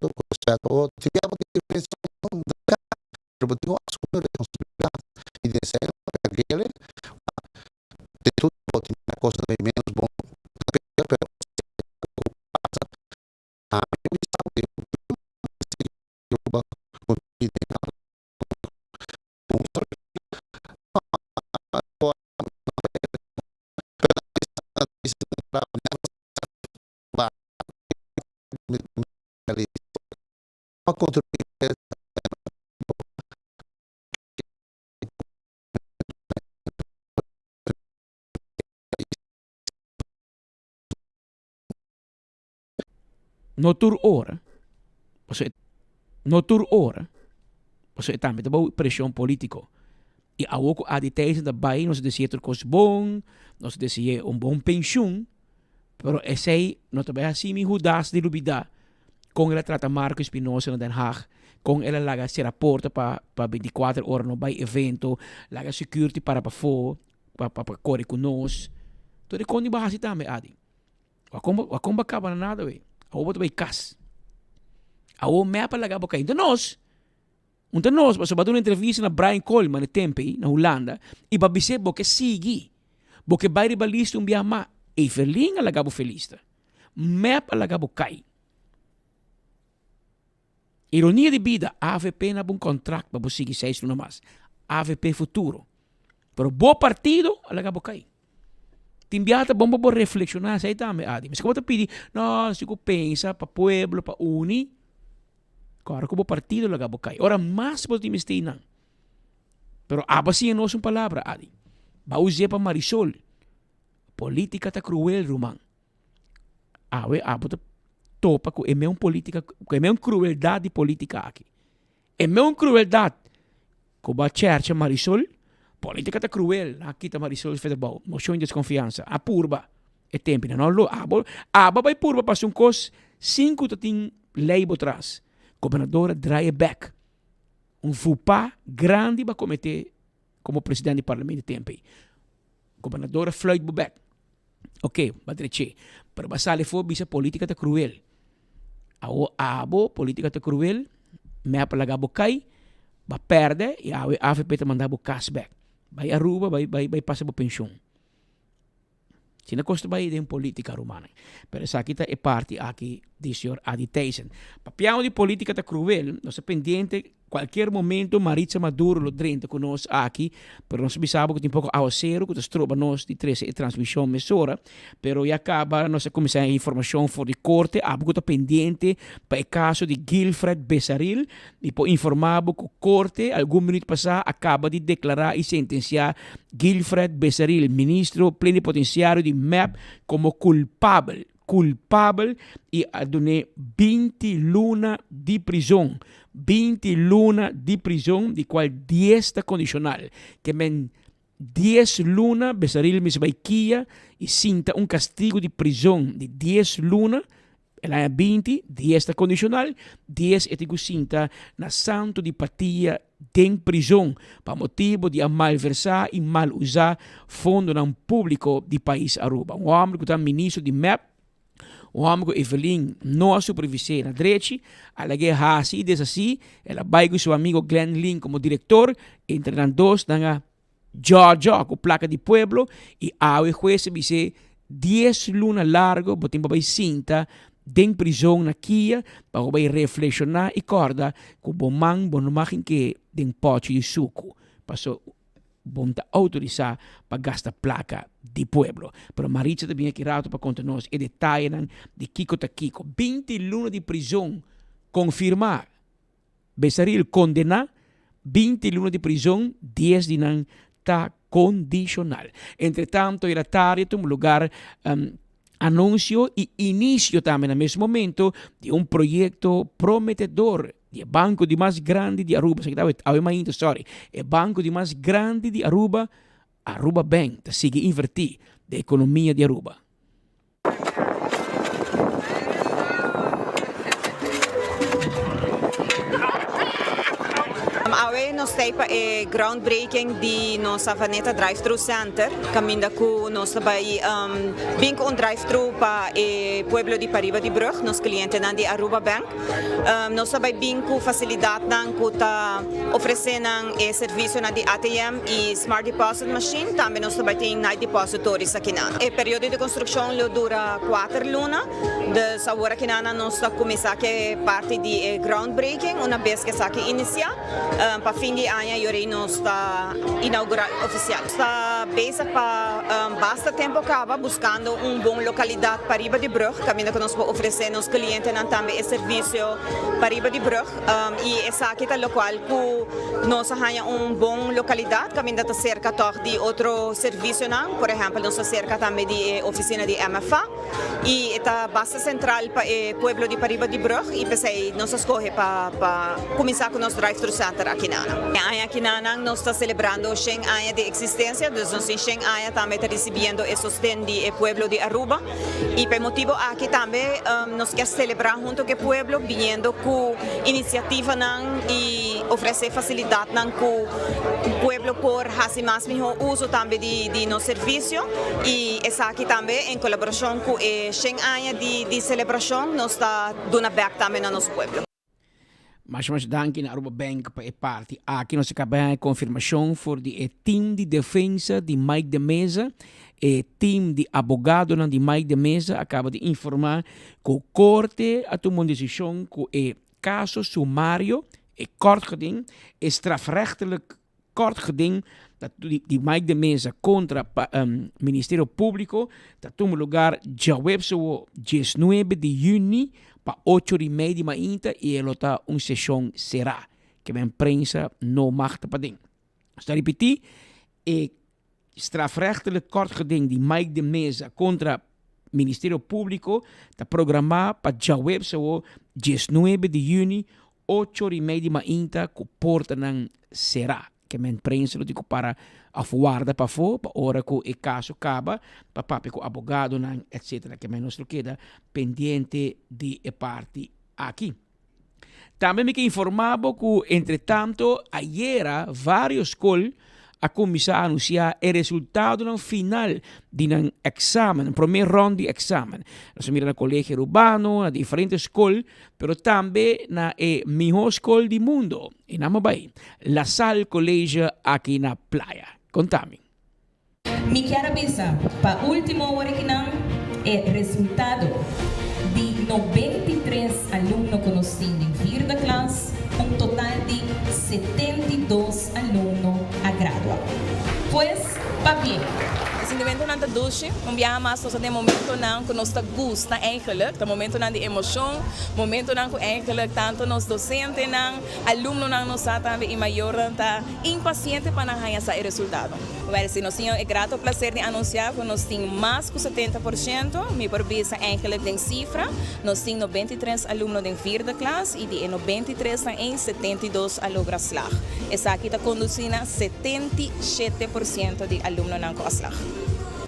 outro certo tivemos diferença pero tengo asumir responsabilidade e desejo aquele de tudo pode uma coisa bem menos bom pero a mim sabe no tur ora, você também tem pressão política. E a ouco a detenção da Bahia, nós decidimos coisa bom, nós decidimos bom pensão, pero esse aí, nós também assim me judas de lubida, com ela trata Marco Espinosa no Den Haag, com ela laga se rapporta para 24 horas no Bahia evento, laga security para fora, para correr com nós. Então, quando bahasi também, adi. Wakomba acaba nada, we. Awo ba kas? Awo me apalaga ba kayo? Unta nós, mas eu uma entrevista na Brian Coleman, na Tempe, na Holanda, e babise bo que sigi, bo que bairi balista biama, e ferling alagabo felista. Me apalagabo kai. Ironia de vida, AVP na bom contrato, para você seguir 6 anos mais. AVP futuro. Pero bom partido, alagabo kai. Timbiata bom para reflexionar, sei também, adi. Mas como te pedi, não, se eu pensa para pueblo, para uni, claro que o partido alagabo kai. Ora mais por timestina. Pero abasi não é uma palavra, adi. Ba usar para Marisol. Política tá cruel, Roman. Awe, abota topa com é uma política, é uma crueldade política aqui. É uma crueldade. Com a church Marisol, política tá cruel. Aqui tá Marisol fez bom, moção de desconfiança. A purba é tempo, não lo aba vai purba para um cos 5 tem lei atrás. Governadora dry back. Fupa grande para cometer como presidente do parlamento de tempo. Governadora Floyd Bubeck. Ok, badreche. Pero basale fo bisa política tá cruel. Abo política tá cruel, me apalagabo kai, ba perde e a AFP te mandabo cashback. Vai Aruba, vai passa por pensão. Sina costa vai de política romana. Pero essa aqui é parte aqui de senhor Aditeisen. Papiamo de política tá cruel, nós é pendente qualquer momento Maritza Maduro lo drenta conosco aqui, pero nós sabemos que tem pouco ao zero, que nós troba nós de 13 transmissão mesora, pero já acaba nós começar a informação for de corte, algo tá pendente para o caso de Gilfred Bessaril, e por informar que o corte, algum minuto passar, acaba de declarar e sentenciar Gilfred Bessaril, ministro plenipotenciário de MEP, como culpável e a donar 20 lunas de prisão. 20 lunas de prisão, de qual 10 está condicional. Que men 10 lunas, Bessaril misbaiquia e sinta um castigo de prisão de 10 lunas. Ela é 20, 10 está condicional, 10 é que sinta na santo de patia tem prisão para motivo de malversar e mal usar fundo não público de país Aruba. Um homem que está ministro de MEP, o homem que Evelyn não supervisou na direita, ela que é assim, desassi, ela vai com seu amigo Glenn Lynn como diretor, entre os dois, na Georgia, com placa de pueblo, e a juez dice 10 lunas largo, botem para cinta, den prisão na Kia para vai reflexionar e corda com bom man bom magin que den pote de suco passou bom ta autorizar para gastar placa de pueblo. Pero Maritza também aqui rato para contar nós e detalhe de Kiko ta Kiko 20 lunas de prisão confirmar Besaril condenar 20 lunas de prisão 10 de nan ta condicional. Entretanto, era tarde um lugar anúncio e início também no mesmo momento de um projeto prometedor de banco de mais grande de Aruba. É banco de mais grande de Aruba, Aruba Bank, que sigue invertir da economia de Aruba. Awe nos teipa e groundbreaking di nossa Vaneta Drive-Thru Center, caminda ku nos tabay binko un drive-thru pa e Pueblo di Pariba di Brug, nos cliente nan di Aruba Bank. Nos tabay binko facilidad nan ku ta ofrece nan e servicio na di ATM e Smart Deposit Machine, tambe nos tabay ting night depository sa kinan. E periodo de construção lo dura 4 luna, de sa ora kinana nos ta kumisa ke parte di groundbreaking, una vez que sa ke inicia. Para fim de ano, eu não está inaugural oficial. Está basic para basta tempo acaba buscando bom localidade para Riba de Brug, caminho que nós oferecemos aos clientes também esse serviço para Riba de Brug e essa aqui é o local que nós temos bom localidade, caminho está cerca de outro serviço não, por exemplo, nós cerca também de oficina de MFA e está basta central para o Pueblo de Pariba de Brug e pensei nós escolhe para começar com nosso drive-thru center aqui na Aya Kinanang nos está celebrando 100 anos de existência, desde 100 anos também está recebendo o sustento do pueblo de Aruba e por motivo aqui também nos quer celebrar junto com o pueblo, vindo com iniciativa e oferecer facilidade com o pueblo por fazer mais melhor uso também de nosso serviço e essa aqui também em colaboração com 100 anos de celebração nos está dando back também no nosso pueblo. Mas danke na Aruba Bank para a parte. Aqui nós acabamos a confirmação for de team de defesa de Mike de Mesa, e team de advogado de Mike de Mesa acaba de informar que o corte a tomar uma decisão que o caso sumário e kortgeding, strafrechtelijk kortgeding de Mike de Mesa contra o Ministério Público, dat tomou lugar já webso 19 de junho para 8h30 da manhã e ela está uma sessão será que a imprensa não magte para ding. Está repetir, e strafrechtelijk kortgeding de Mike de Mesa contra o Ministério Público está programado para já webso 19 de junho 8h30 da manhã com porta não será que a imprensa lo digo para afuarda para fora, para hora que o caso acaba, para papi com abogado, etc. Que menos lo queda pendiente de parte aqui. Também me que informavo que, entretanto, ayer vários escolas a começar a anunciar o resultado no final de exame, no primeiro round de exame. Nós miramos no colégio urbano, na diferentes escolas, mas também na melhor escola do mundo, em Namabay, La Salle Colégio aqui na praia. Contame. Me quero pensar, para o último hora que não é resultado de 93 alunos que nós temos em vida da classe, total de 72 alunos a graduar. Pois, papi. Sentimento não está doce, mas nós temos momento não que nós está gosta eigenlijk, o momento não de emoção, momento não que eigenlijk tanto nós docentes não, alunos não nós também e maior tá impaciente para ganhar esse resultado. Mas se nós temos é grato prazer de anunciar que nós temos mais que 70%, me provisa eigenlijk em cifra, nós temos 93 alunos em vierde classe e de 93 em 72 alunos slag. Essa aqui está conduzindo 77% de alunos não com slag.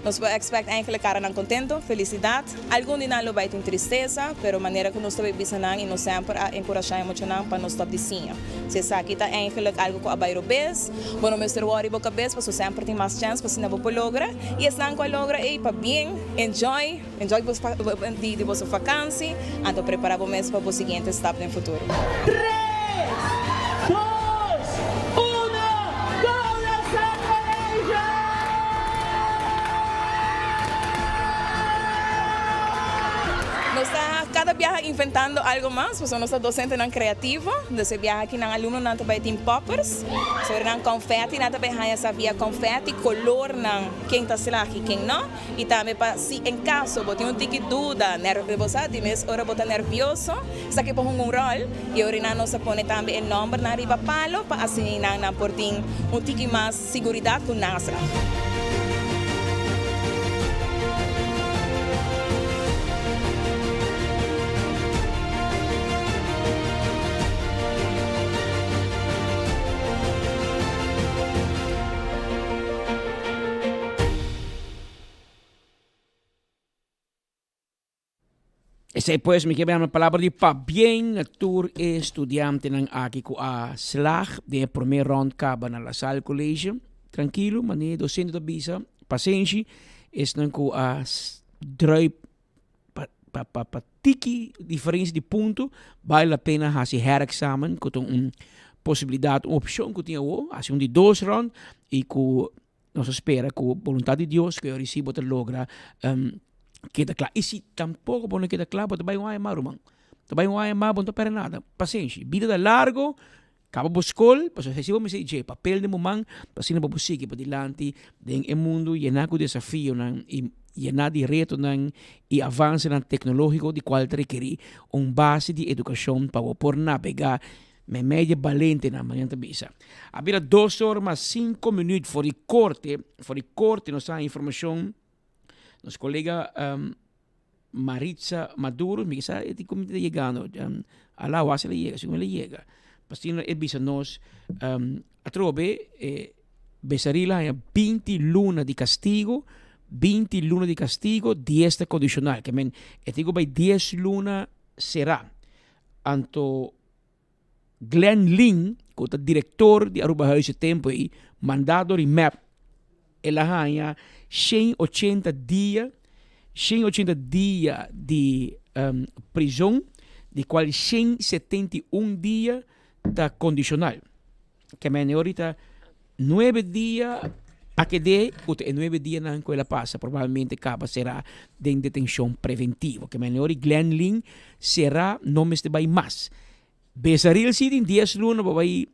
Nós expect eigenlijk cara não contento, felicidade. Algum dia não vai ter tristeza, pero maneira que nós também bisonang e nós sempre encorajamos para nós top de sinha. Se essa aqui está eigenlijk algo que abaixo bes, bueno Mr. Worry boca bes, mas sempre tem mais chance para se não vou logra. E esse não logra é para bem, enjoy de vossa vacância, ando preparar o mês para o seguinte step no futuro. está cada viaje inventando algo más, pues somos docentes não creativo, desse viaje aqui não aluno não também tem poppers, sobre não confete, não também há essa via confete, color não quem está lá aqui quem não, e também para se em caso botar tique dúvida, nervoso, de mês hora botar nervioso, está aqui por rol, e ora não se põe também o nome na riba palo, para assim não portem tique mais segurança com nós. Ese pues me queda uma palavra de pa bien tour estudiante ng aqui ko a slag de primeiro round caba na La Salle College. Tranquilo, mane docente da bisa, paciência, es nang ko a drui pa tiki diferença de ponto, vale a pena hasi herexamen, ko tong possibilidade, opção que tinha o, assim de 2 round e ko nós espera com vontade de Deus que eu recebo te logra queda claro. E se tampouco bom queda claro, você vai um mar, irmão. Você vai um mar, bom, não para nada. Paciência. Vida da largo, acaba a escola, para se você me papel de mamãe, para se não para seguir para dilante, em mundo llenar com desafio, e llenar de reto, e avanço tecnológico, de qual requerir base de educação para por navegar me media valente na manhã da bisa. Havia 2 horas mais 5 minutos for de corte, nós temos informação. Nosso colega Maritza Maduro me disse, como está chegando? Lá, o ele chega, se ele chega. Pastina é bisa nós, a trobe, besarila é 20 luna de castigo, 10 condicional, que men, digo, by 10 luna será. Anto Glenn Lin, que é o diretor de Aruba Huis Tempo, mandado de map, ela ganha 180 dias de prisão, de qual 171 dias da condicional. Que me ahorita 9 dias a que dê, 9 dias na que ela passa, provavelmente acaba será de detenção preventiva. Que me ahorita Glenn Lin será nomes de vai mais. Besaril City em 10 lunas vai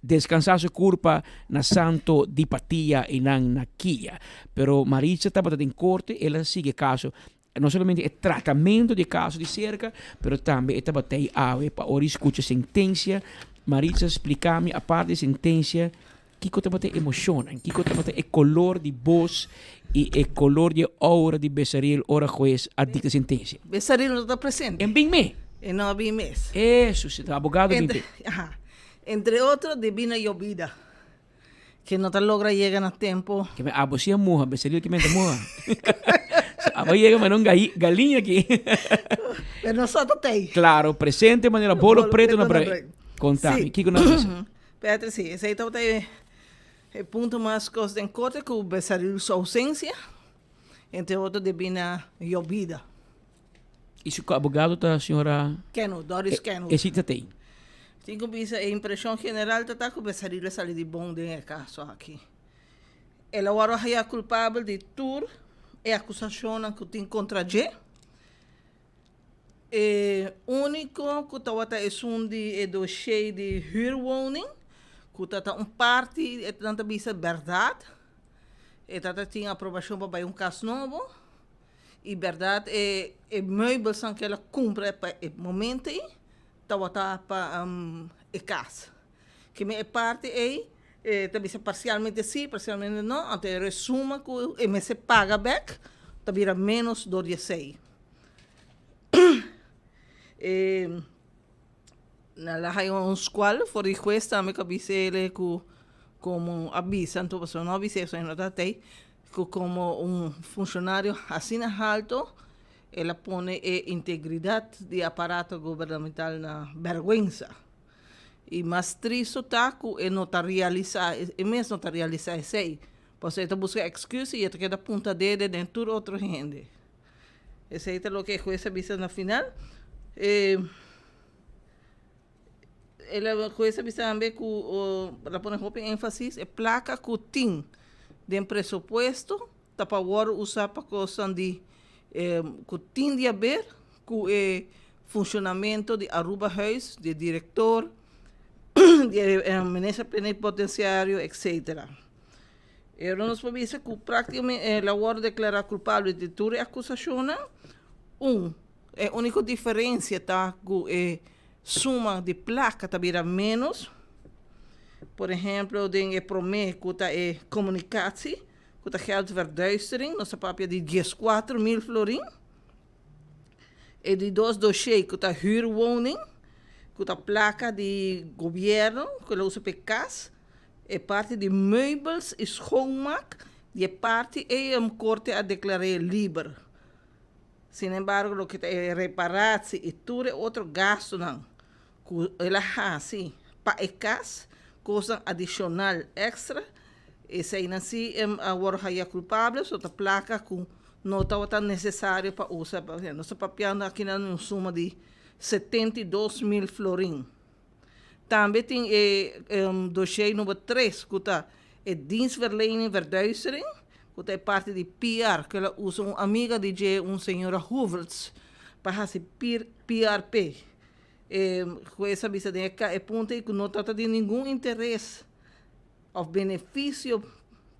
descansar su culpa na santo di patia e na quia. Pero Maritza estava em corte, ela sigue caso, não somente o tratamento de caso de cerca, pero também estava até ave para ora escuta sentença. Maritza explica-me a parte de sentença, que estava te emociona, que estava te o color de voz e o color de aura de Besaril, ora juez a dicta sentença. Besaril não está presente. Em bem me. E não há bem mês. Isso, se está abogado Entre otros, Divina Llovida, que no te logra llegar a tiempo. Que me abocía muja, Besaril que me muja. Aba llega menos galinha aqui. Pero nosotros te. Claro, presente de manera bolo preto na break. Contame, que nós dizemos? Pedro, sim, esse aí está o ponto mais costa em corte com o Besaril sua ausência, entre outros, Divina Llovida. Isso que o abogado da senhora Keno, Doris Keno. Esse tem. Tenho a impressão general está que o Besaril sale de bom de caso aqui. Ela agora é culpável de tudo e acusação que tem contra G. Único que está é dossiê de huurwoning, que está parte tanta bisa verdade. E tem aprovação para caso novo. E verdade é meubels que ela cumpre para o momento aí. Tawata para a casa. Que me parte também parcialmente sim, parcialmente não. Até resuma que o MS paga back, também menos do 16. Na hay escola, for de juez também que avisa ele como avisa, então você não avisa isso não está aí, como funcionário assim alto. Ela põe a integridade do aparato governamental na vergüenza. E mais triste está que notarializar, mesmo notarializar isso aí. Você está buscando excusa e queda ponta dele dentro de outra gente. Esse aí é o que a jueza avisa na final. Ela jueza avisa também que ela põe ênfase é placa que tem de presupuesto para usar para coisa de que tem de haver com o funcionamento de Aruba Huis, de diretor, de ministro plenipotenciário, etc. Nós podemos dizer que praticamente a hora de declarar culpável de toda a acusação, a única diferença está com a suma de placa também menos. Por exemplo, de prometer que é comunicatie, que geld verduistering, nossa papel de 14.000 florin. E de dois dossiers, que huurwoning, que a placa de governo, que usa para casa, é parte de meubels e schoonmaak, e parte é corte a declarar livre. Sin embargo, o que é reparatie e tudo é outro gasto, não. Que ela assim, para a casa, coisa adicional extra, e se ainda assim agora é culpável, só a placa com não está necessário para usar. Nós estamos papiando aqui na suma de 72.000 florin. Também tem dossiê número 3, que está dienstverlening verduistering, que é parte de PR, que ela usa uma amiga de uma senhora Hooverts para fazer PRP. Com essa visa de é ponto que não trata de nenhum interesse ou benefício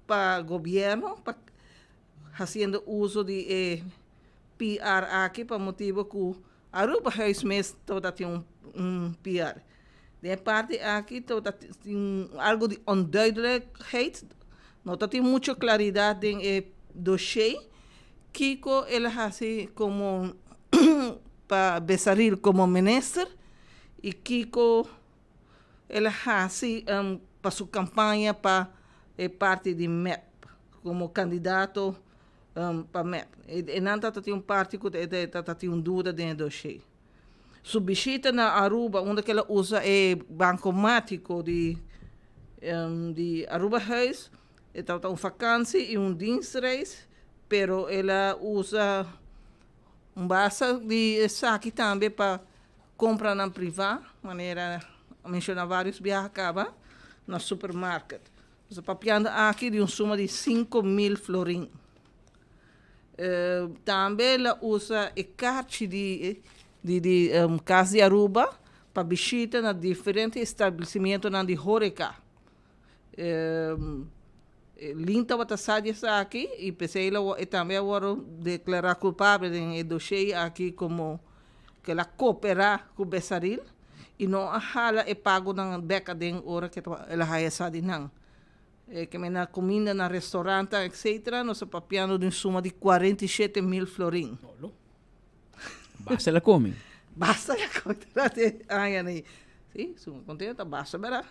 para o governo, fazendo uso de PR aqui para motivo que a Aruba Huis mesmo toda tem PR. De parte aqui toda tem algo de onduidelijkheid, não tem muita claridade em dossiê, que ela assim como para Bessaril como ministro e Kiko ela assim para sua campanha para parte de MEP como candidato para MEP. E não tem parte que tem dúvida dentro do dossiê. Subsita na Aruba, onde ela usa bancomático de Aruba Huis, então tem vacância e dienstreis, pero ela usa base de saque também para comprar na privada, maneira mencionar vários viagens acaba no supermercado. Nós papiando aqui de suma de 5.000 florin. Também ela usa a carta de Casa de Aruba para visita na diferentes estabelecimentos na de Horeca. Linta bata sadia aqui e pensei ela também agora declarar culpável em dossiê aqui como que ela coopera com o Bessaril e não hala e pago na beca de hora que ela vai sair não. Que me na comida na restaurante etc. Nós papiando de suma de 47.000 florin. Basta la come. Basta la come. Ai, sim, sou contenta, basta, verdade?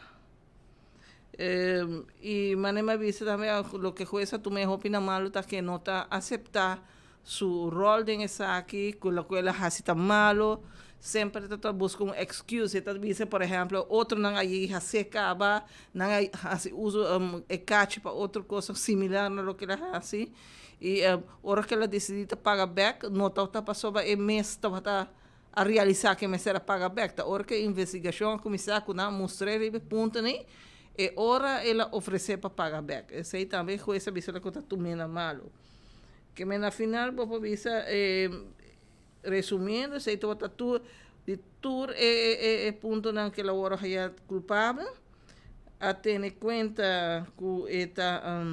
E manema vista também o que jueza tu me opina malo tá que não tá aceitar su rol de essa aqui com o que ela está malo sempre tá busca um excuse tá dizer por exemplo outro não aí se acaba não aí uso catch para outra coisa similar no que ela assim e hora que ela decide pagar back não tá passou para mês tá a realizar que me será pagar back tá hora que a investigação começar com não mostrar e ponto né e ora ela oferecer para pagar back. Esse aí também com essa visão que está tomando malo. Que na final, vou visa resumindo, se tu tu de tur ponto na que ela ora é culpável, a ter em conta que esta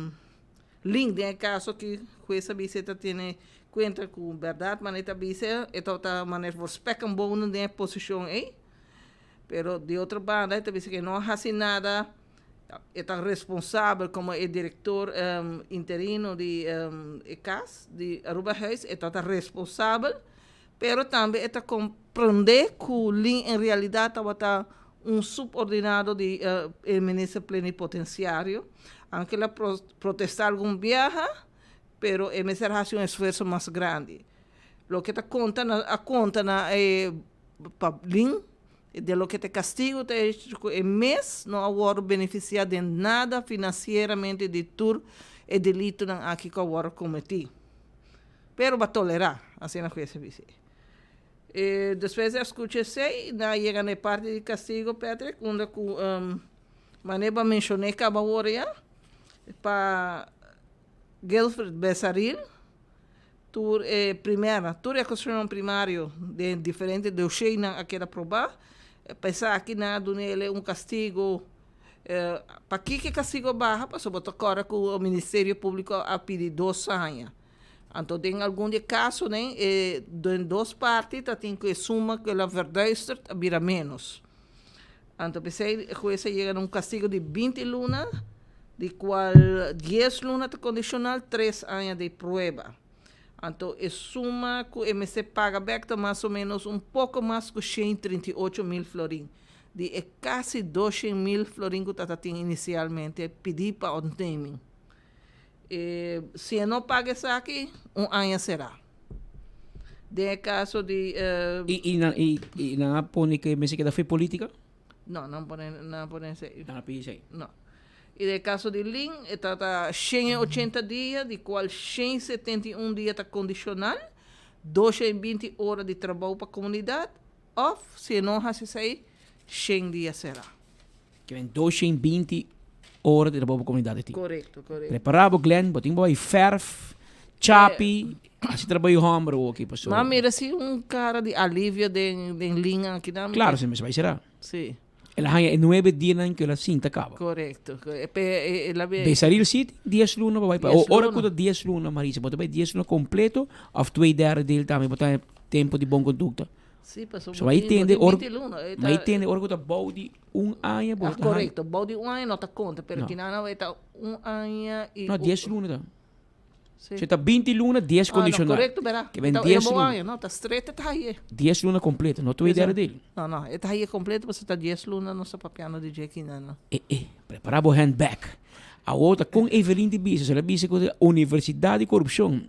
link de caso que com essa visita tem conta com verdade, mas esta visita esta maneira for specam bom na posição aí, pero de outra banda esta visita que não faz nada está responsável como diretor interino de ECAS, de Aruba Huis, está responsável, pero também está compreender que em realidade está subordinado de ministro plenipotenciário, aunque ela protestar algum viaje, pero é necessário fazer esforço mais grande. Lo que está conta na Lin, de lo que te castigo te mês não agora beneficiar de nada financeiramente de tur e delito não aqui que agora cometi pero vai tolerar assim não coisa vice depois escutei na chega na parte de castigo Patrick onde com maneira mencionei que agora para Guilford Bessaril primeira, toda a construção primário de diferente do cheio a que aprovar, pensar aqui na do nele castigo para que castigo barra, para botar agora com o Ministério Público a pedir 2 anos. Então, tem algum caso, né, em 2 partes, tem que suma que a verduister vira menos. Então, pensei, a jueza chega a castigo de 20 lunas, de qual 10 lunas de condicional, 3 anos de prueba. Então, a suma que o MC paga back mais ou menos pouco mais que 138 mil florins. De quase 200 mil florins que eu tinha inicialmente pedi para o naming. Se não paga isso aqui, 1 ano será. De caso de... E não põe que me que foi política? Não põe isso. Não põe isso aí. Não. E de caso de LIN, está 180 dias, de qual 171 dias está condicional, 220 horas de trabalho para a comunidade, ou, se não faz isso aí, 100 dias será. Que vem 220 horas de trabalho para a comunidade. Correto. Preparado, Glenn, botem boy, ferf, chapi, assim trabalho hombro aqui, pessoal. Mas mira, se cara de alívio de linha aqui na... Claro, se me vai será. Sim. Ela ganha 9 dias em que ela cinta acaba. Correto. Besaril City, 10 luna, vai para. Ora que 10 luna, Marisa, bota 10 luna completo, of 2/3 dele também, bota tempo de bom conduta. Sim, passou. So vai entender, vai entender, ora que tá bom de 1 ano, bota. Correto, bom de 1 ano não tá conta, pero que não vai estar 1 ano e... Não, 10 luna tá. Você tá 20 luna, 10 condicional. Correto, verá. Que vem 10 luna. Não, tá estreita, tá aí. 10 luna completo, não tô ideia dele. Não, tá aí completo, você tá 10 luna, não está papiando de Jackie, não. Preparar o handback. A outra com Evelyn de Bisa, ela disse que a Universidade de Corrupção.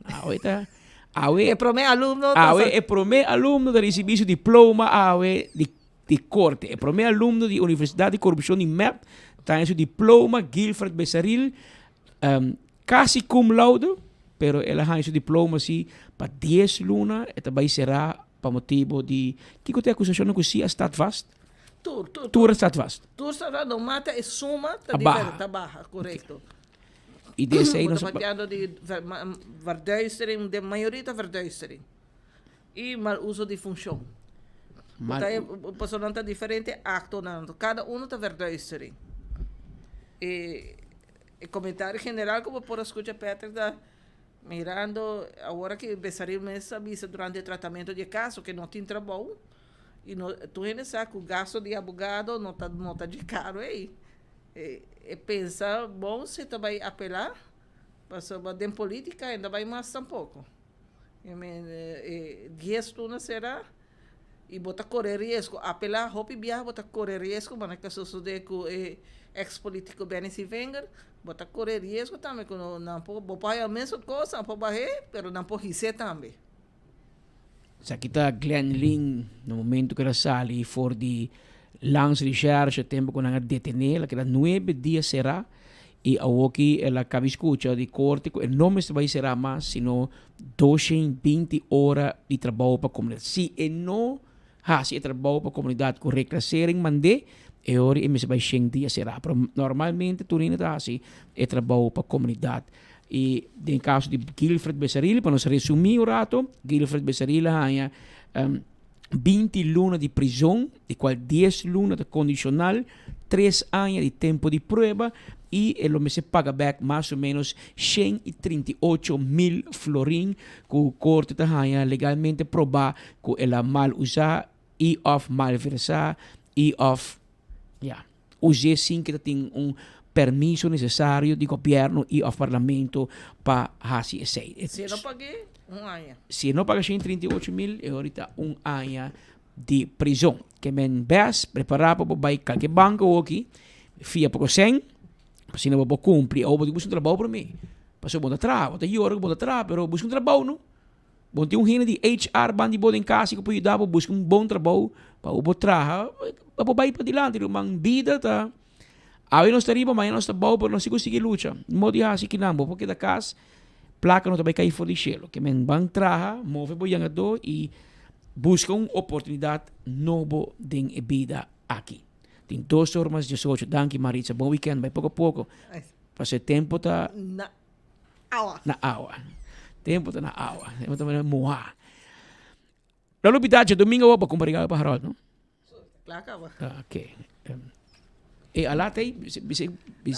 É para mim aluno. É para mim aluno de receber o diploma de corte. É para mim aluno de Universidade de Corrupção de MEP, tem seu diploma Gilfred Besaril, quase cum laude. Pero ela tem seu diploma assim para 10 luna, e também será para motivo de que tem acusação que se está vast. Tur está vast. Tur está não mata e suma tá diferente, tá barra, correto. E desse aí não se pateando de verduistering, de maioria da verduistering. E mal uso de função. O pessoal está diferente acto não, cada um tá verduistering. E comentário general como por escutar Peter da mirando agora que Besaril me avisa durante o tratamento de caso que não tem trabalho e tu sabe que o gasto de advogado não tá de caro aí e pensa bom se tu vai apelar para dentro política ainda vai mais tampouco 10 turnos será e botar correr risco apelar roupa e viajar botar correr risco mas que sucede com ex-político Benny Wenger bota correr risco também que não pode a mesma coisa não pode barrer mas não pode riscar também sa kita Glenn Ling no momento que ela sali for de langs research tempo que ela detener que 9 dias será e aqui ela cabe escuta de corte e não vai será mais sino 220 horas de trabalho para a comunidade se não se trabalho para a comunidade com reclassering mandé e ora e vai 100 dias será pero normalmente tu não tá assim é trabalho para a comunidade e em caso de Gilfred Besaril para nós resumir o rato Gilfred Besaril ganha 20 lunas de prisão de qual 10 lunas de condicional 3 anos de tempo de prova e ele se paga back mais ou menos 138 mil florins que o corte ganha legalmente provar que ela mal usar e of malversar e of usar sim que tem permiso necessário do governo e do parlamento para fazer isso. Se não paguei, 1 ano. Se não paga 138 mil, é ahorita 1 ano de prisão. Que men best preparar para vai qualquer banco aqui, fia para 100, se não vou cumprir, ou vou buscar trabalho para mim. Passou bom trabalho, até eu vou trabalho, pero busca trabalho não. Bom tem gente de HR bandi boa em casa que pode dar para buscar bom trabalho para o trabalho, para vai para dilante, uma vida tá. Aí nós estaríamos, amanhã nós estamos para nós conseguir luta. Não de assim que não, porque da casa, placa não vai cair fora de chelo. Que men bang traha, move boiangador e busca uma oportunidade nova de vida aqui. Tem 2 formas de socio. Danke Maritza, bom weekend, vai pouco a pouco. Para ser tempo tá na aula. Tempo na awa. Tempo na moa. Lalu pitache domingo pa kung regalo pa Harold, no? Plaka ba? Okay. Alatay, bise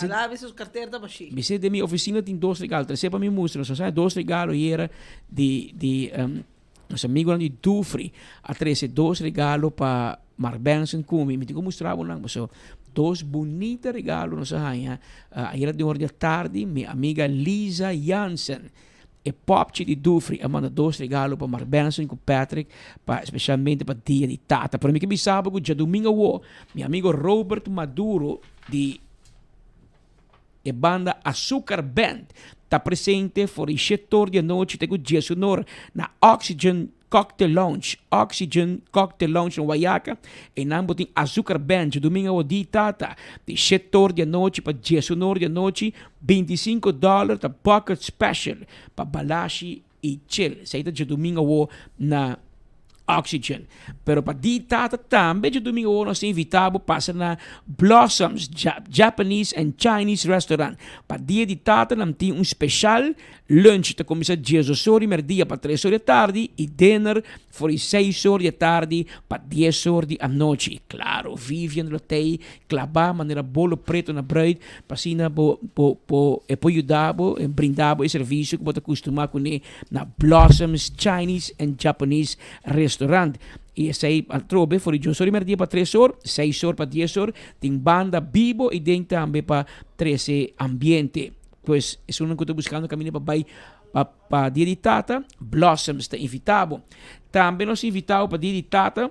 Alabi sus carteira ba siya? Bise de minha oficina tem 2 regalos. Trece para mim mostrar, só sai 2 regalos hier de nosso amigo de Dufri. A 13 2 regalos para Marbenson Kumi. Me digo mostrar lang, so 2 bonita regalos no sa hanya. Ayer de hora da tarde, minha amiga Lisa Jansen e Popchi di Dufri a manda 2 regalos para Marbenson com Patrick, especialmente para dia de tata. Para mim que me sabe que já domingo meu amigo Robert Maduro de banda Açúcar Band está presente for o setor de noite de dia sonor na Oxygen Cocktail Lounge no Guayaca e não botem Açúcar Band de domingo de tata de setor de noite para dia sonor de noite $25 da bucket special para balashi e chill saída de domingo na Oxygen. Pero para di tata também de domingo nós invitamos passa na Blossoms Japanese and Chinese Restaurant. Para dia de tata nós tem special lunch que começa às 10 horas merdia para 3 horas da tarde e dinner for 6 horas da tarde para 10 horas da noite. Claro, Vivian Lotei, clavar maneira bolo preto na bread, para assim ajudar e brindar o serviço que você costuma com na Blossoms Chinese and Japanese Restaurant. E essa aí trobe for 10 horas merdia para 3 horas, 6 horas para 10 horas, tem banda vivo e tem também para 13 ambiente. Pues es una que estoy buscando camino para dia de tata. Blossoms está invitado. Também nos invitado para dia de tata.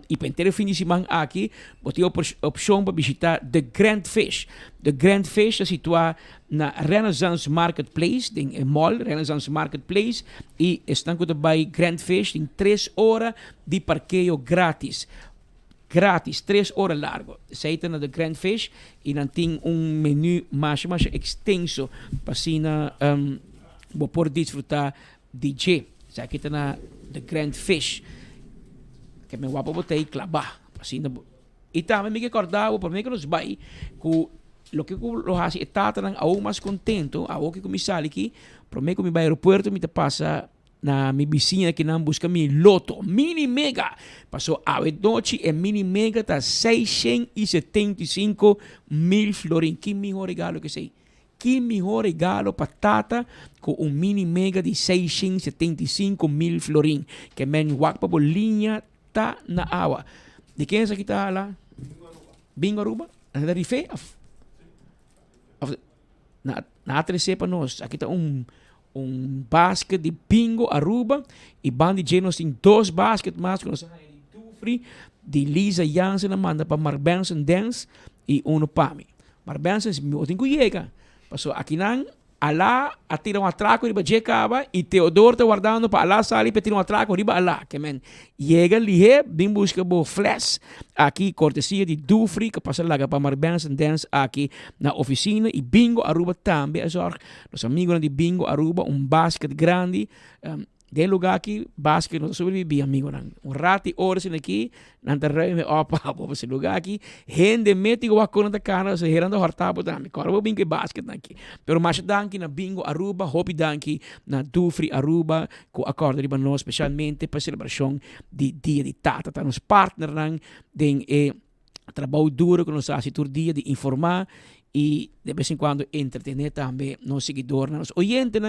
E para inteiro fim de semana aqui, você tem a opção para visitar The Grand Fish. The Grand Fish está situado na Renaissance Marketplace, em mall Renaissance Marketplace. E estão também Grand Fish, tem 3 horas de parqueio grátis. 3 horas largo. Saída na The Grand Fish e não tem menu mais extenso para assim poder desfrutar DJ. Saída na The Grand Fish. Que me guapo botei clavar. Assim, e também me recordava para mim que nos vai com lo que lo hace etata nang aún mais contento, ao que comisali aqui, para mim que me vai ao aeroporto me passa na minha vizinha que não busca mi loto, mini mega. Passou a noite e mini mega tá 675,000 florin. Que melhor regalo que sei. Que melhor regalo para tata com mini mega de 675,000 florin. Que men wakpa bolinha tá na água. De quem é essa que tá lá? Bingo Aruba? Na rife? Na A3C para nós. Aqui tá basket de Bingo Aruba e band de nós tem 2 baskets mais que nós de Dufri de Lisa Jansen na manda para Marbenson Dance e uno para mim. Marbenson é meu tem que chegar. Passou aqui não Alá atira atraco riba Jecaba e Teodoro está guardando para Alá sali para tirar atraco riba Alá. Que men chega ali bem busca bo flash aqui cortesia de Dufri que passa lá para Marbenson Dance aqui na oficina e Bingo Aruba também a sorte. Os amigos de Bingo Aruba basket grande de lugar aqui basket não sobrevive amigo não rati horas aqui não te rei opa esse lugar aqui gente mete o acona da cara se herando hortabo também corvo bem que basket aqui pero mais danke na Bingo Aruba hopi danke na Dufri Aruba com acordo de nós especialmente para celebração de dia de tata tá nos partner não den trabalho duro que nos faz todo dia de informar e de vez em quando entretener também nos seguidores, nos oyentes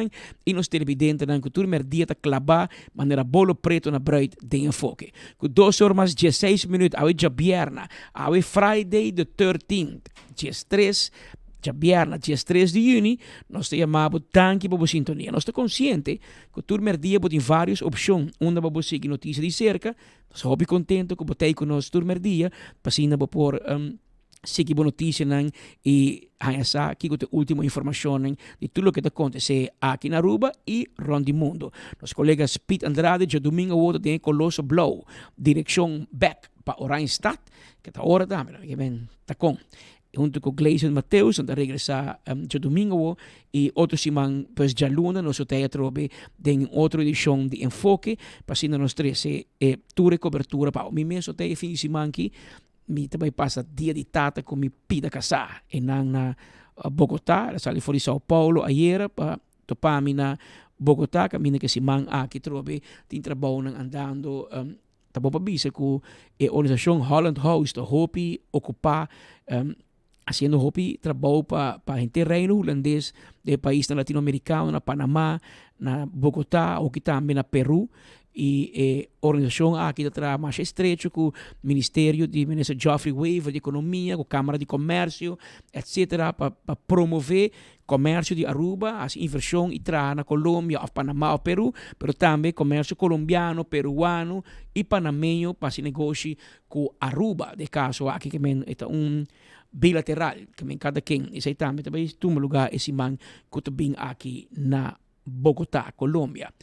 e nos televidentes que tudo merdia está clavar maneira bolo preto na bread de enfoque. Com 2 horas mais 16 minutos, ao dia viernes, ao Friday the 13th, dia 3, dia viernes, dia 3 de junho, nós te chamamos tanque para a sintonia. Nós estamos conscientes que tudo merdia tem várias opções, onde vamos seguir notícias de cerca, nós estamos contentes que botei com nós tudo merdia, para assim por seguir boa notícia e essa aqui com a última informação de tudo o que acontece aqui na Aruba e rondando o mundo. Os colegas Pete Andrade já domingo outro tem Colosso Blow, direção back para Oranjestad, que está hora também, que vem tá com junto com Gleison Mateus, onde regressa já domingo e outro semana pues já luna nosso teatro tem outra edição de enfoque, passando nos 13 tour e cobertura para o mesmo teatro fim de semana aqui. Mi também passa dia de tata com mi pida casar e na Bogotá, ela sali fora de São Paulo ayer para topar-me na Bogotá, caminho que se man aqui trobe, tem trabalho andando, tabo pa bisa ku organização Holland House to hopi ocupar haciendo hopi trabalho para gente reino holandês de país latino-americano, na Panamá, na Bogotá, ou que também na Peru. E a organização aqui está mais estreito com o Ministério de Ministro Geoffrey Weaver de Economia, com a Câmara de Comércio, etc., para promover comércio de Aruba, as inversão e na Colômbia, ou Panamá ou Peru, mas também comércio colombiano, peruano e panameño para se negociar com Aruba. De caso, aqui que é bilateral, que cada quem, e aí também um lugar esse man que também aqui na Bogotá, Colômbia.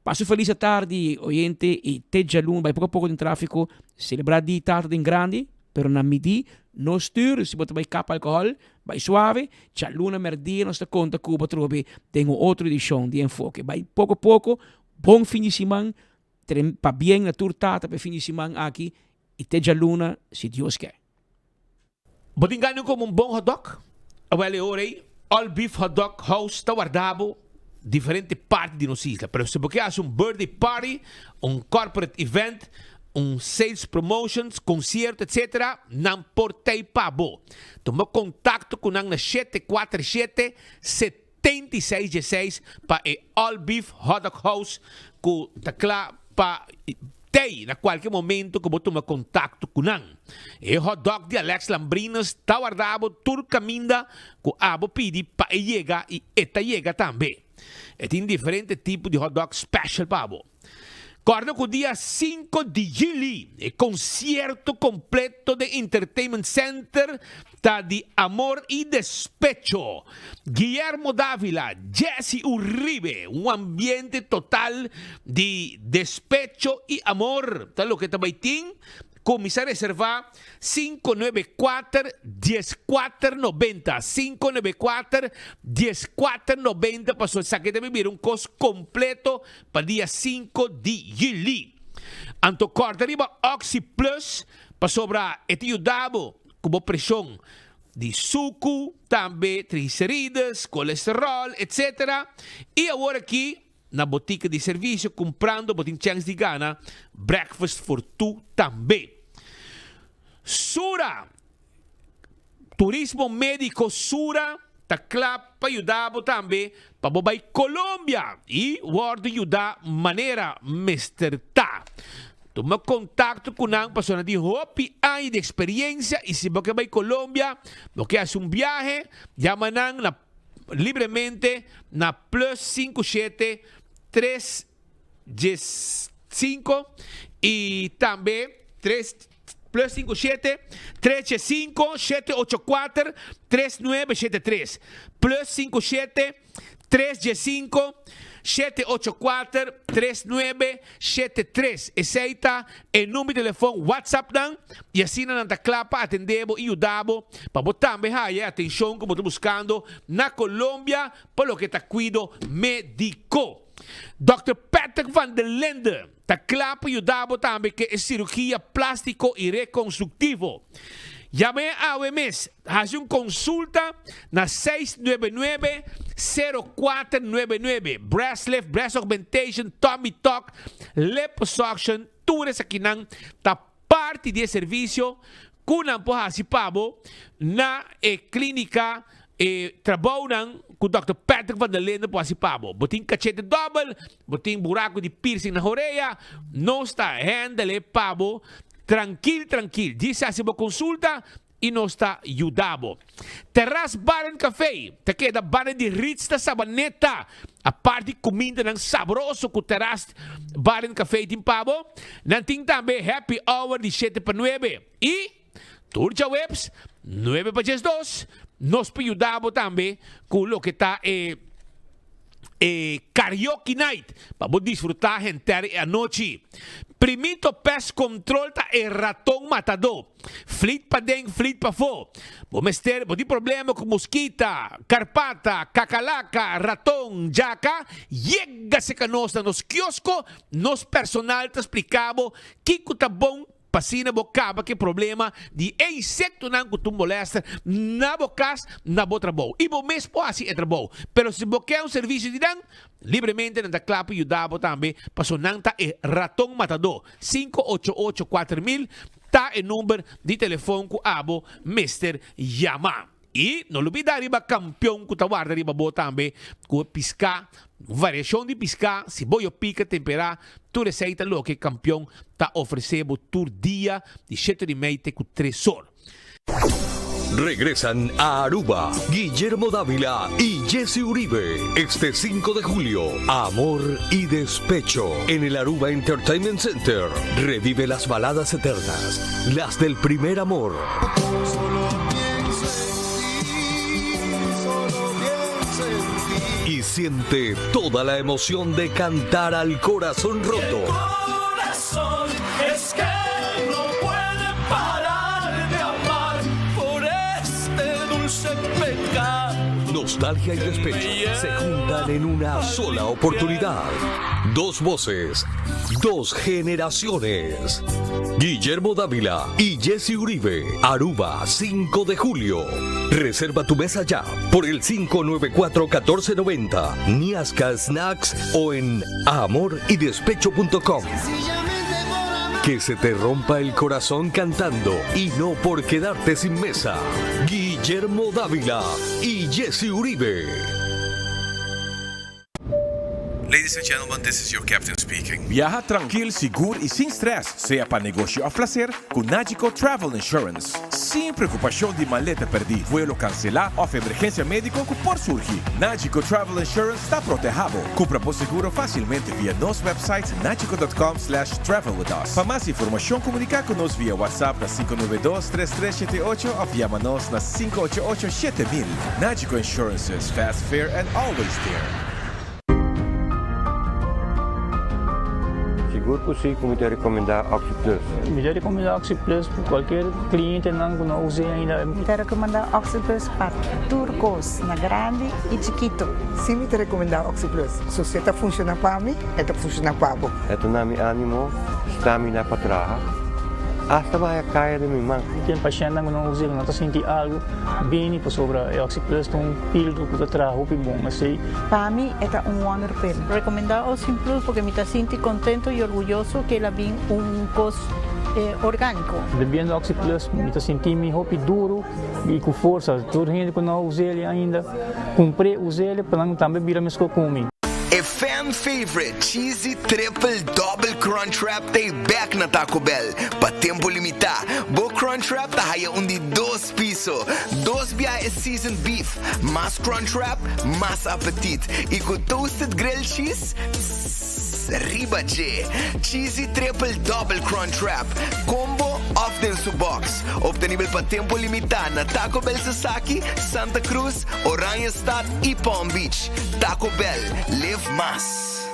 Passo feliz tarde, oyente, e teja luna, vai pouco a pouco de tráfico, celebrar de tarde em grande, pero na midi, no stuur, se botar vai capa alcohol, vai suave, tja luna merdia, nós ta conta Cuba trobe, tenho outra edição de enfoque, vai pouco a pouco, bom fim de semana, pa bien na turtata para fim de semana aqui, e teja luna, se Deus quer. Botingano como um bom hot dog, awele orei, all beef hot dog house, tawardabo, diferente parte de nossa isla. Pero se você faz birthday party, corporate event, sales promotions, concerto, etc., não portei pabo. Toma contato com nang na 747-7616 para All Beef Hot Dog House com takla pa na qualquer momento que você toma contato com nang. E hot dog de Alex Lambrinas, tawardabo, turcaminda, com abo pidi pa chega e eta chega também. Tem diferentes tipos de hot dog special pabo. Corda com o dia 5 de julho, concerto completo de Entertainment Center tá de Amor e Despecho. Guillermo Dávila, Jesse Uribe, ambiente total de despecho e amor. Tá lo que também tem? Começar a reservar 594-1490. 594-1490 para sua saqueta beber custo completo para dia 5 de julho. Anto corta riba Oxy Plus para sobrar etiudabo como pressão de suco, também triglicéridos, colesterol, etc. E agora aqui na botica de serviço, comprando botin chance de gana, breakfast for two também. Sura, turismo médico Sura, tá claro para ajudar também para bobai Colômbia e word ajudar maneira mesterta. Toma contato com a pessoa de hopi anos de experiência e se você vai Colômbia, você faz viagem, chama na livremente na plus 57 315 e também 3 plus 57 315 784 3973 plus 57 315 784 3973. Esse aí tá o número de telefone WhatsApp dan e assim não tá claro para atender e ajudar para botar também a atenção como estou buscando na Colômbia por lo que tá cuido médico. Dr. Patrick van der Lende tá claro para ajudar também que é cirurgia plástico e reconstrutivo. Llame a OMS, hace consulta na 699-0499. Breast lift, breast augmentation, tummy tuck, liposuction, tudo isso aqui não tá parte de serviço que não pode participar na clínica trabalham com o Dr. Patrick van der Lende participar. Botin cachete double, botin buraco de piercing na orelha, não está handle pabo. Tranquilo. Diz assim, uma consulta e nós está ajudando. Terras Bar and Café. Te queda bar de Ritz da Sabaneta. A parte de comida não saboroso com Terras Bar and Café tem pabo. Não tem também Happy Hour de 7 para 9. E Turja Webs 9 para 2. Nós ajudamos também com o que está karaoke night para desfrutar gente a noite. Primito Pest Control tá ratão matador. Flit pa dentro, flit pa fora. Vamos ter problema com mosquita, carpata, cacalaca, ratão, jaca. Chega-se conosco nos quioscos, nos personal tá explicado que tá bom pasina bocaba que problema de insecto não que tu molesta na bocas na botrabou. E bom mês pode é trabalho. Pero se boquear um serviço de dan, livremente na clapa e ajudava também para nanta é ratão matador 588-4000 tá o número de telefone que abo Mr. Yama. E não olvidar riba campeão que tá guarda riba boa também com piscar, variação de piscar, se boio pica temperar, tu receita lo que campeão tá oferecendo por dia de 7:30 com 3 horas. Regresan a Aruba Guillermo Dávila y Jesse Uribe este 5 de julio. Amor y despecho en el Aruba Entertainment Center. Revive las baladas eternas, las del primer amor. Y siente toda la emoción de cantar al corazón roto. Corazón es que no puede parar de amar por este dulce pecado. Nostalgia y despecho se juntan en una sola oportunidad. Dos voces, dos generaciones. Guillermo Dávila y Jesse Uribe, Aruba, 5 de julio. Reserva tu mesa ya por el 594-1490, Niasca Snacks o en amorydespecho.com. Que se te rompa el corazón cantando y no por quedarte sin mesa. Guillermo Dávila y Jesse Uribe. Ladies and gentlemen, this is your captain speaking. Viaja tranquilo, seguro y sin stress, sea para negocio o placer, con Nagico Travel Insurance. Sin preocupación de maleta perdida, vuelo cancelar o emergencia médica que por surgir. Nagico Travel Insurance está protegido. Compra por seguro fácilmente vía nos website nagico.com/travel with us. Para más información, comunica con nos vía WhatsApp na 592-3378 o llámanos na 588-7000. Nagico Insurance is fast, fair and always there. Seguro que sim, como te recomendar OxyPlus. Me recomendar OxyPlus para qualquer cliente não use ainda. Me recomendar OxyPlus para turcos, na grande e chiquito. Sim, me recomendar OxyPlus. Se você está funcionando para mim, está funcionando para você. É tu nome ânimo, stamina para trabalhar. Hasta vai a caia de mim, tem paciente não usa, não está sentindo algo bem para sobre OxyPlus, tem pílula que trabalha bom, assim. Para mim é wonder pill. Recomendar OxyPlus porque me está sentindo contento e orgulhoso que ela vem costo orgânico. Bebendo OxyPlus, me está sentindo roupa duro e com força. Toda gente que não usa ele ainda, comprei, usei ele para não também virar mais comigo. A fan favorite cheesy triple double crunch wrap tay back na Taco Bell pa tempo limitado. Bo crunch wrap ta haya undi $2. 2 biya is seasoned beef, mas crunch wrap, mas appetit. E com toasted grilled cheese, riba je. Cheesy triple double crunch wrap combo of din su box. Obtenible pa tempo limitado na Taco Bell Sasaki, Santa Cruz, Oranjestad e Palm Beach. Taco Bell, live más.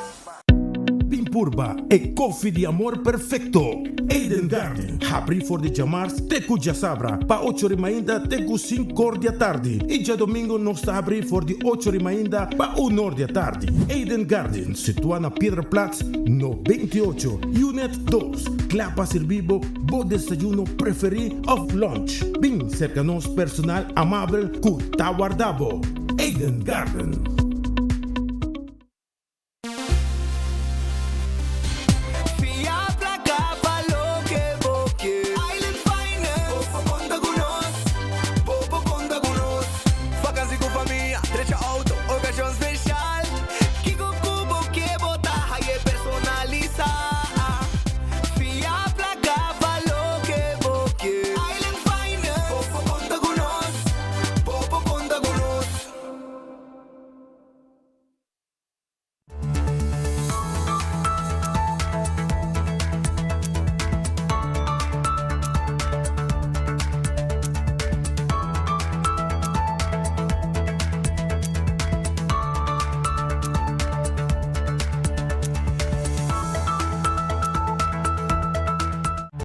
Pimpurba e coffee de amor perfecto. Eden Garden, abri for de jamars teku jasabra, pa 8h ainda teku 5h da tarde. E já domingo nós está abri for de 8h ainda pa 1h da tarde. Eden Garden, situado na Piedraplatz, no 28, Unit 2. Clapa servibo, bo desayuno preferi of lunch. Bem cerca nos personal amável, ku tawardabo. Eden Garden.